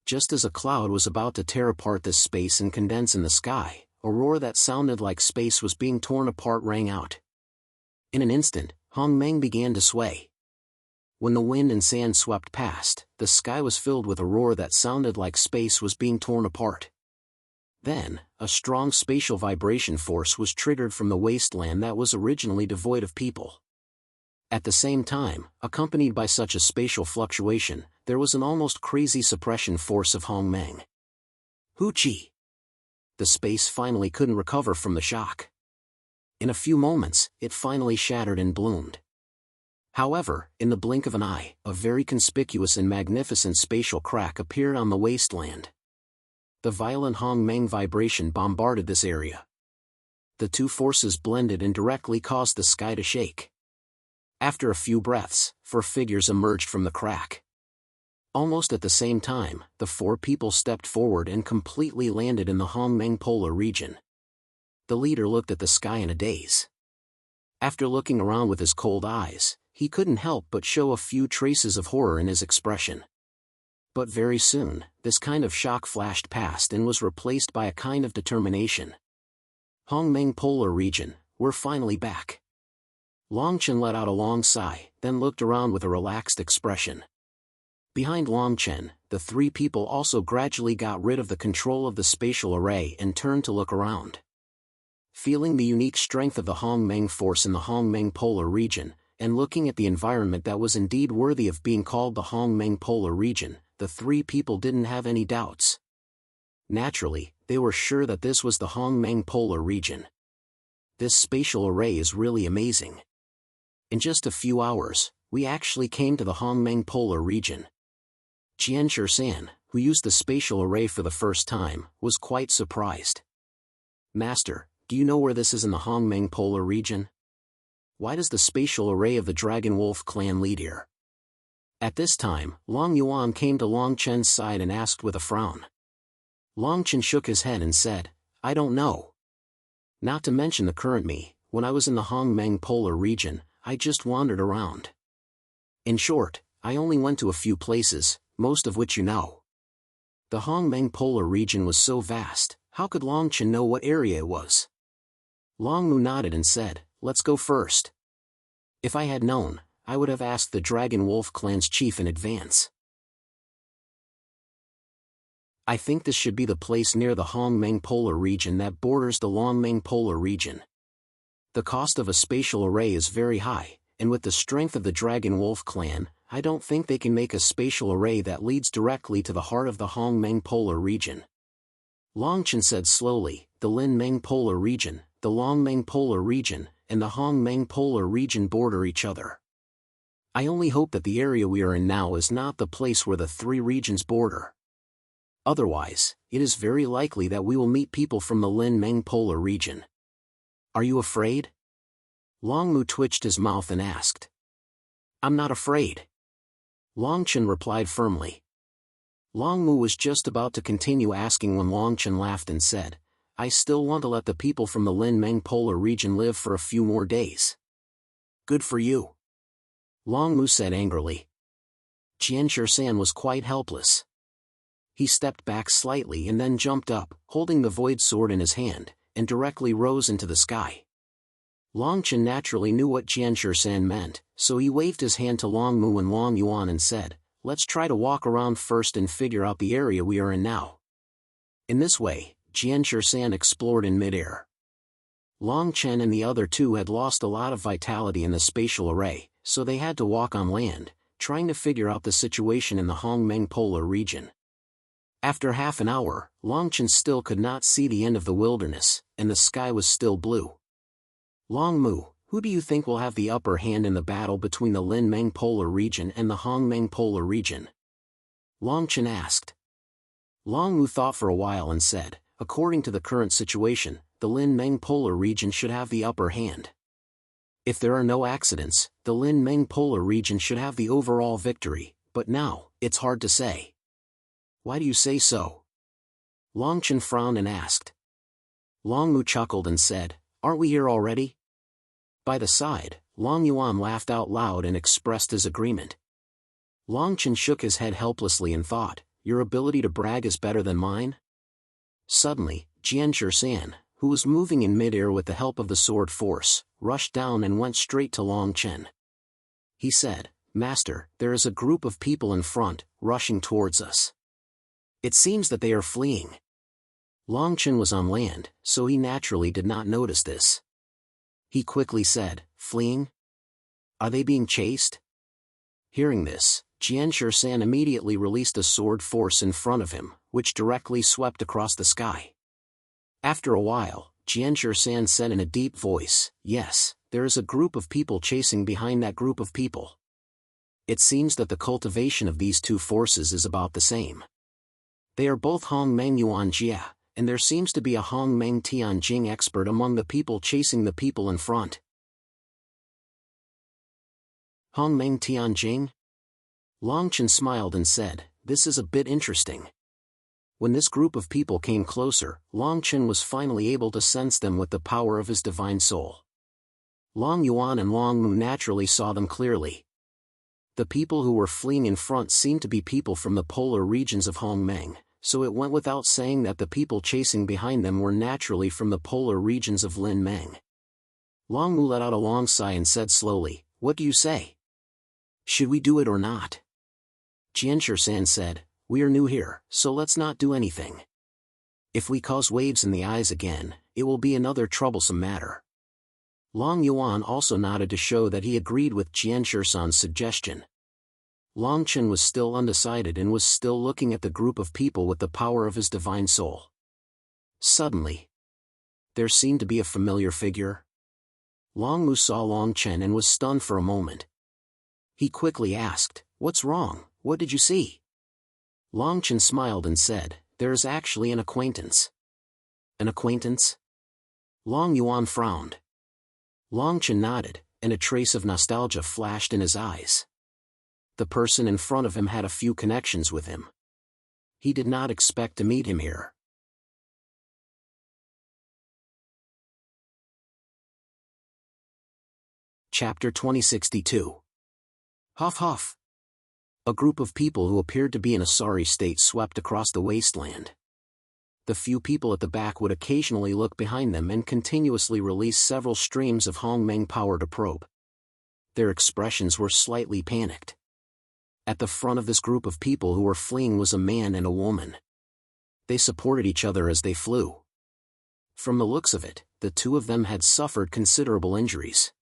Just as a cloud was about to tear apart this space and condense in the sky, a roar that sounded like space was being torn apart rang out. In an instant, Hongmeng began to sway. When the wind and sand swept past, the sky was filled with a roar that sounded like space was being torn apart. Then, a strong spatial vibration force was triggered from the wasteland that was originally devoid of people. At the same time, accompanied by such a spatial fluctuation, there was an almost crazy suppression force of Hongmeng. Hoochie! The space finally couldn't recover from the shock. In a few moments, it finally shattered and bloomed. However, in the blink of an eye, a very conspicuous and magnificent spatial crack appeared on the wasteland. The violent Hongmeng vibration bombarded this area. The two forces blended and directly caused the sky to shake. After a few breaths, 4 figures emerged from the crack. Almost at the same time, the 4 people stepped forward and completely landed in the Hongmeng polar region. The leader looked at the sky in a daze. After looking around with his cold eyes, he couldn't help but show a few traces of horror in his expression. But very soon, this kind of shock flashed past and was replaced by a kind of determination. Hongmeng polar region, we're finally back. Long Chen let out a long sigh, then looked around with a relaxed expression. Behind Long Chen, the 3 people also gradually got rid of the control of the spatial array and turned to look around. Feeling the unique strength of the Hongmeng force in the Hongmeng polar region, and looking at the environment that was indeed worthy of being called the Hongmeng polar region, the 3 people didn't have any doubts. Naturally, they were sure that this was the Hongmeng polar region. This spatial array is really amazing. In just a few hours, we actually came to the Hongmeng polar region. Jian Shisan, who used the spatial array for the first time, was quite surprised. Master, do you know where this is in the Hongmeng polar region? Why does the spatial array of the Dragon Wolf clan lead here? At this time, Long Yuan came to Long Chen's side and asked with a frown. Long Chen shook his head and said, I don't know. Not to mention the current me, when I was in the Hongmeng polar region, I just wandered around. In short, I only went to a few places, most of which you know. The Hongmeng polar region was so vast, how could Long Chen know what area it was? Long Mu nodded and said, let's go first. If I had known, I would have asked the Dragon Wolf clan's chief in advance. I think this should be the place near the Hongmeng Polar region that borders the Longmeng Polar region. The cost of a spatial array is very high, and with the strength of the Dragon Wolf clan, I don't think they can make a spatial array that leads directly to the heart of the Hongmeng Polar region. Longchen said slowly, the Linmeng Polar region, the Longmeng Polar region, and the Hongmeng Polar region border each other. I only hope that the area we are in now is not the place where the three regions border. Otherwise, it is very likely that we will meet people from the Linmeng Polar region. Are you afraid? Longmu twitched his mouth and asked. I'm not afraid. Longchen replied firmly. Longmu was just about to continue asking when Longchen laughed and said, I still want to let the people from the Linmeng Polar region live for a few more days. Good for you. Longmu said angrily. Jianshir-san was quite helpless. He stepped back slightly and then jumped up, holding the void sword in his hand, and directly rose into the sky. Longchen naturally knew what Jianshir-san meant, so he waved his hand to Longmu and Long Yuan and said, let's try to walk around first and figure out the area we are in now. In this way, Jianshir-san explored in midair. Long Chen and the other two had lost a lot of vitality in the spatial array, so they had to walk on land, trying to figure out the situation in the Hongmeng Polar region. After half an hour, Long Chen still could not see the end of the wilderness, and the sky was still blue. Longmu, who do you think will have the upper hand in the battle between the Linmeng Polar region and the Hongmeng Polar region? Longchen asked. Longmu thought for a while and said, according to the current situation, the Linmeng Polar region should have the upper hand. If there are no accidents, the Linmeng Polar region should have the overall victory, but now, it's hard to say. Why do you say so? Longchen frowned and asked. Longmu chuckled and said, aren't we here already? By the side, Long Yuan laughed out loud and expressed his agreement. Longchen shook his head helplessly and thought, your ability to brag is better than mine? Suddenly, Jianshir-san, who was moving in midair with the help of the sword force, rushed down and went straight to Long Chen. He said, Master, there is a group of people in front, rushing towards us. It seems that they are fleeing. Long Chen was on land, so he naturally did not notice this. He quickly said, fleeing? Are they being chased? Hearing this, Jianshir-san immediately released a sword force in front of him, which directly swept across the sky. After a while, Jianshir-san said in a deep voice, yes, there is a group of people chasing behind that group of people. It seems that the cultivation of these two forces is about the same. They are both Hongmeng Yuanjia, and there seems to be a Hongmeng Tianjing expert among the people chasing the people in front. Hongmeng Tianjing? Longchen smiled and said, this is a bit interesting. When this group of people came closer, Longchen was finally able to sense them with the power of his divine soul. Long Yuan and Long Mu naturally saw them clearly. The people who were fleeing in front seemed to be people from the polar regions of Hongmeng, so it went without saying that the people chasing behind them were naturally from the polar regions of Linmeng. Long Mu let out a long sigh and said slowly, what do you say? Should we do it or not? Jianshir-san said, we are new here, so let's not do anything. If we cause waves in the eyes again, it will be another troublesome matter. Long Yuan also nodded to show that he agreed with Jianshir-san's suggestion. Long Chen was still undecided and was still looking at the group of people with the power of his divine soul. Suddenly, there seemed to be a familiar figure. Long Mu saw Long Chen and was stunned for a moment. He quickly asked, what's wrong, what did you see? Long Chen smiled and said, there is actually an acquaintance. An acquaintance? Long Yuan frowned. Long Chen nodded, and a trace of nostalgia flashed in his eyes. The person in front of him had a few connections with him. He did not expect to meet him here. Chapter 2062. Huff huff. A group of people who appeared to be in a sorry state swept across the wasteland. The few people at the back would occasionally look behind them and continuously release several streams of Hongmeng power to probe. Their expressions were slightly panicked. At the front of this group of people who were fleeing was a man and a woman. they supported each other as they flew. From the looks of it, the two of them had suffered considerable injuries.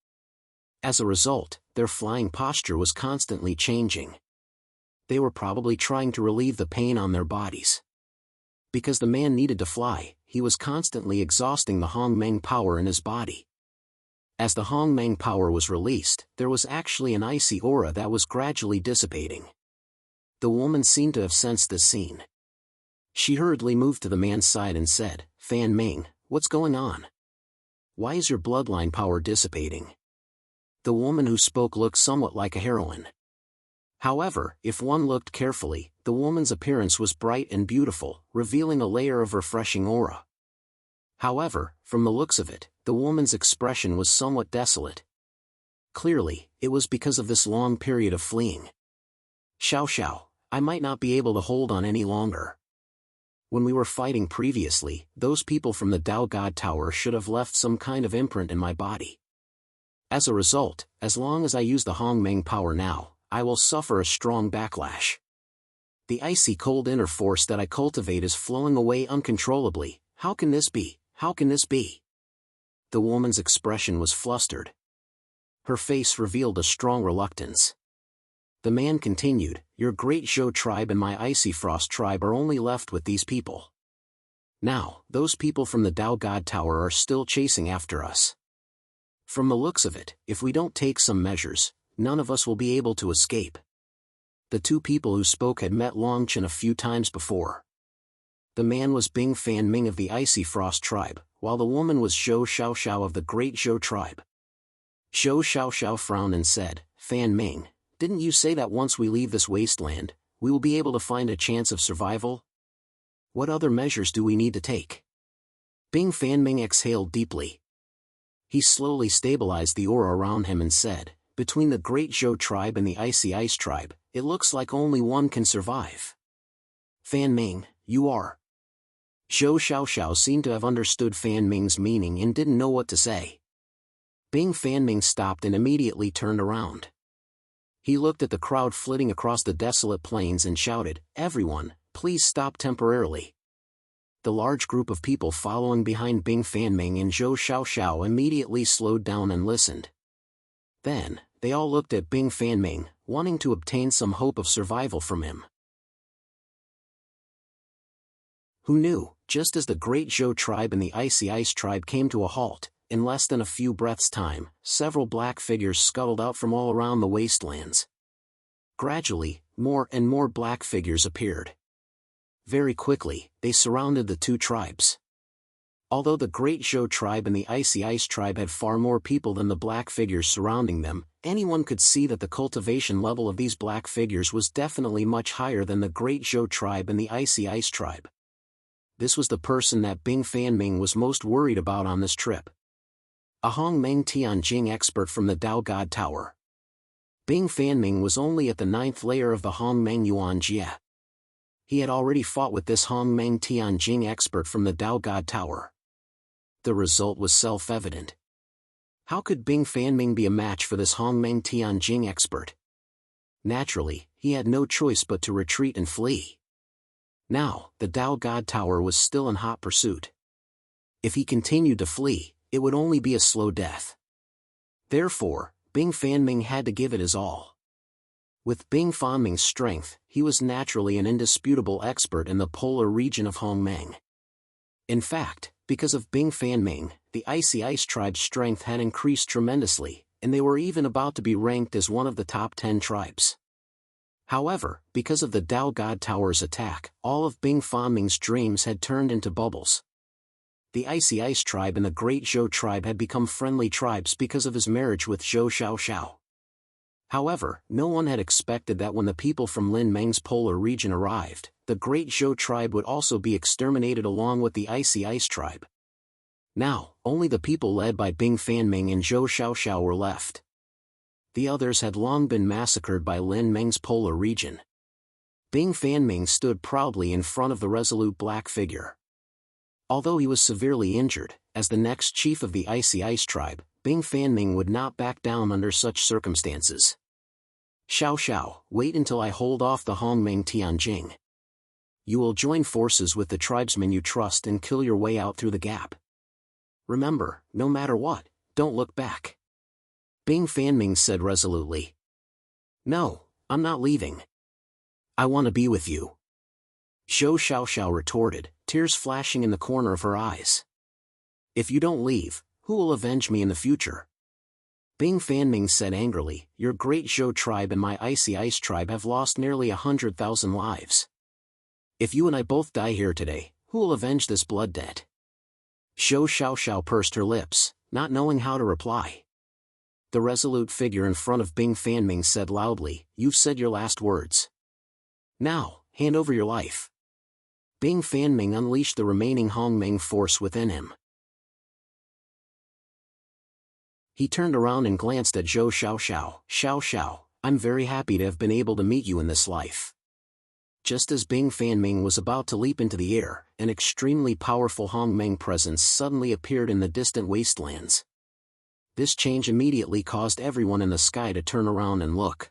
As a result, their flying posture was constantly changing. They were probably trying to relieve the pain on their bodies. Because the man needed to fly, he was constantly exhausting the Hongmeng power in his body. As the Hongmeng power was released, there was actually an icy aura that was gradually dissipating. The woman seemed to have sensed this scene. She hurriedly moved to the man's side and said, "Fan Ming, what's going on? Why is your bloodline power dissipating?" The woman who spoke looked somewhat like a heroine. However, if one looked carefully, the woman's appearance was bright and beautiful, revealing a layer of refreshing aura. However, from the looks of it, the woman's expression was somewhat desolate. Clearly, it was because of this long period of fleeing. "Xiao Xiao, I might not be able to hold on any longer. When we were fighting previously, those people from the Tao God Tower should have left some kind of imprint in my body. As a result, as long as I use the Hongmeng power now, I will suffer a strong backlash. The icy cold inner force that I cultivate is flowing away uncontrollably. How can this be? How can this be?" The woman's expression was flustered. Her face revealed a strong reluctance. The man continued, "Your great Zhou tribe and my icy frost tribe are only left with these people. Now, those people from the Tao God Tower are still chasing after us. From the looks of it, if we don't take some measures, none of us will be able to escape." The two people who spoke had met Long Chen a few times before. The man was Bing Fan Ming of the Icy Frost tribe, while the woman was Zhou Xiaoxiao of the Great Zhou tribe. Zhou Xiaoxiao frowned and said, "Fan Ming, didn't you say that once we leave this wasteland, we will be able to find a chance of survival? What other measures do we need to take?" Bing Fan Ming exhaled deeply. He slowly stabilized the aura around him and said, "Between the Great Zhou tribe and the Icy Ice tribe, it looks like only one can survive. Fan Ming, you are..." Zhou Xiaoxiao seemed to have understood Fan Ming's meaning and didn't know what to say. Bing Fan Ming stopped and immediately turned around. He looked at the crowd flitting across the desolate plains and shouted, "Everyone, please stop temporarily." The large group of people following behind Bing Fan Ming and Zhou Xiaoxiao immediately slowed down and listened. Then, they all looked at Bing Fan Ming, wanting to obtain some hope of survival from him. Who knew, just as the Great Zhou tribe and the Icy Ice tribe came to a halt, in less than a few breaths' time, several black figures scuttled out from all around the wastelands. Gradually, more and more black figures appeared. Very quickly, they surrounded the two tribes. Although the Great Zhou tribe and the Icy Ice tribe had far more people than the black figures surrounding them, anyone could see that the cultivation level of these black figures was definitely much higher than the Great Zhou tribe and the Icy Ice tribe. This was the person that Bing Fan Ming was most worried about on this trip. A Hongmeng Tianjing expert from the Tao God Tower. Bing Fan Ming was only at the 9th layer of the Hongmeng Yuan Jie. He had already fought with this Hongmeng Tianjing expert from the Tao God Tower. The result was self-evident. How could Bing Fan Ming be a match for this Hongmeng Tianjing expert? Naturally, he had no choice but to retreat and flee. Now, the Tao God Tower was still in hot pursuit. If he continued to flee, it would only be a slow death. Therefore, Bing Fan Ming had to give it his all. With Bing Fan Ming's strength, he was naturally an indisputable expert in the polar region of Hongmeng. In fact, because of Bing Fan Ming, the Icy Ice tribe's strength had increased tremendously, and they were even about to be ranked as one of the top 10 tribes. However, because of the Tao God Tower's attack, all of Bing Fan Ming's dreams had turned into bubbles. The Icy Ice tribe and the Great Zhou tribe had become friendly tribes because of his marriage with Zhou Xiaoxiao. However, no one had expected that when the people from Lin Meng's polar region arrived, the Great Zhou tribe would also be exterminated along with the Icy Ice tribe. Now, only the people led by Bing Fan Ming and Zhou Xiaoxiao were left. The others had long been massacred by Lin Meng's polar region. Bing Fan Ming stood proudly in front of the resolute black figure. Although he was severely injured, as the next chief of the Icy Ice tribe, Bing Fan Ming would not back down under such circumstances. "Xiao Xiao, wait until I hold off the Hongmeng Tianjing. You will join forces with the tribesmen you trust and kill your way out through the gap. Remember, no matter what, don't look back. Bing Fanming said resolutely. No, I'm not leaving. I want to be with you. Zhou Xiaoxiao retorted, tears flashing in the corner of her eyes. If you don't leave, who will avenge me in the future? Bing Fanming said angrily, your great Zhou tribe and my icy ice tribe have lost nearly 100,000 lives. If you and I both die here today, who will avenge this blood debt? Zhou Xiaoxiao pursed her lips, not knowing how to reply. The resolute figure in front of Bing Fanming said loudly, you've said your last words. Now, hand over your life. Bing Fanming unleashed the remaining Hongmeng force within him. He turned around and glanced at Zhou Xiaoxiao. Xiaoxiao, I'm very happy to have been able to meet you in this life. Just as Bing Fanming was about to leap into the air, an extremely powerful Hongmeng presence suddenly appeared in the distant wastelands. This change immediately caused everyone in the sky to turn around and look.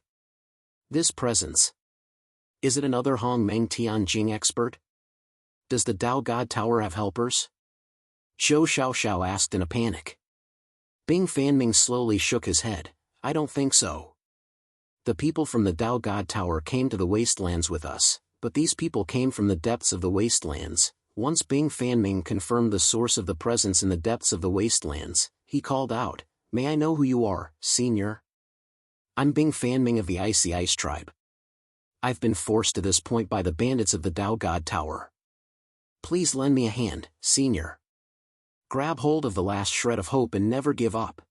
This presence. Is it another Hongmeng Tianjing expert? Does the Dao God Tower have helpers? Zhou Xiaoxiao asked in a panic. Bing Fanming slowly shook his head. I don't think so. The people from the Dao God Tower came to the wastelands with us, but these people came from the depths of the wastelands. Once Bing Fanming confirmed the source of the presence in the depths of the wastelands, he called out, May I know who you are, senior? I'm Bing Fanming of the Icy Ice Tribe. I've been forced to this point by the bandits of the Dao God Tower. Please lend me a hand, senior. Grab hold of the last shred of hope and never give up.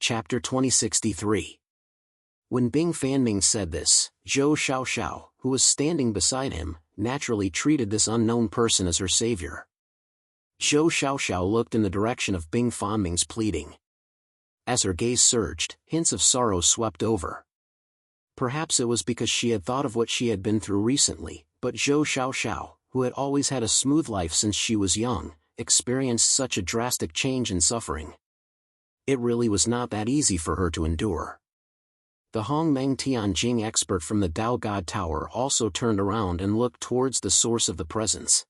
Chapter 2063. When Bing Fanming said this, Zhou Xiaoxiao, who was standing beside him, naturally treated this unknown person as her savior. Zhou Xiaoxiao looked in the direction of Bing Fanming's pleading. As her gaze surged, hints of sorrow swept over. Perhaps it was because she had thought of what she had been through recently, but Zhou Xiaoxiao, who had always had a smooth life since she was young, experienced such a drastic change in suffering. It really was not that easy for her to endure. The Hongmeng Tianjing expert from the Dao God Tower also turned around and looked towards the source of the presence.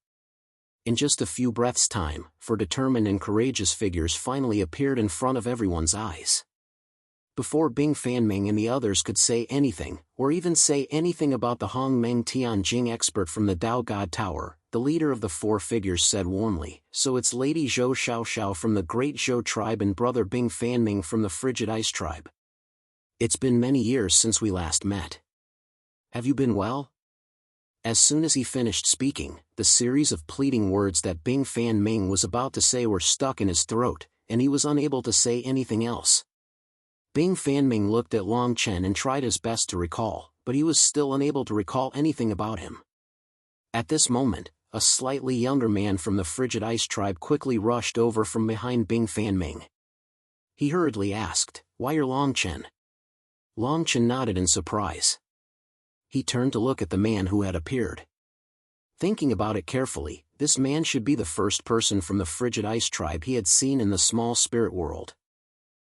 In just a few breaths' time, four determined and courageous figures finally appeared in front of everyone's eyes. Before Bing Fanming and the others could say anything, or even say anything about the Hongmeng Tianjing expert from the Dao God Tower, the leader of the four figures said warmly, so it's Lady Zhou Xiaoxiao from the Great Zhou tribe and Brother Bing Fanming from the Frigid Ice tribe. It's been many years since we last met. Have you been well? As soon as he finished speaking, the series of pleading words that Bing Fanming was about to say were stuck in his throat, and he was unable to say anything else. Bing Fanming looked at Long Chen and tried his best to recall, but he was still unable to recall anything about him. At this moment, a slightly younger man from the Frigid Ice tribe quickly rushed over from behind Bing Fanming. He hurriedly asked, Why you're Long Chen? Long Chen nodded in surprise. He turned to look at the man who had appeared. Thinking about it carefully, this man should be the first person from the Frigid Ice tribe he had seen in the small spirit world.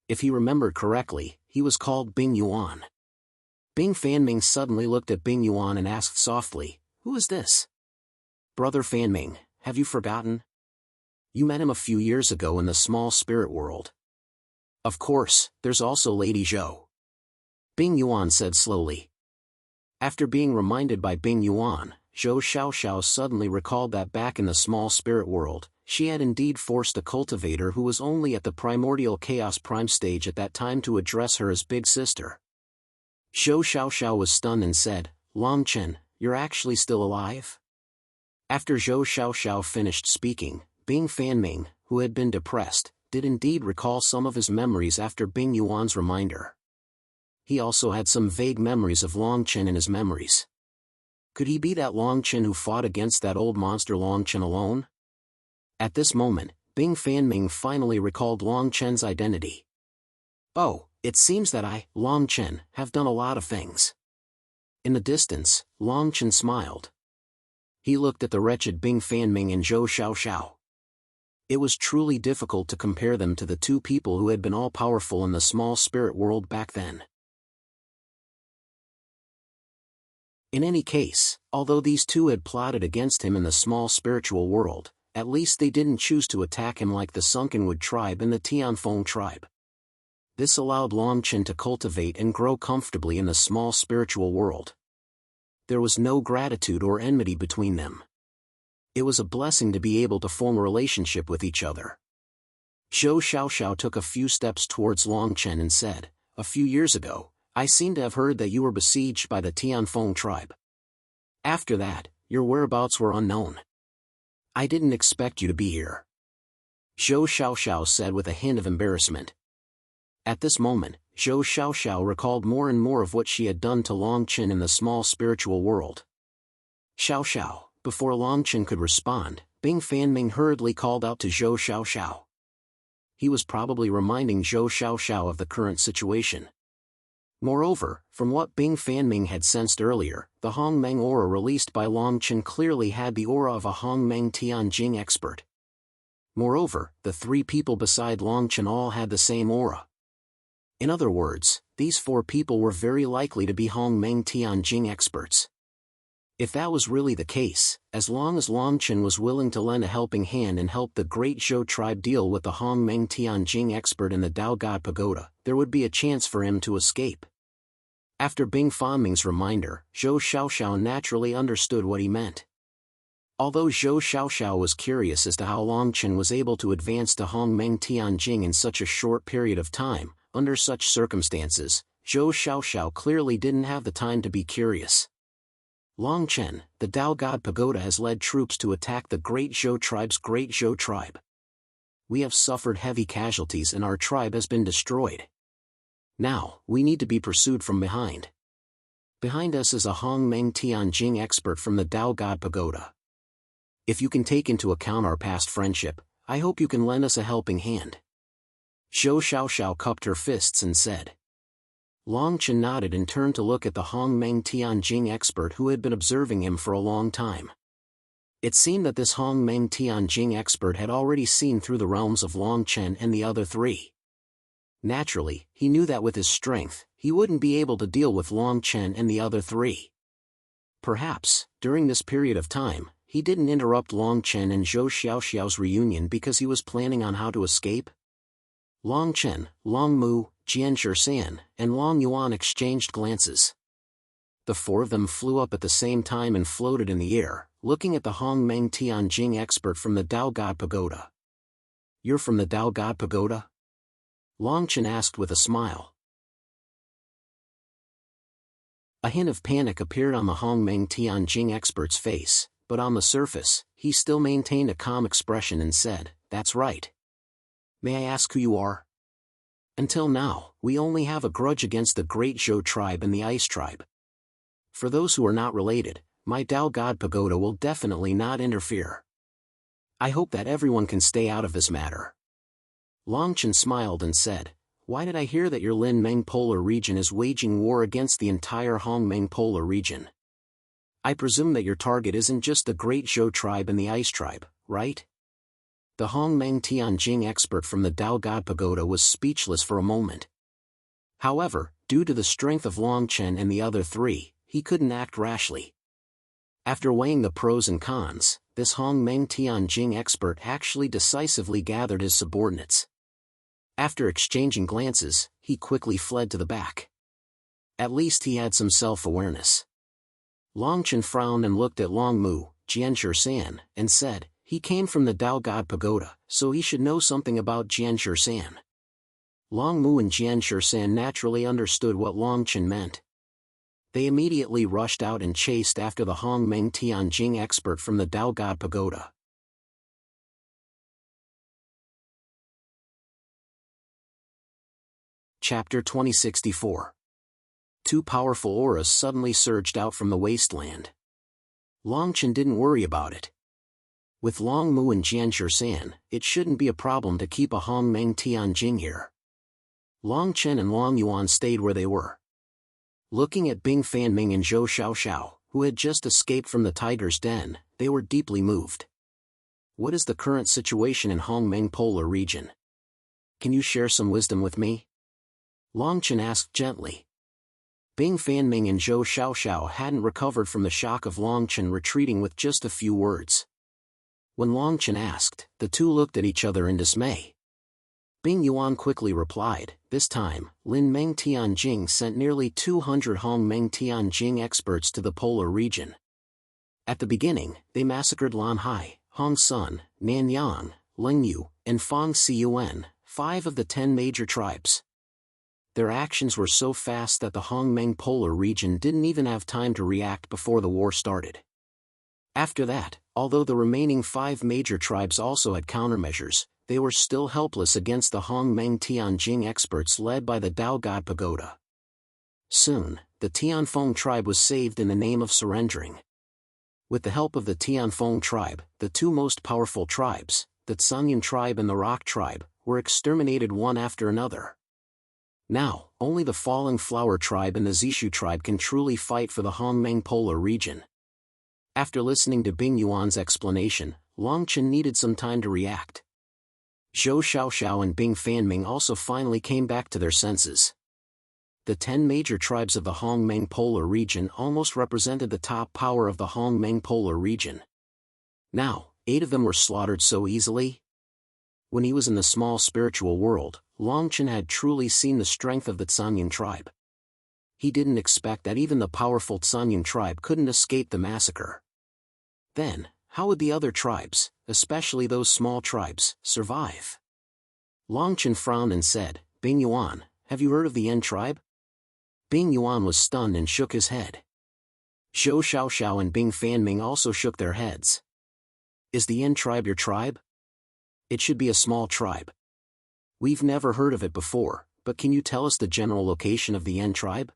If he remembered correctly, he was called Bing Yuan. Bing Fanming suddenly looked at Bing Yuan and asked softly, Who is this? Brother Fanming, have you forgotten? You met him a few years ago in the small spirit world. Of course, there's also Lady Zhou. Bing Yuan said slowly. After being reminded by Bing Yuan, Zhou Xiaoxiao suddenly recalled that back in the small spirit world, she had indeed forced a cultivator who was only at the primordial chaos prime stage at that time to address her as big sister. Zhou Xiaoxiao was stunned and said, Long Chen, you're actually still alive? After Zhou Xiaoxiao finished speaking, Bing Fanming, who had been depressed, did indeed recall some of his memories after Bing Yuan's reminder. He also had some vague memories of Long Chen in his memories. Could he be that Long Chen who fought against that old monster Long Chen alone? At this moment, Bing Fanming finally recalled Long Chen's identity. Oh, it seems that I, Long Chen, have done a lot of things. In the distance, Long Chen smiled. He looked at the wretched Bing Fanming and Zhou Xiaoxiao. It was truly difficult to compare them to the two people who had been all-powerful in the small spirit world back then. In any case, although these two had plotted against him in the small spiritual world, at least they didn't choose to attack him like the Sunkenwood tribe and the Tianfeng tribe. This allowed Longchen to cultivate and grow comfortably in the small spiritual world. There was no gratitude or enmity between them. It was a blessing to be able to form a relationship with each other. Zhou Xiaoxiao took a few steps towards Longchen and said, "A few years ago, I seem to have heard that you were besieged by the Tianfeng tribe. After that, your whereabouts were unknown. I didn't expect you to be here." Zhou Xiaoxiao said with a hint of embarrassment. At this moment, Zhou Xiaoxiao recalled more and more of what she had done to Longchen in the small spiritual world. "Xiaoxiao," before Longchen could respond, Bing Fanming hurriedly called out to Zhou Xiaoxiao. He was probably reminding Zhou Xiaoxiao of the current situation. Moreover, from what Bing Fanming had sensed earlier, the Hongmeng aura released by Longchen clearly had the aura of a Hongmeng Tianjing expert. Moreover, the three people beside Longchen all had the same aura. In other words, these four people were very likely to be Hongmeng Tianjing experts. If that was really the case, as long as Longchen was willing to lend a helping hand and help the Great Zhou tribe deal with the Hongmeng Tianjing expert in the Dao God Pagoda, there would be a chance for him to escape. After Bing Fanming's reminder, Zhou Xiaoxiao naturally understood what he meant. Although Zhou Xiaoxiao was curious as to how Longchen was able to advance to Hongmeng Tianjing in such a short period of time, under such circumstances, Zhou Xiaoxiao clearly didn't have the time to be curious. "Longchen, the Dao God Pagoda has led troops to attack the Great Zhou tribe's Great Zhou tribe. We have suffered heavy casualties and our tribe has been destroyed. Now, we need to be pursued from behind. Behind us is a Hongmeng Tianjing expert from the Dao God Pagoda. If you can take into account our past friendship, I hope you can lend us a helping hand." Zhou Xiaoxiao cupped her fists and said. Longchen nodded and turned to look at the Hongmeng Tianjing expert who had been observing him for a long time. It seemed that this Hongmeng Tianjing expert had already seen through the realms of Longchen and the other three. Naturally, he knew that with his strength, he wouldn't be able to deal with Longchen and the other three. Perhaps, during this period of time, he didn't interrupt Longchen and Zhou Xiaoxiao's reunion because he was planning on how to escape. Longchen, Longmu, Jian Shan, and Long Yuan exchanged glances. The four of them flew up at the same time and floated in the air, looking at the Hongmeng Tianjing expert from the Dao God Pagoda. "You're from the Dao God Pagoda?" Longchen asked with a smile. A hint of panic appeared on the Hongmeng Tianjing expert's face, but on the surface, he still maintained a calm expression and said, "That's right. May I ask who you are?" "Until now, we only have a grudge against the Great Zhou tribe and the Ice tribe. For those who are not related, my Dao God Pagoda will definitely not interfere. I hope that everyone can stay out of this matter." Longchen smiled and said, "Why did I hear that your Lin Meng polar region is waging war against the entire Hongmeng polar region? I presume that your target isn't just the Great Zhou tribe and the Ice tribe, right?" The Hongmeng Tianjing expert from the Dao God Pagoda was speechless for a moment. However, due to the strength of Longchen and the other three, he couldn't act rashly. After weighing the pros and cons, this Hongmeng Tianjing expert actually decisively gathered his subordinates. After exchanging glances, he quickly fled to the back. At least he had some self-awareness. Longchen frowned and looked at Longmu, Jian Shan, and said, "He came from the Dao God Pagoda, so he should know something about Jian Shan." Longmu and Jian Shan naturally understood what Longchen meant. They immediately rushed out and chased after the Hongmeng Tianjing expert from the Dao God Pagoda. Chapter 2064. Two powerful auras suddenly surged out from the wasteland. Longchen didn't worry about it. With Longmu and Jian Shan, it shouldn't be a problem to keep a Hongmeng Tianjing here. Longchen and Long Yuan stayed where they were. Looking at Bing Fanming and Zhou Xiaoxiao, who had just escaped from the tiger's den, they were deeply moved. "What is the current situation in Hongmeng polar region? Can you share some wisdom with me?" Longchen asked gently. Bing Fanming and Zhou Xiaoxiao hadn't recovered from the shock of Longchen retreating with just a few words. When Longchen asked, the two looked at each other in dismay. Bing Yuan quickly replied, this time, Lin Meng Tianjing sent nearly 200 Hong Meng Tianjing experts to the polar region. At the beginning, they massacred Lan Hai, Hong Sun, Nanyang, Lingyu, and Fang Ciyuan, 5 of the 10 major tribes. Their actions were so fast that the Hong Meng polar region didn't even have time to react before the war started. After that, although the remaining 5 major tribes also had countermeasures, they were still helpless against the Hong Meng Tianjing experts led by the Dao God Pagoda. Soon, the Tianfeng tribe was saved in the name of surrendering. With the help of the Tianfeng tribe, the 2 most powerful tribes, the Tsanyan tribe and the Rock tribe, were exterminated one after another. Now, only the Falling Flower tribe and the Zishu tribe can truly fight for the Hong Meng polar region. After listening to Bing Yuan's explanation, Longchen needed some time to react. Zhou Xiaoxiao and Bing Fanming also finally came back to their senses. The 10 major tribes of the Hong Meng polar region almost represented the top power of the Hong Meng polar region. Now, 8 of them were slaughtered so easily? When he was in the small spiritual world, Longchen had truly seen the strength of the Tsanyan tribe. He didn't expect that even the powerful Tsanyan tribe couldn't escape the massacre. Then, how would the other tribes, especially those small tribes, survive? Longchen frowned and said, Bing Yuan, have you heard of the Yen tribe? Bing Yuan was stunned and shook his head. Zhou Xiaoxiao and Bing Fanming also shook their heads. Is the Yen tribe your tribe? It should be a small tribe. We've never heard of it before, but can you tell us the general location of the Yen tribe?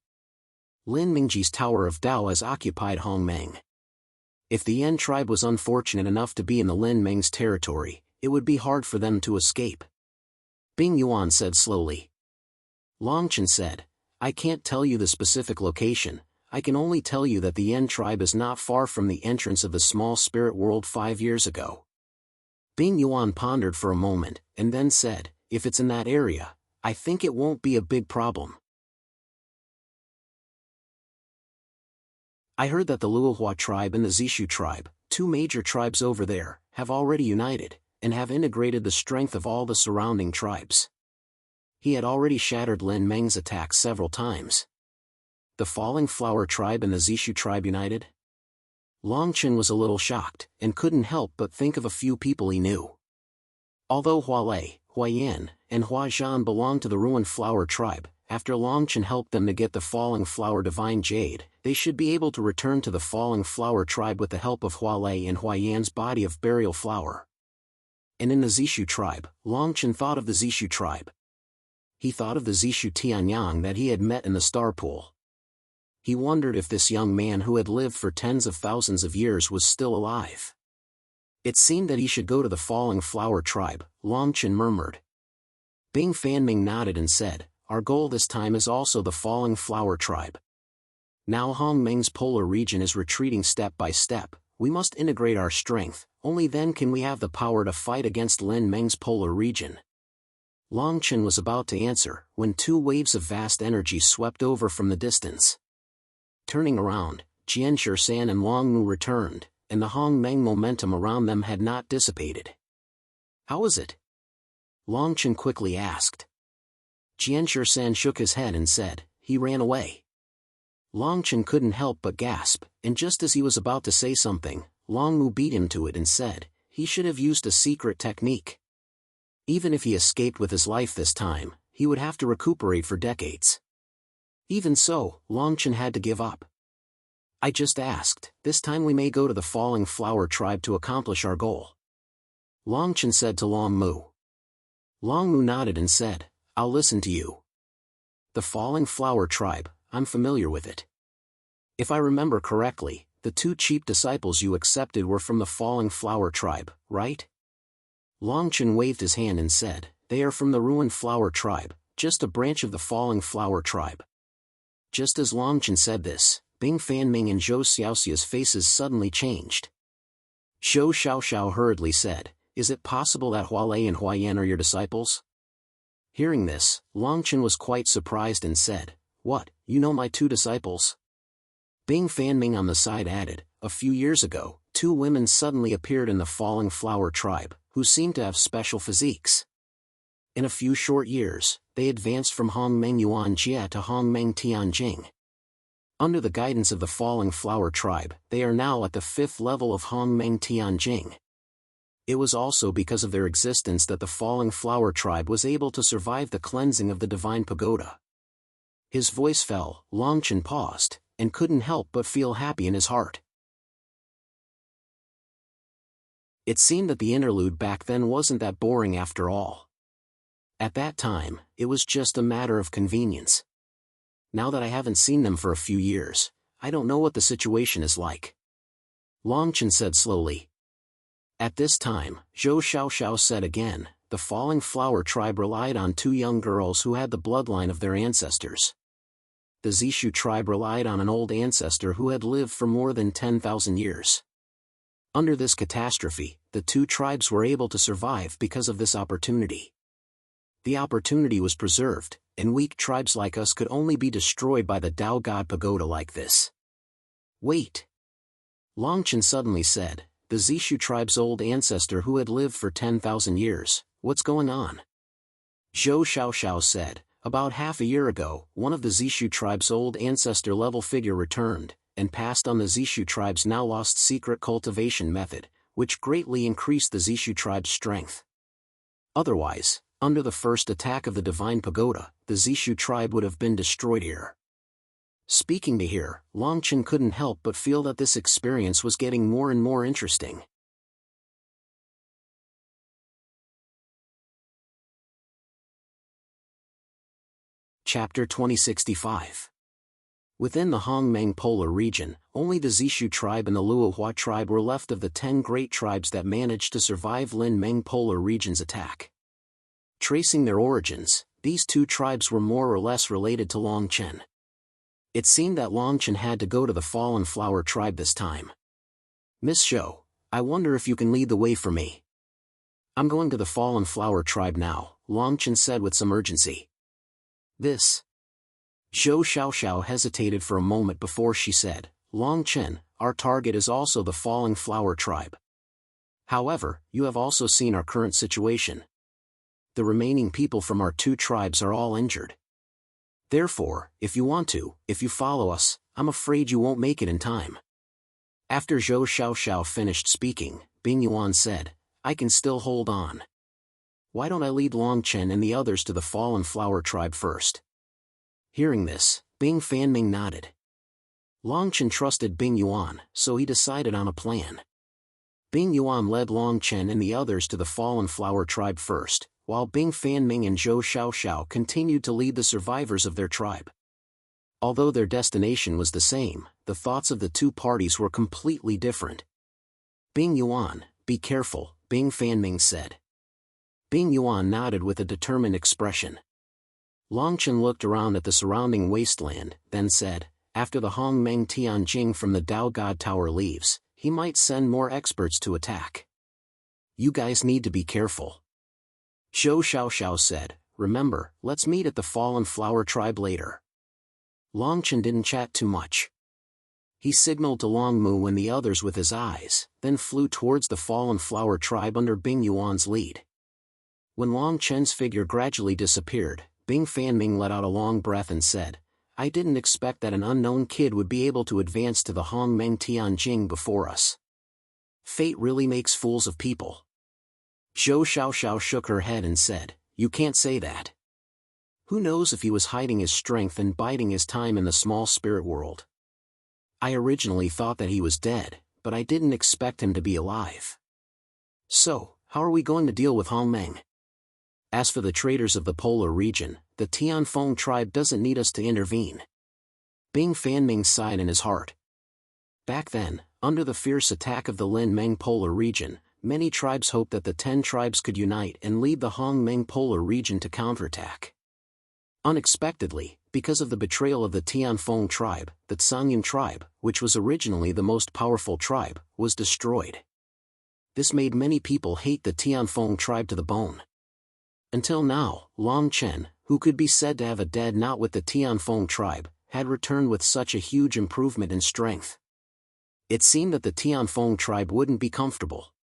Lin Mingji's Tower of Dao has occupied Hong Meng. If the Yen tribe was unfortunate enough to be in the Lin Meng's territory, it would be hard for them to escape. Bing Yuan said slowly. Longchen said, I can't tell you the specific location, I can only tell you that the Yen tribe is not far from the entrance of the small spirit world 5 years ago. Bing Yuan pondered for a moment, and then said, if it's in that area, I think it won't be a big problem. I heard that the Luohua tribe and the Zishu tribe, 2 major tribes over there, have already united, and have integrated the strength of all the surrounding tribes. He had already shattered Lin Meng's attack several times. The Falling Flower tribe and the Zishu tribe united? Longchen was a little shocked, and couldn't help but think of a few people he knew. Although Hualei, Huayan, and Huazhan belonged to the Ruined Flower tribe, after Longchen helped them to get the Falling Flower Divine Jade, they should be able to return to the Falling Flower tribe with the help of Hualei and Huayan's body of burial flower. And in the Zishu tribe, Longchen thought of the Zishu tribe. He thought of the Zishu Tianyang that he had met in the Star Pool. He wondered if this young man who had lived for tens of thousands of years was still alive. It seemed that he should go to the Falling Flower tribe, Longchen murmured. Bing Fanming nodded and said, our goal this time is also the Falling Flower tribe. Now Hong Meng's polar region is retreating step by step, we must integrate our strength, only then can we have the power to fight against Lin Meng's polar region. Longchen was about to answer, when 2 waves of vast energy swept over from the distance. Turning around, Jian Shan and Long Mu returned, and the Hong Meng momentum around them had not dissipated. How is it? Longchen quickly asked. Jian Shan shook his head and said, he ran away. Longchen couldn't help but gasp, and just as he was about to say something, Long Mu beat him to it and said, he should have used a secret technique. Even if he escaped with his life this time, he would have to recuperate for decades. Even so, Longchen had to give up. I just asked, this time we may go to the Falling Flower tribe to accomplish our goal. Longchen said to Long Mu. Long Mu nodded and said, I'll listen to you. The Falling Flower tribe, I'm familiar with it. If I remember correctly, the 2 cheap disciples you accepted were from the Falling Flower tribe, right? Longchen waved his hand and said, they are from the Ruined Flower tribe, just a branch of the Falling Flower tribe. Just as Longchen said this, Bing Fanming and Zhou Xiaoxia's faces suddenly changed. Zhou Xiaoxiao hurriedly said, is it possible that Hualei and Huayan are your disciples? Hearing this, Longchen was quite surprised and said, What, you know my two disciples? Bing Fanming on the side added, a few years ago, two women suddenly appeared in the Falling Flower tribe, who seemed to have special physiques. In a few short years, they advanced from Hongmeng Yuan Jia to Hongmeng Tianjing. Under the guidance of the Falling Flower tribe, they are now at the 5th level of Hongmeng Tianjing. It was also because of their existence that the Falling Flower tribe was able to survive the cleansing of the Divine Pagoda. His voice fell. Longchen paused, and couldn't help but feel happy in his heart. It seemed that the interlude back then wasn't that boring after all. At that time, it was just a matter of convenience. Now that I haven't seen them for a few years, I don't know what the situation is like. Longchen said slowly. At this time, Zhou Xiaoxiao said again, the Falling Flower tribe relied on two young girls who had the bloodline of their ancestors. The Zishu tribe relied on an old ancestor who had lived for more than 10,000 years. Under this catastrophe, the two tribes were able to survive because of this opportunity. The opportunity was preserved, and weak tribes like us could only be destroyed by the Tao God Pagoda like this. Wait! Longchen suddenly said, the Zishu tribe's old ancestor who had lived for 10,000 years, what's going on? Zhou Xiaoxiao said, about half a year ago, one of the Zishu tribe's old ancestor-level figure returned, and passed on the Zishu tribe's now-lost secret cultivation method, which greatly increased the Zishu tribe's strength. Otherwise, under the first attack of the Divine Pagoda, the Zishu tribe would have been destroyed here. Speaking to here, Longchen couldn't help but feel that this experience was getting more and more interesting. Chapter 2065. Within the Hongmeng Polar region, only the Zishu tribe and the Luohua tribe were left of the 10 great tribes that managed to survive Lin Meng Polar region's attack. Tracing their origins, these two tribes were more or less related to Longchen. It seemed that Longchen had to go to the Fallen Flower tribe this time. Miss Zhou, I wonder if you can lead the way for me. I'm going to the Fallen Flower tribe now, Longchen said with some urgency. This. Zhou Xiaoxiao hesitated for a moment before she said, Longchen, our target is also the Falling Flower tribe. However, you have also seen our current situation. The remaining people from our two tribes are all injured. Therefore, if you follow us, I'm afraid you won't make it in time. After Zhou Xiaoxiao finished speaking, Bing Yuan said, I can still hold on. Why don't I lead Longchen and the others to the Fallen Flower tribe first? Hearing this, Bing Fanming nodded. Longchen trusted Bing Yuan, so he decided on a plan. Bing Yuan led Longchen and the others to the Fallen Flower tribe first, while Bing Fanming and Zhou Xiaoxiao continued to lead the survivors of their tribe. Although their destination was the same, the thoughts of the two parties were completely different. Bing Yuan, be careful, Bing Fanming said. Bing Yuan nodded with a determined expression. Longchen looked around at the surrounding wasteland, then said, after the Hongmeng Tianjing from the Tao God Tower leaves, he might send more experts to attack. You guys need to be careful. Zhou Xiaoxiao said, remember, let's meet at the Fallen Flower tribe later. Longchen didn't chat too much. He signaled to Longmu and the others with his eyes, then flew towards the Fallen Flower tribe under Bing Yuan's lead. When Longchen's figure gradually disappeared, Bing Fanming let out a long breath and said, I didn't expect that an unknown kid would be able to advance to the Hongmeng Tianjing before us. Fate really makes fools of people. Zhou Xiaoxiao shook her head and said, you can't say that. Who knows if he was hiding his strength and biding his time in the small spirit world. I originally thought that he was dead, but I didn't expect him to be alive. So, how are we going to deal with Hongmeng? As for the traders of the polar region, the Tianfeng tribe doesn't need us to intervene. Bing Fanming sighed in his heart. Back then, under the fierce attack of the Lin Meng polar region, many tribes hoped that the 10 tribes could unite and lead the Hongmeng polar region to counterattack. Unexpectedly, because of the betrayal of the Tianfeng tribe, the Zhongyun tribe, which was originally the most powerful tribe, was destroyed. This made many people hate the Tianfeng tribe to the bone. Until now, Long Chen, who could be said to have a dead knot with the Tianfeng tribe, had returned with such a huge improvement in strength. It seemed that the Tianfeng tribe wouldn't be comfortable.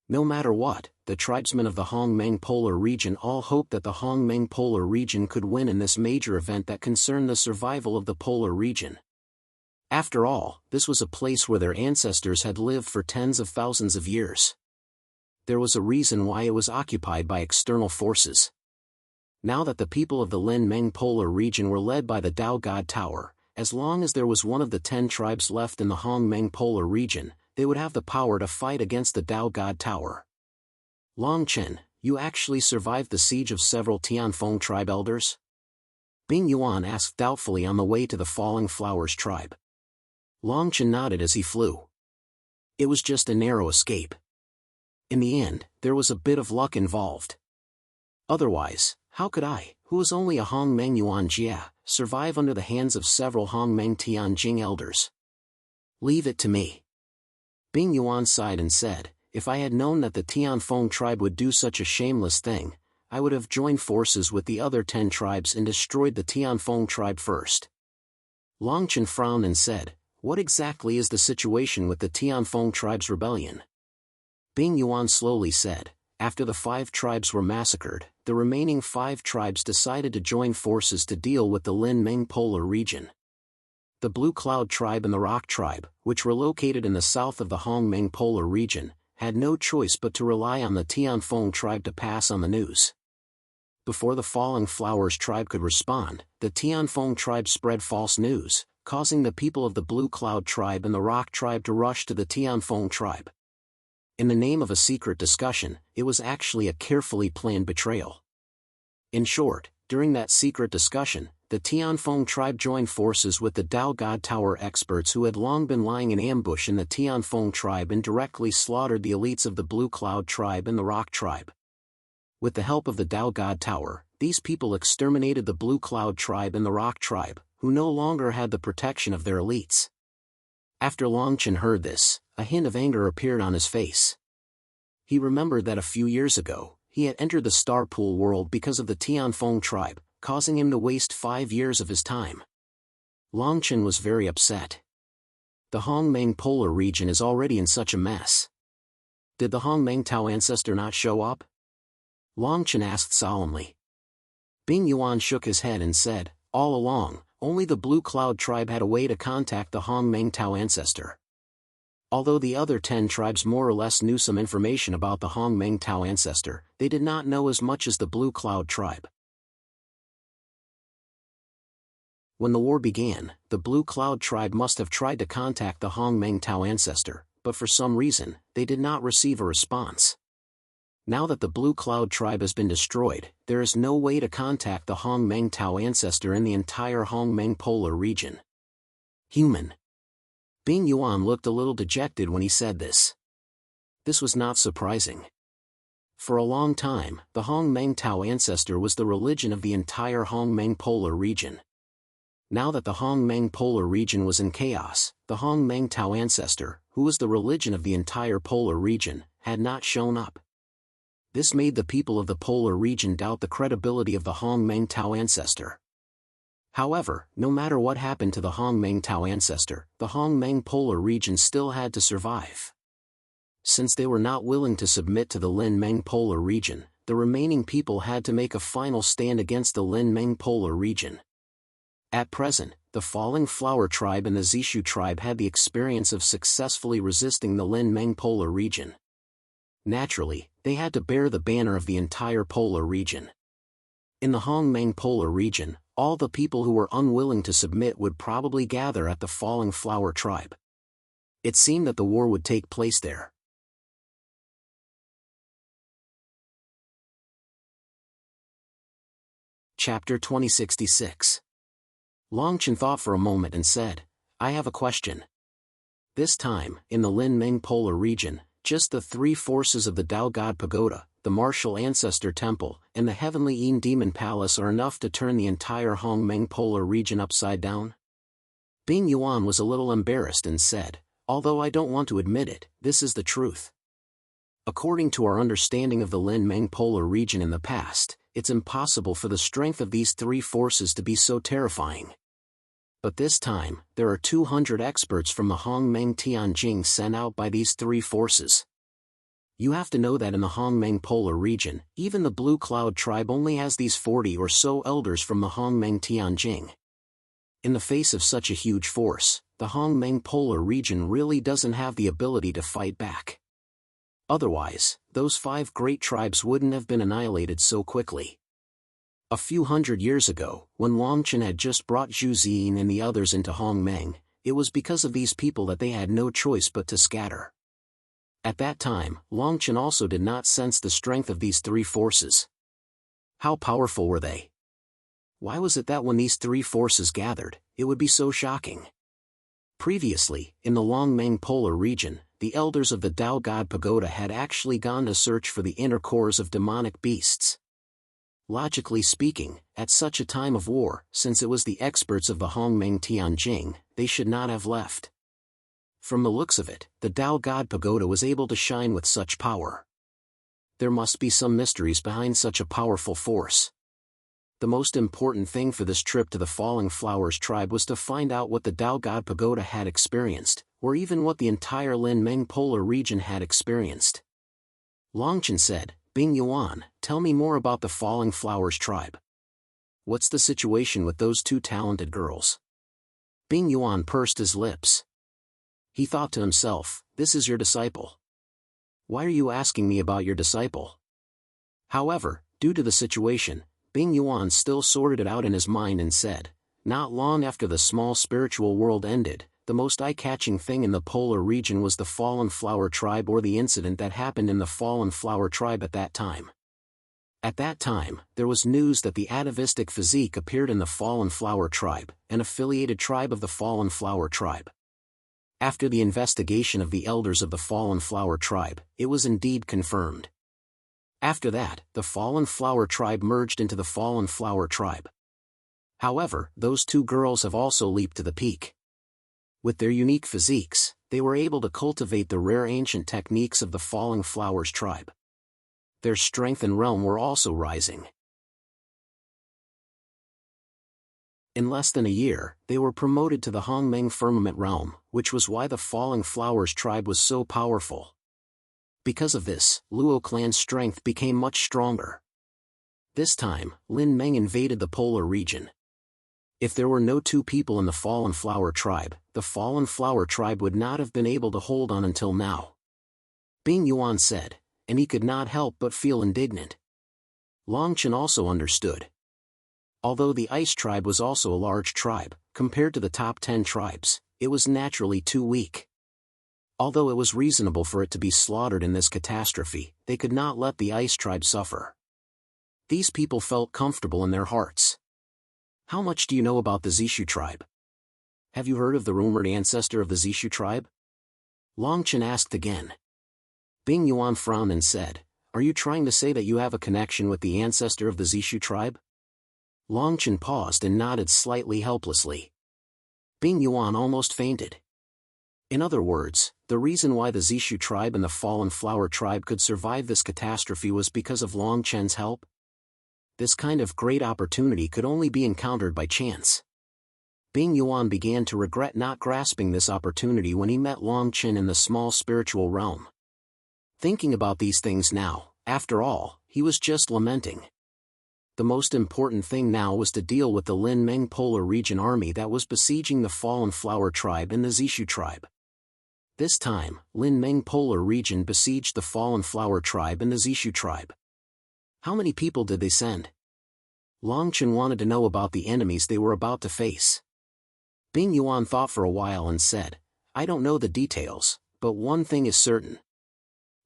No matter what, the tribesmen of the Hongmeng Polar region all hoped that the Hongmeng Polar region could win in this major event that concerned the survival of the polar region. After all, this was a place where their ancestors had lived for tens of thousands of years. There was a reason why it was occupied by external forces. Now that the people of the Lin Meng Polar region were led by the Tao God Tower, as long as there was one of the 10 tribes left in the Hongmeng Polar region, they would have the power to fight against the Tao God Tower. Long Chen, you actually survived the siege of several Tianfeng tribe elders? Bing Yuan asked doubtfully on the way to the Falling Flowers tribe. Long Chen nodded as he flew. It was just a narrow escape. In the end, there was a bit of luck involved. Otherwise, how could I, who was only a Hongmeng Yuan Jia, survive under the hands of several Hongmeng Tianjing elders? Leave it to me. Bing Yuan sighed and said, if I had known that the Tianfeng tribe would do such a shameless thing, I would have joined forces with the other 10 tribes and destroyed the Tianfeng tribe first. Long Chen frowned and said, what exactly is the situation with the Tianfeng tribe's rebellion? Bing Yuan slowly said, after the 5 tribes were massacred, the remaining 5 tribes decided to join forces to deal with the Lin Meng Polar region. The Blue Cloud tribe and the Rock tribe, which were located in the south of the Hongmeng Polar region, had no choice but to rely on the Tianfeng tribe to pass on the news. Before the Falling Flowers tribe could respond, the Tianfeng tribe spread false news, causing the people of the Blue Cloud tribe and the Rock tribe to rush to the Tianfeng tribe. In the name of a secret discussion, it was actually a carefully planned betrayal. In short, during that secret discussion, the Tianfeng tribe joined forces with the Tao God Tower experts who had long been lying in ambush in the Tianfeng tribe and directly slaughtered the elites of the Blue Cloud tribe and the Rock tribe. With the help of the Tao God Tower, these people exterminated the Blue Cloud tribe and the Rock tribe, who no longer had the protection of their elites. After Long Chen heard this, a hint of anger appeared on his face. He remembered that a few years ago, he had entered the Star Pool world because of the Tianfeng tribe, causing him to waste 5 years of his time. Long Chen was very upset. The Hongmeng Polar region is already in such a mess. Did the Hongmeng Tao ancestor not show up? Long Chen asked solemnly. Bing Yuan shook his head and said, all along, only the Blue Cloud tribe had a way to contact the Hongmeng Tao ancestor. Although the other 10 tribes more or less knew some information about the Hongmeng Tao ancestor, they did not know as much as the Blue Cloud tribe. When the war began, the Blue Cloud tribe must have tried to contact the Hongmeng Tao ancestor, but for some reason, they did not receive a response. Now that the Blue Cloud tribe has been destroyed, there is no way to contact the Hongmeng Tao ancestor in the entire Hongmeng Polar region. Human. Bing Yuan looked a little dejected when he said this. This was not surprising. For a long time, the Hongmeng Tao ancestor was the religion of the entire Hongmeng Polar region. Now that the Hongmeng Polar region was in chaos, the Hongmeng Tao ancestor, who was the religion of the entire Polar region, had not shown up. This made the people of the Polar region doubt the credibility of the Hongmeng Tao ancestor. However, no matter what happened to the Hongmeng Tao ancestor, the Hongmeng Polar region still had to survive. Since they were not willing to submit to the Lin Meng Polar region, the remaining people had to make a final stand against the Lin Meng Polar region. At present, the Falling Flower tribe and the Zishu tribe had the experience of successfully resisting the Lin Meng Polar region. Naturally, they had to bear the banner of the entire Polar region. In the Hongmeng Polar region, all the people who were unwilling to submit would probably gather at the Falling Flower tribe. It seemed that the war would take place there. Chapter 2066. Long Chen thought for a moment and said, I have a question. This time, in the Lin Meng Polar region, just the 3 forces of the Tao God Pagoda, the Martial Ancestor Temple, and the Heavenly Yin Demon Palace are enough to turn the entire Hongmeng Polar region upside down? Bing Yuan was a little embarrassed and said, although I don't want to admit it, this is the truth. According to our understanding of the Lin-Meng polar region in the past, it's impossible for the strength of these three forces to be so terrifying. But this time, there are 200 experts from the Hongmeng Tianjing sent out by these three forces. You have to know that in the Hongmeng polar region, even the Blue Cloud tribe only has these 40 or so elders from the Hongmeng Tianjing. In the face of such a huge force, the Hongmeng polar region really doesn't have the ability to fight back. Otherwise, those 5 great tribes wouldn't have been annihilated so quickly. A few hundred years ago, when Longchen had just brought Zhu Ziyin and the others into Hongmeng, it was because of these people that they had no choice but to scatter. At that time, Longchen also did not sense the strength of these three forces. How powerful were they? Why was it that when these three forces gathered, it would be so shocking? Previously, in the Longmeng polar region, the elders of the Tao God Pagoda had actually gone to search for the inner cores of demonic beasts. Logically speaking, at such a time of war, since it was the experts of the Hongmeng Tianjing, they should not have left. From the looks of it, the Tao God Pagoda was able to shine with such power. There must be some mysteries behind such a powerful force. The most important thing for this trip to the Falling Flowers tribe was to find out what the Tao God Pagoda had experienced, or even what the entire Lin-Meng polar region had experienced. Longchen said, "Bing Yuan, tell me more about the Falling Flowers tribe. What's the situation with those 2 talented girls?" Bing Yuan pursed his lips. He thought to himself, "This is your disciple. Why are you asking me about your disciple?" However, due to the situation, Bing Yuan still sorted it out in his mind and said, "Not long after the small spiritual world ended, the most eye-catching thing in the polar region was the Fallen Flower tribe, or the incident that happened in the Fallen Flower tribe at that time. At that time, there was news that the atavistic physique appeared in the Fallen Flower tribe, an affiliated tribe of the Fallen Flower tribe. After the investigation of the elders of the Fallen Flower tribe, it was indeed confirmed. After that, the Fallen Flower tribe merged into the Fallen Flower tribe. However, those 2 girls have also leaped to the peak. With their unique physiques, they were able to cultivate the rare ancient techniques of the Falling Flowers tribe. Their strength and realm were also rising. In less than a year, they were promoted to the Hongmeng Firmament realm, which was why the Falling Flowers tribe was so powerful. Because of this, Luo clan's strength became much stronger. This time, Lin Meng invaded the polar region. If there were no 2 people in the Fallen Flower tribe, the Fallen Flower tribe would not have been able to hold on until now. Bing Yuan said, and he could not help but feel indignant. Longchen also understood. Although the Ice tribe was also a large tribe, compared to the top 10 tribes, it was naturally too weak. Although it was reasonable for it to be slaughtered in this catastrophe, they could not let the Ice tribe suffer. These people felt comfortable in their hearts. How much do you know about the Zishu tribe? Have you heard of the rumored ancestor of the Zishu tribe? Longchen asked again. Bing Yuan frowned and said, "Are you trying to say that you have a connection with the ancestor of the Zishu tribe?" Longchen paused and nodded slightly helplessly. Bing Yuan almost fainted. In other words, the reason why the Zishu tribe and the Fallen Flower tribe could survive this catastrophe was because of Longchen's help. This kind of great opportunity could only be encountered by chance. Bing Yuan began to regret not grasping this opportunity when he met Longchen in the small spiritual realm. Thinking about these things now, after all, he was just lamenting. The most important thing now was to deal with the Lin-Meng polar region army that was besieging the Fallen Flower tribe and the Zishu tribe. This time, Lin-Meng polar region besieged the Fallen Flower tribe and the Zishu tribe. How many people did they send? Longchen wanted to know about the enemies they were about to face. Bing Yuan thought for a while and said, "I don't know the details, but one thing is certain.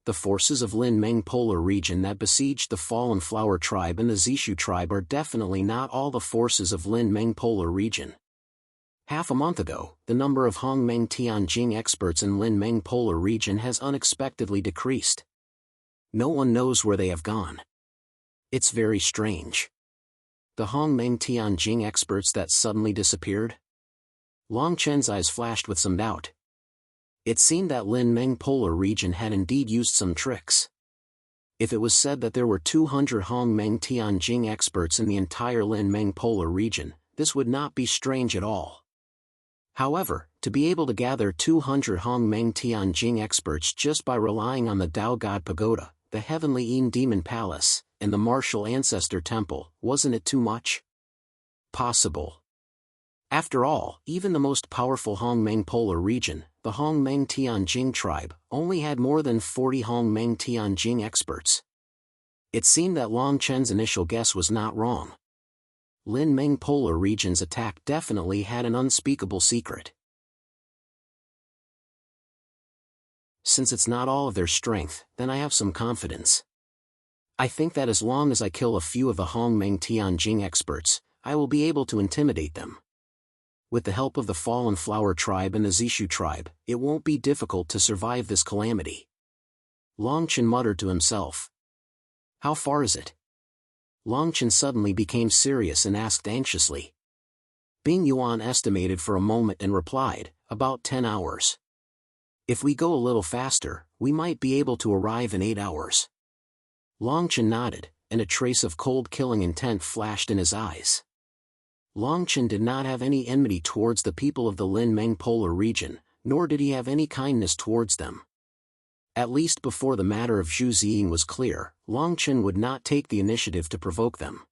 The forces of Lin-Meng polar region that besieged the Fallen Flower tribe and the Zishu tribe are definitely not all the forces of Lin-Meng polar region. Half a month ago, the number of Hongmeng Tianjing experts in Lin-Meng polar region has unexpectedly decreased. No one knows where they have gone. It's very strange. The Hongmeng Tianjing experts that suddenly disappeared?" Longchen's eyes flashed with some doubt. It seemed that Lin Meng Polar region had indeed used some tricks. If it was said that there were 200 Hong Meng Tianjing experts in the entire Lin Meng Polar region, this would not be strange at all. However, to be able to gather 200 Hong Meng Tianjing experts just by relying on the Tao God Pagoda, the Heavenly Yin Demon Palace, and the Martial Ancestor Temple, wasn't it too much? Possible. After all, even the most powerful Hong Meng Polar region, the Hong Meng Tianjing tribe, only had more than 40 Hong Meng Tianjing experts. It seemed that Long Chen's initial guess was not wrong. Lin Meng Polar region's attack definitely had an unspeakable secret. Since it's not all of their strength, then I have some confidence. I think that as long as I kill a few of the Hong Meng Tianjing experts, I will be able to intimidate them. With the help of the Fallen Flower tribe and the Zishu tribe, it won't be difficult to survive this calamity. Long Chen muttered to himself. How far is it? Long Chen suddenly became serious and asked anxiously. Bing Yuan estimated for a moment and replied, about 10 hours. If we go a little faster, we might be able to arrive in 8 hours. Long Chen nodded, and a trace of cold-killing intent flashed in his eyes. Long Chen did not have any enmity towards the people of the Lin Meng Polar region, nor did he have any kindness towards them. At least before the matter of Zhu Ziying was clear, Long Chen would not take the initiative to provoke them.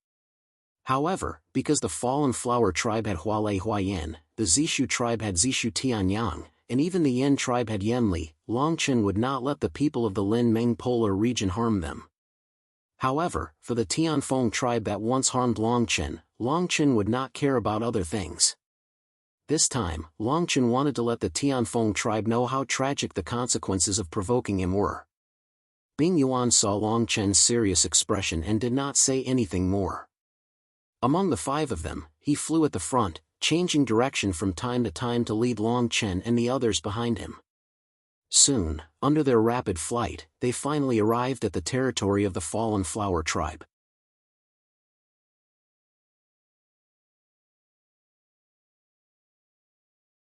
However, because the Fallen Flower tribe had Hualei Huayan, the Zishu tribe had Zishu Tianyang, and even the Yen tribe had Yanli, Long Chen would not let the people of the Lin Meng Polar region harm them. However, for the Tianfeng tribe that once harmed Long Chen would not care about other things. This time, Long Chen wanted to let the Tianfeng tribe know how tragic the consequences of provoking him were. Bing Yuan saw Long Chen's serious expression and did not say anything more. Among the 5 of them, he flew at the front, changing direction from time to time to lead Long Chen and the others behind him. Soon, under their rapid flight, they finally arrived at the territory of the Fallen Flower tribe.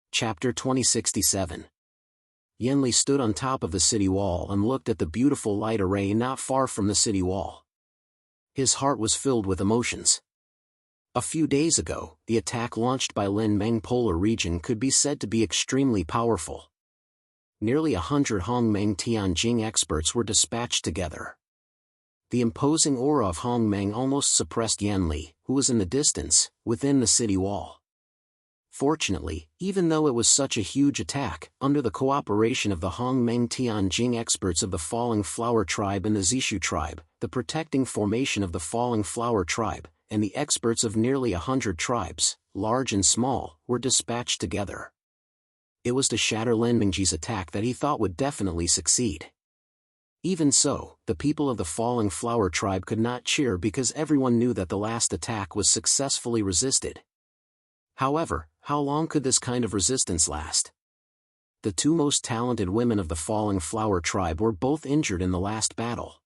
Chapter 2067. Yanli stood on top of the city wall and looked at the beautiful light array not far from the city wall. His heart was filled with emotions. A few days ago, the attack launched by Lin Meng Polar region could be said to be extremely powerful. Nearly 100 Hong Meng Tianjing experts were dispatched together. The imposing aura of Hong Meng almost suppressed Yanli, who was in the distance, within the city wall. Fortunately, even though it was such a huge attack, under the cooperation of the Hong Meng Tianjing experts of the Falling Flower tribe and the Zishu tribe, the protecting formation of the Falling Flower tribe, and the experts of nearly 100 tribes, large and small, were dispatched together. It was to shatter Lin Mengji's attack that he thought would definitely succeed. Even so, the people of the Falling Flower tribe could not cheer because everyone knew that the last attack was successfully resisted. However, how long could this kind of resistance last? The 2 most talented women of the Falling Flower tribe were both injured in the last battle.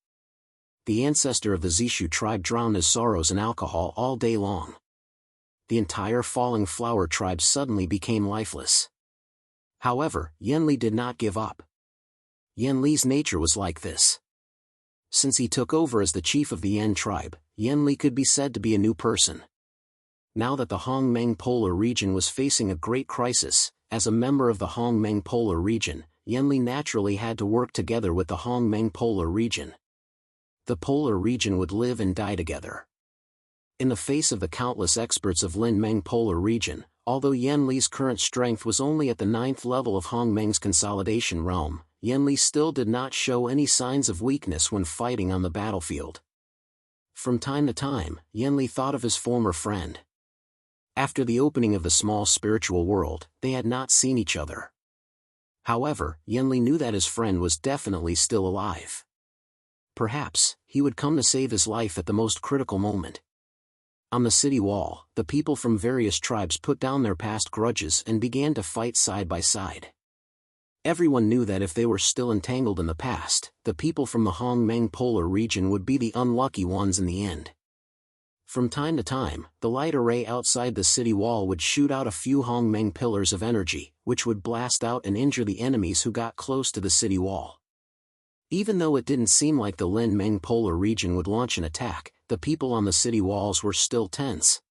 The ancestor of the Zishu tribe drowned his sorrows in alcohol all day long. The entire Falling Flower tribe suddenly became lifeless. However, Yanli did not give up. Yanli's nature was like this. Since he took over as the chief of the Yan tribe, Yanli could be said to be a new person. Now that the Hong Meng Polar region was facing a great crisis, as a member of the Hong Meng Polar region, Yanli naturally had to work together with the Hong Meng Polar region. The Polar region would live and die together. In the face of the countless experts of Lin Meng Polar region, although Yanli's current strength was only at the 9th level of Hong Meng's consolidation realm, Yanli still did not show any signs of weakness when fighting on the battlefield. From time to time, Yanli thought of his former friend. After the opening of the small spiritual world, they had not seen each other. However, Yanli knew that his friend was definitely still alive. Perhaps, he would come to save his life at the most critical moment. On the city wall, the people from various tribes put down their past grudges and began to fight side by side. Everyone knew that if they were still entangled in the past, the people from the Hong Meng Polar region would be the unlucky ones in the end. From time to time, the light array outside the city wall would shoot out a few Hongmeng pillars of energy, which would blast out and injure the enemies who got close to the city wall. Even though it didn't seem like the Lin Meng polar region would launch an attack, the people on the city walls were still tense.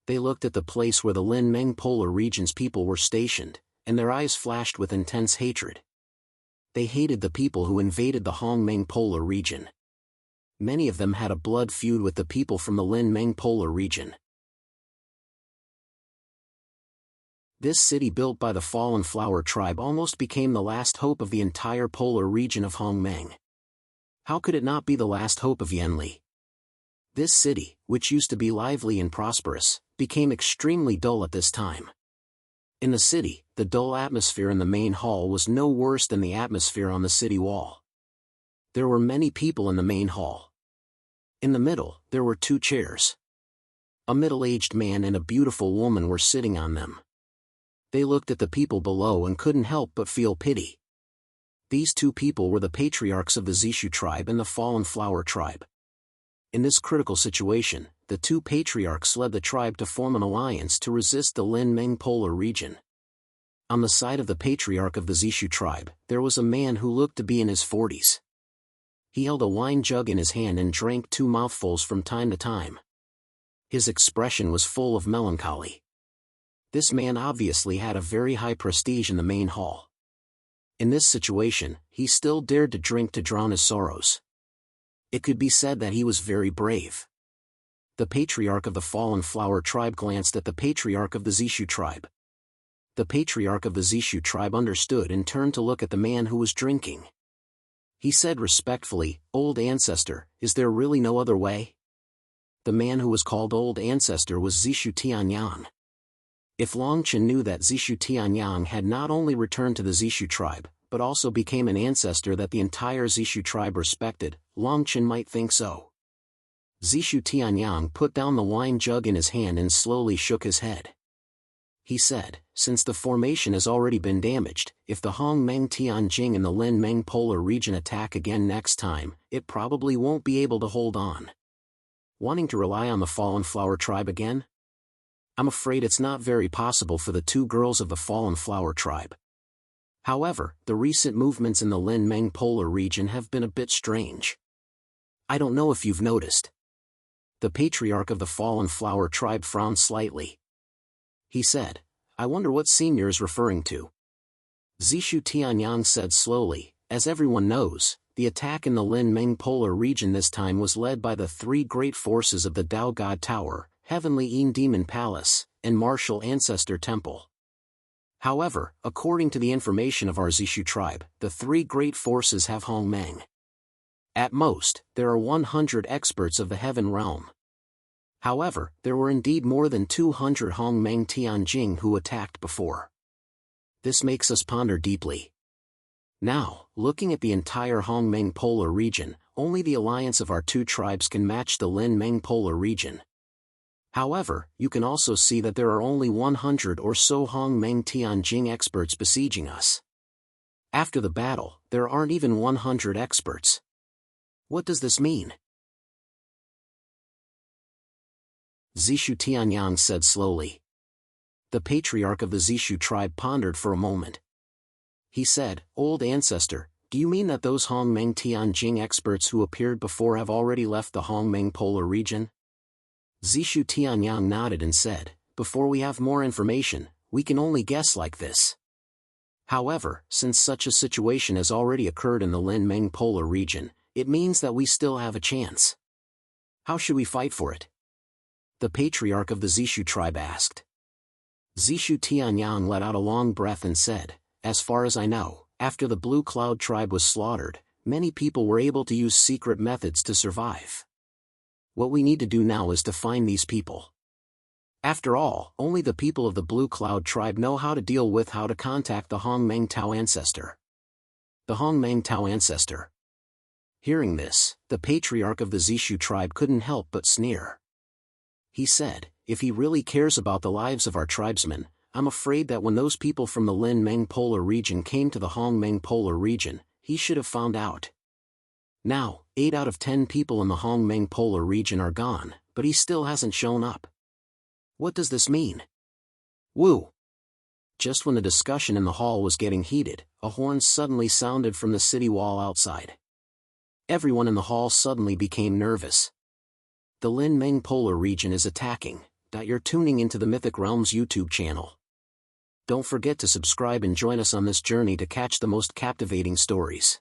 They looked at the place where the Lin Meng polar region's people were stationed, and their eyes flashed with intense hatred. They hated the people who invaded the Hongmeng polar region. Many of them had a blood feud with the people from the Lin Meng polar region. This city built by the fallen flower tribe almost became the last hope of the entire polar region of Hongmeng. How could it not be the last hope of Yanli? This city, which used to be lively and prosperous, became extremely dull at this time. In the city, the dull atmosphere in the main hall was no worse than the atmosphere on the city wall. There were many people in the main hall. In the middle, there were 2 chairs. A middle-aged man and a beautiful woman were sitting on them. They looked at the people below and couldn't help but feel pity. These 2 people were the patriarchs of the Zishu tribe and the fallen flower tribe. In this critical situation, the 2 patriarchs led the tribe to form an alliance to resist the Lin Meng polar region. On the side of the patriarch of the Zishu tribe, there was a man who looked to be in his 40s. He held a wine jug in his hand and drank 2 mouthfuls from time to time. His expression was full of melancholy. This man obviously had a very high prestige in the main hall. In this situation, he still dared to drink to drown his sorrows. It could be said that he was very brave. The patriarch of the fallen flower tribe glanced at the patriarch of the Zishu tribe. The patriarch of the Zishu tribe understood and turned to look at the man who was drinking. He said respectfully, "Old Ancestor, is there really no other way?" The man who was called Old Ancestor was Zishu Tianyang. If Longchen knew that Zishu Tianyang had not only returned to the Zishu tribe, but also became an ancestor that the entire Zishu tribe respected, Longchen might think so. Zishu Tianyang put down the wine jug in his hand and slowly shook his head. He said, "Since the formation has already been damaged, if the Hongmeng Tianjing and the Lin Meng polar region attack again next time, it probably won't be able to hold on." Wanting to rely on the fallen flower tribe again? I'm afraid it's not very possible for the 2 girls of the fallen flower tribe. However, the recent movements in the Lin Meng polar region have been a bit strange. I don't know if you've noticed. The patriarch of the fallen flower tribe frowned slightly. He said, "I wonder what Senior is referring to." Zishu Tianyang said slowly, "As everyone knows, the attack in the Lin Meng polar region this time was led by the 3 great forces of the Tao God Tower, Heavenly Yin Demon Palace, and Martial Ancestor Temple. However, according to the information of our Zishu tribe, the 3 great forces have Hongmeng. At most, there are 100 experts of the Heaven Realm. However, there were indeed more than 200 Hongmeng Tianjing who attacked before. This makes us ponder deeply. Now, looking at the entire Hongmeng polar region, only the alliance of our 2 tribes can match the Lin Meng polar region. However, you can also see that there are only 100 or so Hongmeng Tianjing experts besieging us. After the battle, there aren't even 100 experts. What does this mean? Zishu Tianyang said slowly. The patriarch of the Zishu tribe pondered for a moment. He said, "Old Ancestor, do you mean that those Hongmeng Tianjing experts who appeared before have already left the Hongmeng polar region?" Zishu Tianyang nodded and said, "Before we have more information, we can only guess like this. However, since such a situation has already occurred in the Lin Meng polar region, it means that we still have a chance. How should we fight for it?" The patriarch of the Zishu tribe asked. Zishu Tianyang let out a long breath and said, "As far as I know, after the Blue Cloud tribe was slaughtered, many people were able to use secret methods to survive. What we need to do now is to find these people. After all, only the people of the Blue Cloud tribe know how to contact the Hongmeng Tao ancestor." The Hongmeng Tao ancestor. Hearing this, the patriarch of the Zishu tribe couldn't help but sneer. He said, "If he really cares about the lives of our tribesmen, I'm afraid that when those people from the Lin Meng polar region came to the Hongmeng polar region, he should have found out." Now, 8 out of 10 people in the Hongmeng polar region are gone, but he still hasn't shown up. What does this mean? Woo! Just when the discussion in the hall was getting heated, a horn suddenly sounded from the city wall outside. Everyone in the hall suddenly became nervous. The Lin Meng polar region is attacking. You're tuning into the Mythic Realms YouTube channel. Don't forget to subscribe and join us on this journey to catch the most captivating stories.